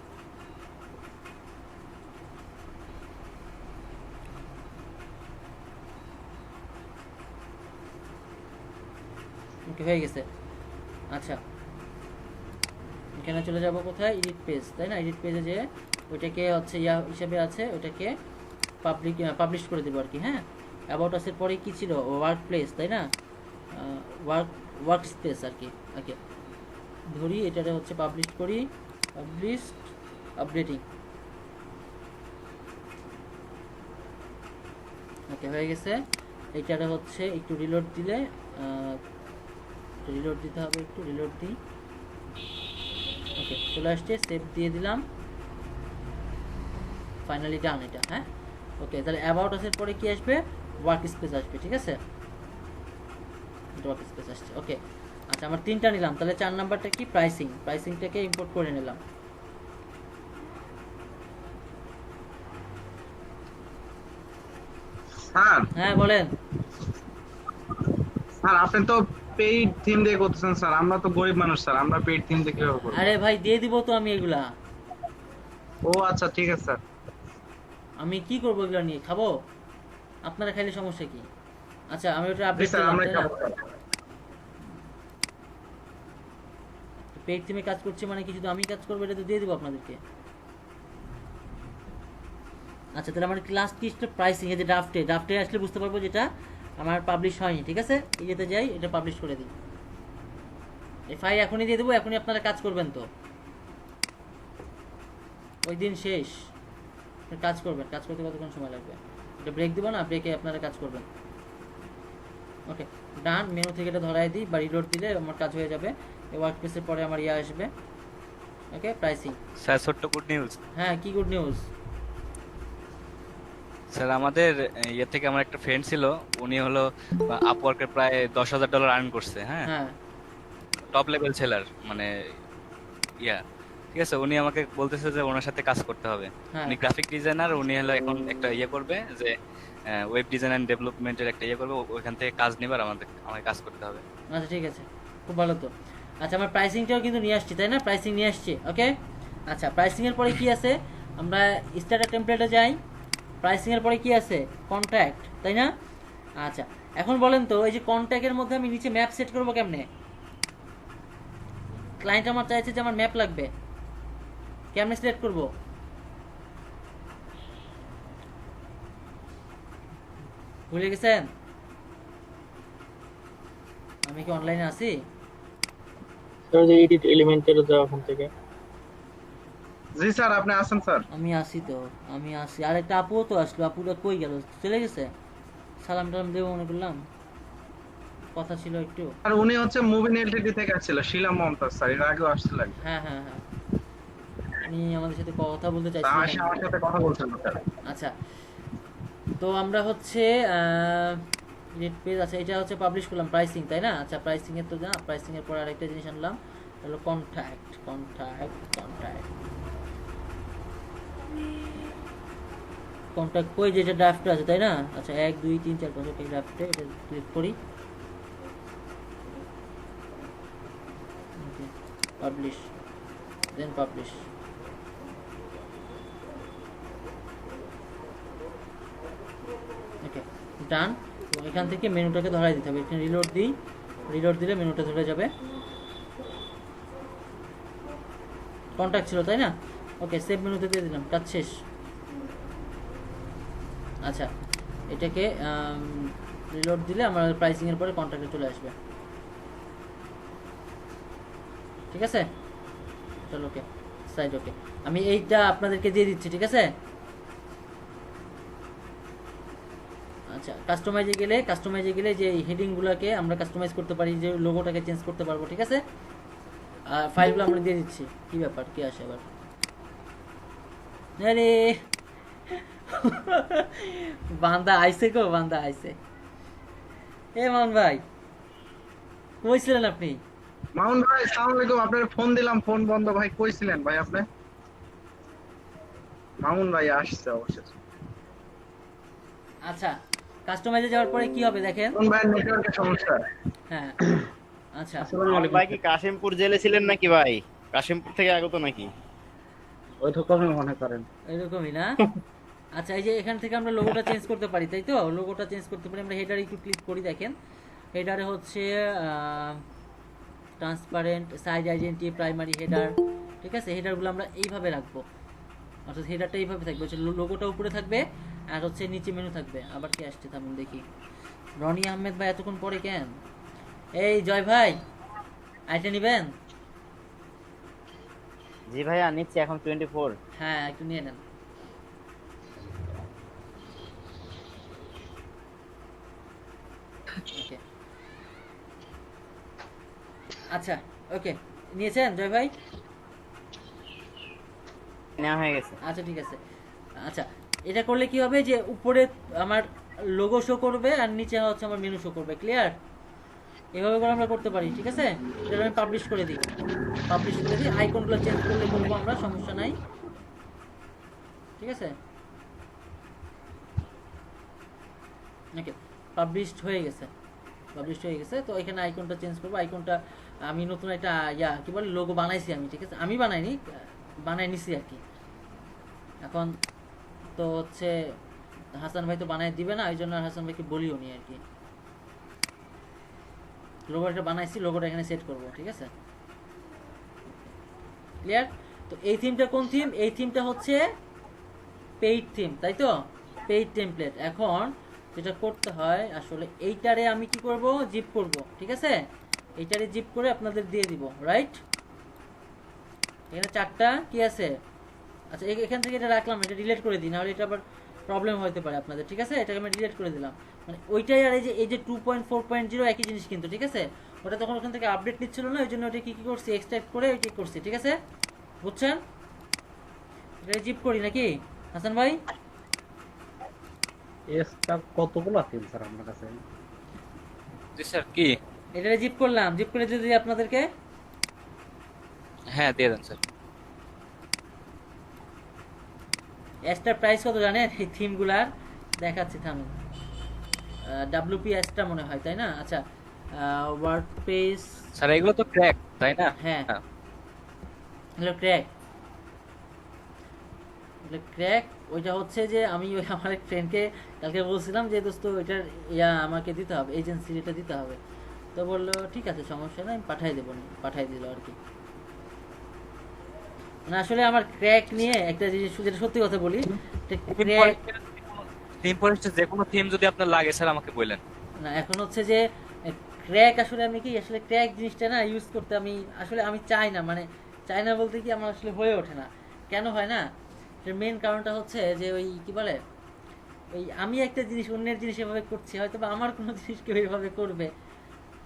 S1: ওকে হয়ে গেছে। আচ্ছা এখানে চলে যাব কোথায়, এডিট পেজ, তাই না? এডিট পেজে যে ওইটাকে হচ্ছে ইয়া হিসাবে আছে, ওইটাকে পাবলিশ করে দেবো আর কি। হ্যাঁ অ্যাবাউট আসের পরে কি ছিল, ওয়ার্ক প্লেস, তাই না? ওয়ার্ক স্পেস আর কি। ওকে ধরি এটারে হচ্ছে পাবলিশ করি, পাবলিশ আপডেটিং। ওকে হয়ে গেছে। এইটারে হচ্ছে একটু রিলোড দিলে, রিলোড দিতে হবে, একটু রিলোড দিই। ওকে চলে আসছে, সেভ দিয়ে দিলাম, ফাইনালি ডান এটা। হ্যাঁ ওকে তাহলে অ্যাবাউট আসার পরে কি আসবে, ওয়ার্ক স্পেস আসবে, ঠিক আছে? ওয়ার্ক স্পেস আসছে। ওকে আচ্ছা আমার 3টা নিলাম, তাহলে 4 নাম্বারটা কি, প্রাইসিংটাকে ইম্পোর্ট করে নিলাম।
S10: স্যার
S1: হ্যাঁ বলেন।
S10: স্যার আপনি তো পেইড থিম দিয়ে করতেছেন স্যার, আমরা তো গরিব মানুষ স্যার, আমরা পেইড থিম দিয়ে কিভাবে করব?
S1: আরে ভাই দিয়ে দিব তো আমি এগুলা।
S10: ও আচ্ছা ঠিক আছে স্যার।
S1: আমি কি করবো এগুলা নিয়ে, খাবো? আপনারা খাইলে সমস্যা কি? আচ্ছা আমি ওটা
S10: জি
S1: আপডেট
S10: স্যার
S1: করলাম
S10: আমরা
S1: তাই না?
S10: খাবো স্যার।
S1: পেইড থিমে কাজ করছে মানে কি শুধু আমি কাজ করবো, এটা তো দিয়ে দেবো আপনাদেরকে। আচ্ছা তাহলে আমার ক্লাস কি প্রাইসিং এই যে ড্রাফটে আসলে বুঝতে পারবো যেটা আমার পাবলিশ হয়নি, ঠিক আছে? এই যেতে যাই, এটা পাবলিশ করে দিই, এই ফাইল এখনই দিয়ে দেবো, এখনই আপনারা কাজ করবেন তো, ওই দিন শেষ। কাজ করবেন, কাজ করতে কতক্ষণ সময় লাগবে? এটা ব্রেক দিব না, ব্রেকে আপনারা কাজ করবেন। ওকে ডান, মেনু থেকে এটা ধরাই দিই বা রিলোড দিলে আমার কাজ হয়ে যাবে। এই ওয়ার্কপ্লেসের পরে আমার ইয়ে আসবে, ওকে প্রাইসিং।
S2: স্যার ছোট্ট গুড নিউজ।
S1: হ্যাঁ কি গুড নিউজ?
S2: স্যার আমাদের ইয়ে থেকে আমার একটা ফ্রেন্ড ছিল, উনি হলো আপওয়ার্কের প্রায় $10,000 আর্ন করছে। হ্যাঁ,
S1: হ্যাঁ
S2: টপ লেভেল সেলার, মানে ইয়া, ঠিক আছে। উনি আমাকে বলতেছে যে ওনার সাথে কাজ করতে হবে।
S1: হ্যাঁ
S2: উনি গ্রাফিক ডিজাইনার, উনি হলো এখন একটা ইয়ে করবে যে ওয়েব ডিজাইন এন্ড ডেভেলপমেন্টের একটা ইয়ে করবে, ওইখান থেকে কাজ নেবে আর আমাকে কাজ করতে হবে।
S1: আচ্ছা ঠিক আছে, খুব ভালো তো। আচ্ছা আমার প্রাইসিংটাও কিন্তু নিয়ে আসছি তাই না? প্রাইসিং নিয়ে আসছি, ওকে। আচ্ছা প্রাইসিংয়ের পরে কি আছে? আমরা স্টার্টার টেমপ্লেটে যাই, প্রাইসিংয়ের পরে কি আছে? কন্ট্যাক্ট, তাই না? আচ্ছা এখন বলেন তো, এই যে কন্ট্যাক্টের মধ্যে আমি নিচে ম্যাপ সেট করবো কেমনে? ক্লায়েন্ট আমার চাইছে যে আমার ম্যাপ লাগবে, কেমনে সিলেক্ট করবো? ভুলে গেছেন? আমি কি অনলাইনে আছি?
S6: এডিট এলিমেন্টের যাও ওখান থেকে।
S10: জি স্যার আপনি আসেন স্যার।
S1: আমি আসি তো, আমি আসি। আর একটা আপুও তো আসলো, আপুটা কই গেল? চলে গেছে? সালাম টালাম দেবো মনে করলাম, কথা ছিল একটু।
S10: আর উনি হচ্ছে মুভিন এলটিডি থেকে আসছিল, শিলা মমতাজ স্যার, এর আগেও আসছিল একবার।
S1: হ্যাঁ হ্যাঁ হ্যাঁ, উনি আমাদের সাথে কথা বলতে
S10: তা
S1: চাইছিলেন।
S10: আমার সাথে কথা বলছিল স্যার।
S1: আচ্ছা তো আমরা হচ্ছে রেড পেজ আছে, এটা হচ্ছে পাবলিশ করলাম প্রাইসিং, তাই না? আচ্ছা প্রাইসিং এর তো না, প্রাইসিং এর পর আরেকটা জিনিস আনলাম, হলো কন্ট্যাক্ট। কন্ট্যাক্ট কই, যেটা ড্রাফটে আছে তাই না? আচ্ছা 1 2 3 4 5 ওকে, ড্রাফটে এটা ক্লিক করি, পাবলিশ, দেন পাবলিশ। ওকে ডান। এবং এখান থেকে মেনুটাকে ধরাই দিতে হবে, এখানে রিলোড দিই, রিলোড দিলে মেনুটা ধরে যাবে। কন্ট্যাক্ট ছিল তাই না? ওকে সেভ মেনুতে দিয়ে দিলাম, কাজ শেষ। আচ্ছা এটাকে রিলোড দিলে আমার প্রাইসিং এর পরে কন্ট্যাক্টে চলে আসবে, ঠিক আছে? চলো ওকে সাইড, ওকে আমি এইটা আপনাদেরকে দিয়ে দিচ্ছি, ঠিক আছে? আচ্ছা কাস্টমাইজে গেলে যে হেডিংগুলোকে আমরা কাস্টমাইজ করতে পারি, যে লোগোটাকে চেঞ্জ করতে পারবো, ঠিক আছে? আর ফাইলগুলো আমরা দিয়ে দিচ্ছি। কি ব্যাপার, কি আসে এবার? আরে বান্দা আইছে গো, বান্দা আইছে। এ মান ভাই কই ছিলেন আপনি?
S10: মামুন ভাই আসসালামু আলাইকুম, আপনার ফোন দিলাম, ফোন বন্ধ ভাই, কই ছিলেন ভাই আপনি? মামুন ভাই আসছে অবশ্যই।
S1: আচ্ছা কাস্টমাইজে যাওয়ার পরে কি হবে দেখেন।
S10: কোন ভাই নেটওয়ার্কের সমস্যা?
S1: হ্যাঁ আচ্ছা
S5: আমার ভাই কি কাশিমপুর জেলে ছিলেন নাকি ভাই? কাশিমপুর থেকে আগত নাকি?
S10: ওইরকমই মনে করেন।
S1: এরকমই না? আচ্ছা এই যে এখান থেকে আমরা লোগোটা চেঞ্জ করতে পারি, তাই তো? লোগোটা চেঞ্জ করতে পারি আমরা। হেডারে একটু ক্লিক করি, দেখেন হেডারে হচ্ছে transparent, size identity, primary header, ঠিক আছে? হেডারগুলো আমরা এইভাবে রাখবো, অর্থাৎ হেডারটা এইভাবে থাকবে, হচ্ছে লোগোটা উপরে থাকবে আর হচ্ছে নিচে মেনু থাকবে। আবার কি আসছে থাকুন দেখি। রনি আহমেদ ভাই এতক্ষণ পরে কেন? এই জয় ভাই আইটা নিবেন?
S5: জি ভাইয়া নিচ্ছি, এখন 24।
S1: হ্যাঁ একটু নিয়ে নেন। ওকে আচ্ছা ওকে নিয়েছেন জয় ভাই?
S5: নেওয়া হয়ে গেছে।
S1: আচ্ছা ঠিক আছে। আচ্ছা এটা করলে কি হবে, যে উপরে আমার লোগো শো করবে আর নিচে হচ্ছে আমার মেনু শো করবে, ক্লিয়ার? এভাবে করে আমরা করতে পারি, ঠিক আছে? এটা আমি পাবলিশ করে দিই, আইকনগুলো চেঞ্জ করলে করবো আমরা, সমস্যা নাই, ঠিক আছে? ওকে পাবলিশড হয়ে গেছে, তো এখানে আইকনটা চেঞ্জ করবো। আইকনটা আমি নতুন একটা কি বলে লোগো বানাইছি আমি, ঠিক আছে? আমি বানাই নিছি আর কি। এখন তো হচ্ছে হাসান ভাই তো বানাই দিবে না, ওই জন্য হাসান ভাইকে বলিও নি আর কি। লোগোটা বানাইছি, লোগোটা এখানে সেট করব, ঠিক আছে? ক্লিয়ার? তো এই থিমটা কোন থিম? এই থিমটা হচ্ছে পেইড থিম, তাই তো? Paid template. এখন যেটা করতে হয় আসলে এইটারে আমি কি করব, জিপ করব, ঠিক আছে? এইটারে জিপ করে আপনাদের দিয়ে দিব, রাইট? এখানে 4টা কি আছে? আচ্ছা এখান থেকে এটা রাখলাম, এটা ডিলিট করে দিই, নাহলে এটা আবার প্রবলেম হতে পারে আপনাদের, ঠিক আছে? এটাকে আমি ডিলিট করে দিলাম। মানে ওইটাই আর এই যে 2.4.0 একই জিনিস কিন্তু, ঠিক আছে? ওটা তখন ওখান থেকে আপডেট নিচ্ছিল না, ওই জন্য ওটা কি করছি, এক্সট্রাক্ট করে ওইটাই করছি, ঠিক আছে? বুঝছেন? এটা জিপ করি নাকি হাসান ভাই?
S11: এসটা কতগুলো থিম স্যার আপনার কাছে?
S2: জি স্যার, কি
S1: এটা জিপ করলাম, জিপ করে যদি আপনাদেরকে
S2: হ্যাঁ দিয়ে দেন স্যার।
S1: এসটার প্রাইস কত জানেন এই থিমগুলার? দেখাচ্ছি থামুন। WP এসটা মনে হয়, তাই না? আচ্ছা ওয়ার্ডপ্রেস
S2: স্যার এগুলো তো ক্র্যাক, তাই না?
S1: হ্যাঁ হ্যালো ক্র্যাক, ক্র্যাক। ওইটা হচ্ছে যে আমি ওই আমার এক ফ্রেন্ডকে কালকে বলছিলাম যে দোস্ত ওইটার আমাকে দিতে হবে, এজেন্সির এটা দিতে হবে। তো বললো ঠিক আছে সমস্যা নেই, আমি পাঠাই দেবো, পাঠাই দিল আর কি। মানে আসলে আমার ক্র্যাক নিয়ে একটা জিনিস, যেটা সত্যি কথা বলি,
S2: থিম পরিস্থিতি যে কোনো থিম যদি আপনার লাগে স্যার আমাকে বললেন।
S1: না এখন হচ্ছে যে ক্র্যাক আসলে আমি কি আসলে ক্র্যাক জিনিসটা না ইউজ করতে আমি আসলে আমি চাই না, মানে চাই না বলতে কি আমার আসলে হয়ে ওঠে না। কেন হয় না? মেন কারণটা হচ্ছে যে ওই কি বলে, ওই আমি একটা জিনিস অন্যের জিনিস এভাবে করছি, হয়তো বা আমার কোনো জিনিস কেউ এইভাবে করবে,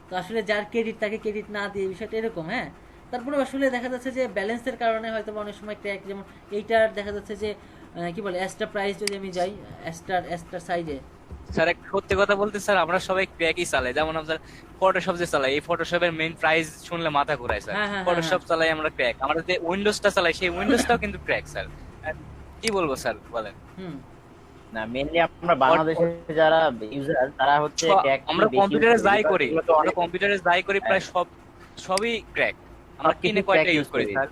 S1: তো আসলে যার ক্রেডিট তাকে ক্রেডিট না দিয়ে বিষয়টা এরকম। হ্যাঁ, তারপরে আসলে দেখা যাচ্ছে যে ব্যালেন্সের কারণে হয়তো অনেক সময় ক্র্যাক, যেমন এইটার দেখা যাচ্ছে যে কি বলে এক্সট্রা প্রাইস যদি আমি যাই এক্সট্রা সাইজে।
S2: স্যার একটা সত্যি কথা বলতে স্যার আমরা সবাই ক্র্যাকই চালাই, যেমন আমরা ফটোশপ যে চালাই, এই ফটোশপের মেইন প্রাইস শুনলে মাথা ঘুরায় স্যার। ফটোশপ চালাই আমরা ক্র্যাক, আমরা যে উইন্ডোজটা চালাই সেই উইন্ডোজটাও কিন্তু ক্র্যাক স্যার। কি বলবো স্যার বলেন?
S5: না মেইনলি আমরা বাংলাদেশে যারা ইউজার তারা হচ্ছে
S2: আমরা কম্পিউটারে যাই করি, আমরা কম্পিউটারে যাই করি প্রায় সবই ক্র্যাক। আমরা কিনে কয়টা ইউজ করি স্যার,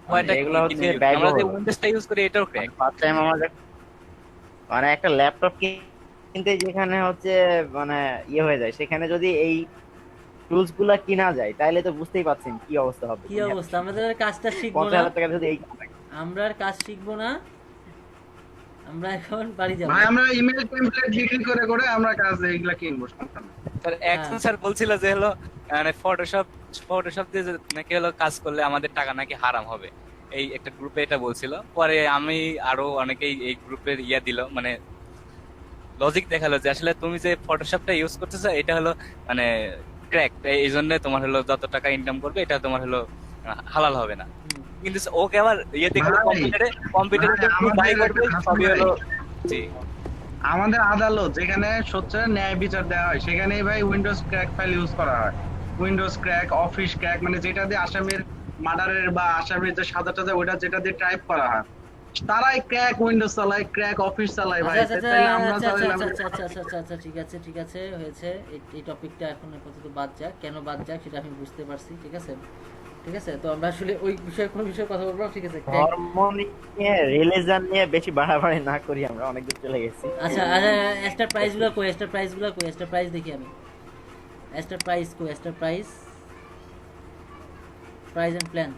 S2: কয়টা
S5: এগুলো হচ্ছে
S2: আমরা যে উইন্ডোজটা ইউজ করি এটাও ক্র্যাক।
S5: ফার্স্ট টাইম আমাদের মানে একটা ল্যাপটপ কিনতে যেখানে হচ্ছে মানে ইয়ে হয়ে যায়, সেখানে যদি এই টুলস গুলা কিনা যায় তাহলে তো বুঝতেই পারছেন কি অবস্থা হবে।
S1: কি অবস্থা, আমাদের কাজটা শিখবো না,
S5: 50,000 টাকা যদি এই
S1: আমরা আর কাজ শিখবো না, আমরা এখন বাড়ি যাব।
S10: ভাই আমরা ইমেল টেমপ্লেট বিক্রি করে করে আমরা কাজ এইগুলা কিনবো সমস্যা নেই।
S2: স্যার একজন স্যার বলছিল যে হলো মানে ফটোশপ দিয়ে নাকি হলো কাজ করলে আমাদের টাকা নাকি হারাম হবে, এই একটা গ্রুপে এটা বলছিল। পরে আমি আরো অনেকেই এই গ্রুপের দিল, মানে লজিক দেখালো যে আসলে তুমি যে ফটোশপটা ইউজ করতেছো এটা হলো মানে ক্র্যাক, এই জন্য তোমার হলো যত টাকা ইনকাম করবে এটা তোমার হলো হালাল হবে না। কিন্তু ওকে আবার দেখলো কম্পিউটারে বাই করবে সবই হলো। জি
S10: আমাদের আদালত যেখানে সত্যের ন্যায় বিচার দেওয়া হয় সেখানেই ভাই উইন্ডোজ ক্র্যাক ফাইল ইউজ করা হয়। উইন্ডোজ ক্র্যাক, অফিস ক্র্যাক, মানে যেটা দিয়ে আসামির মার্ডারের বা আসামির যে সাজাটা যায় ওটা যেটা দিয়ে টাইপ করা হয়, তারাই ক্র্যাক উইন্ডোজ চালায়, ক্র্যাক অফিস চালায় ভাই। তাহলে আমরা চালাইলাম।
S1: আচ্ছা ঠিক আছে হয়েছে, এই টপিকটা এখন আপাতত বাদ যাক। কেন বাদ যাক সেটা আমি বুঝতে পারছি, ঠিক আছে? তো আমরা আসলে ওই বিষয়ে কোনো বিষয়ে কথা বলবো, ঠিক আছে?
S5: ধর্ম নিয়ে রিলিজিয়ন নিয়ে বেশি বাড়াবাড়ি না করি, আমরা অনেক দূর চলে গেছি।
S1: আচ্ছা এক্সট্রা প্রাইসগুলো প্রাইস দেখি আমি। Extra price and plan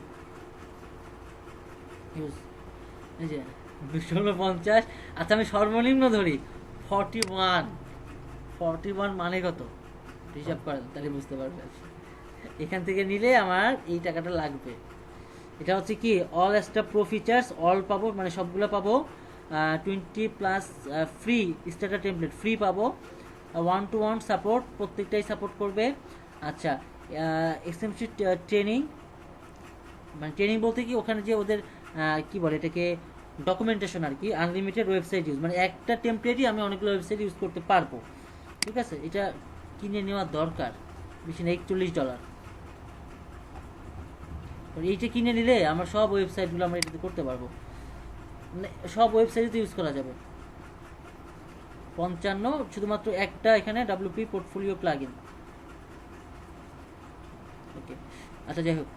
S1: use, এই যে 250। আচ্ছা আমি সর্বনিম্ন ধরি 41 মানে কত হিসাব করেন, তাহলে বুঝতে পারবেন। এখান থেকে নিলে আমার এই টাকাটা লাগবে। এটা হচ্ছে কি all extra pro features, all পাবো, মানে সবগুলো পাবো। 20+ ফ্রি স্টার্টার টেমপ্লেট ফ্রি পাবো। 1-to-1 সাপোর্ট, প্রত্যেকটাই সাপোর্ট করবে। আচ্ছা এক্সটেন্সিভ ট্রেনিং, মানে ট্রেনিং বলতে কি ওখানে যে ওদের কি বলে এটাকে ডকুমেন্টেশন আর কি। আনলিমিটেড ওয়েবসাইট ইউজ, মানে একটা টেমপ্লেটই আমি অনেকগুলো ওয়েবসাইট ইউজ করতে পারবো, ঠিক আছে? এটা কিনে নেওয়া দরকার, বেশি না $41। এইটা কিনে নিলে আমার সব ওয়েবসাইটগুলো আমরা এটাতে করতে পারবো, মানে সব ওয়েবসাইটে ইউজ করা যাবে। 55 শুধুমাত্র একটা এখানে WP পোর্টফোলিও প্লাগইন। ওকে আচ্ছা যাই হোক,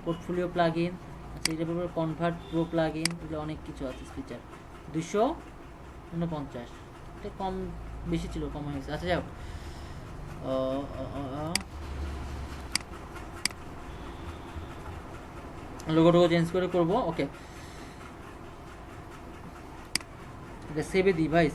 S1: পোর্টফোলিও প্লাগইন, আচ্ছা এটা বলবো কনভার্ট প্রো প্লাগইন, এগুলো অনেক কিছু আছে ফিচার। 249, এটা কম বেশি ছিল, কম হয়েছে। আচ্ছা যাই হোক লোগোটুকু চেঞ্জ করে করবো। ওকে, এটা সেভে দিই ভাই।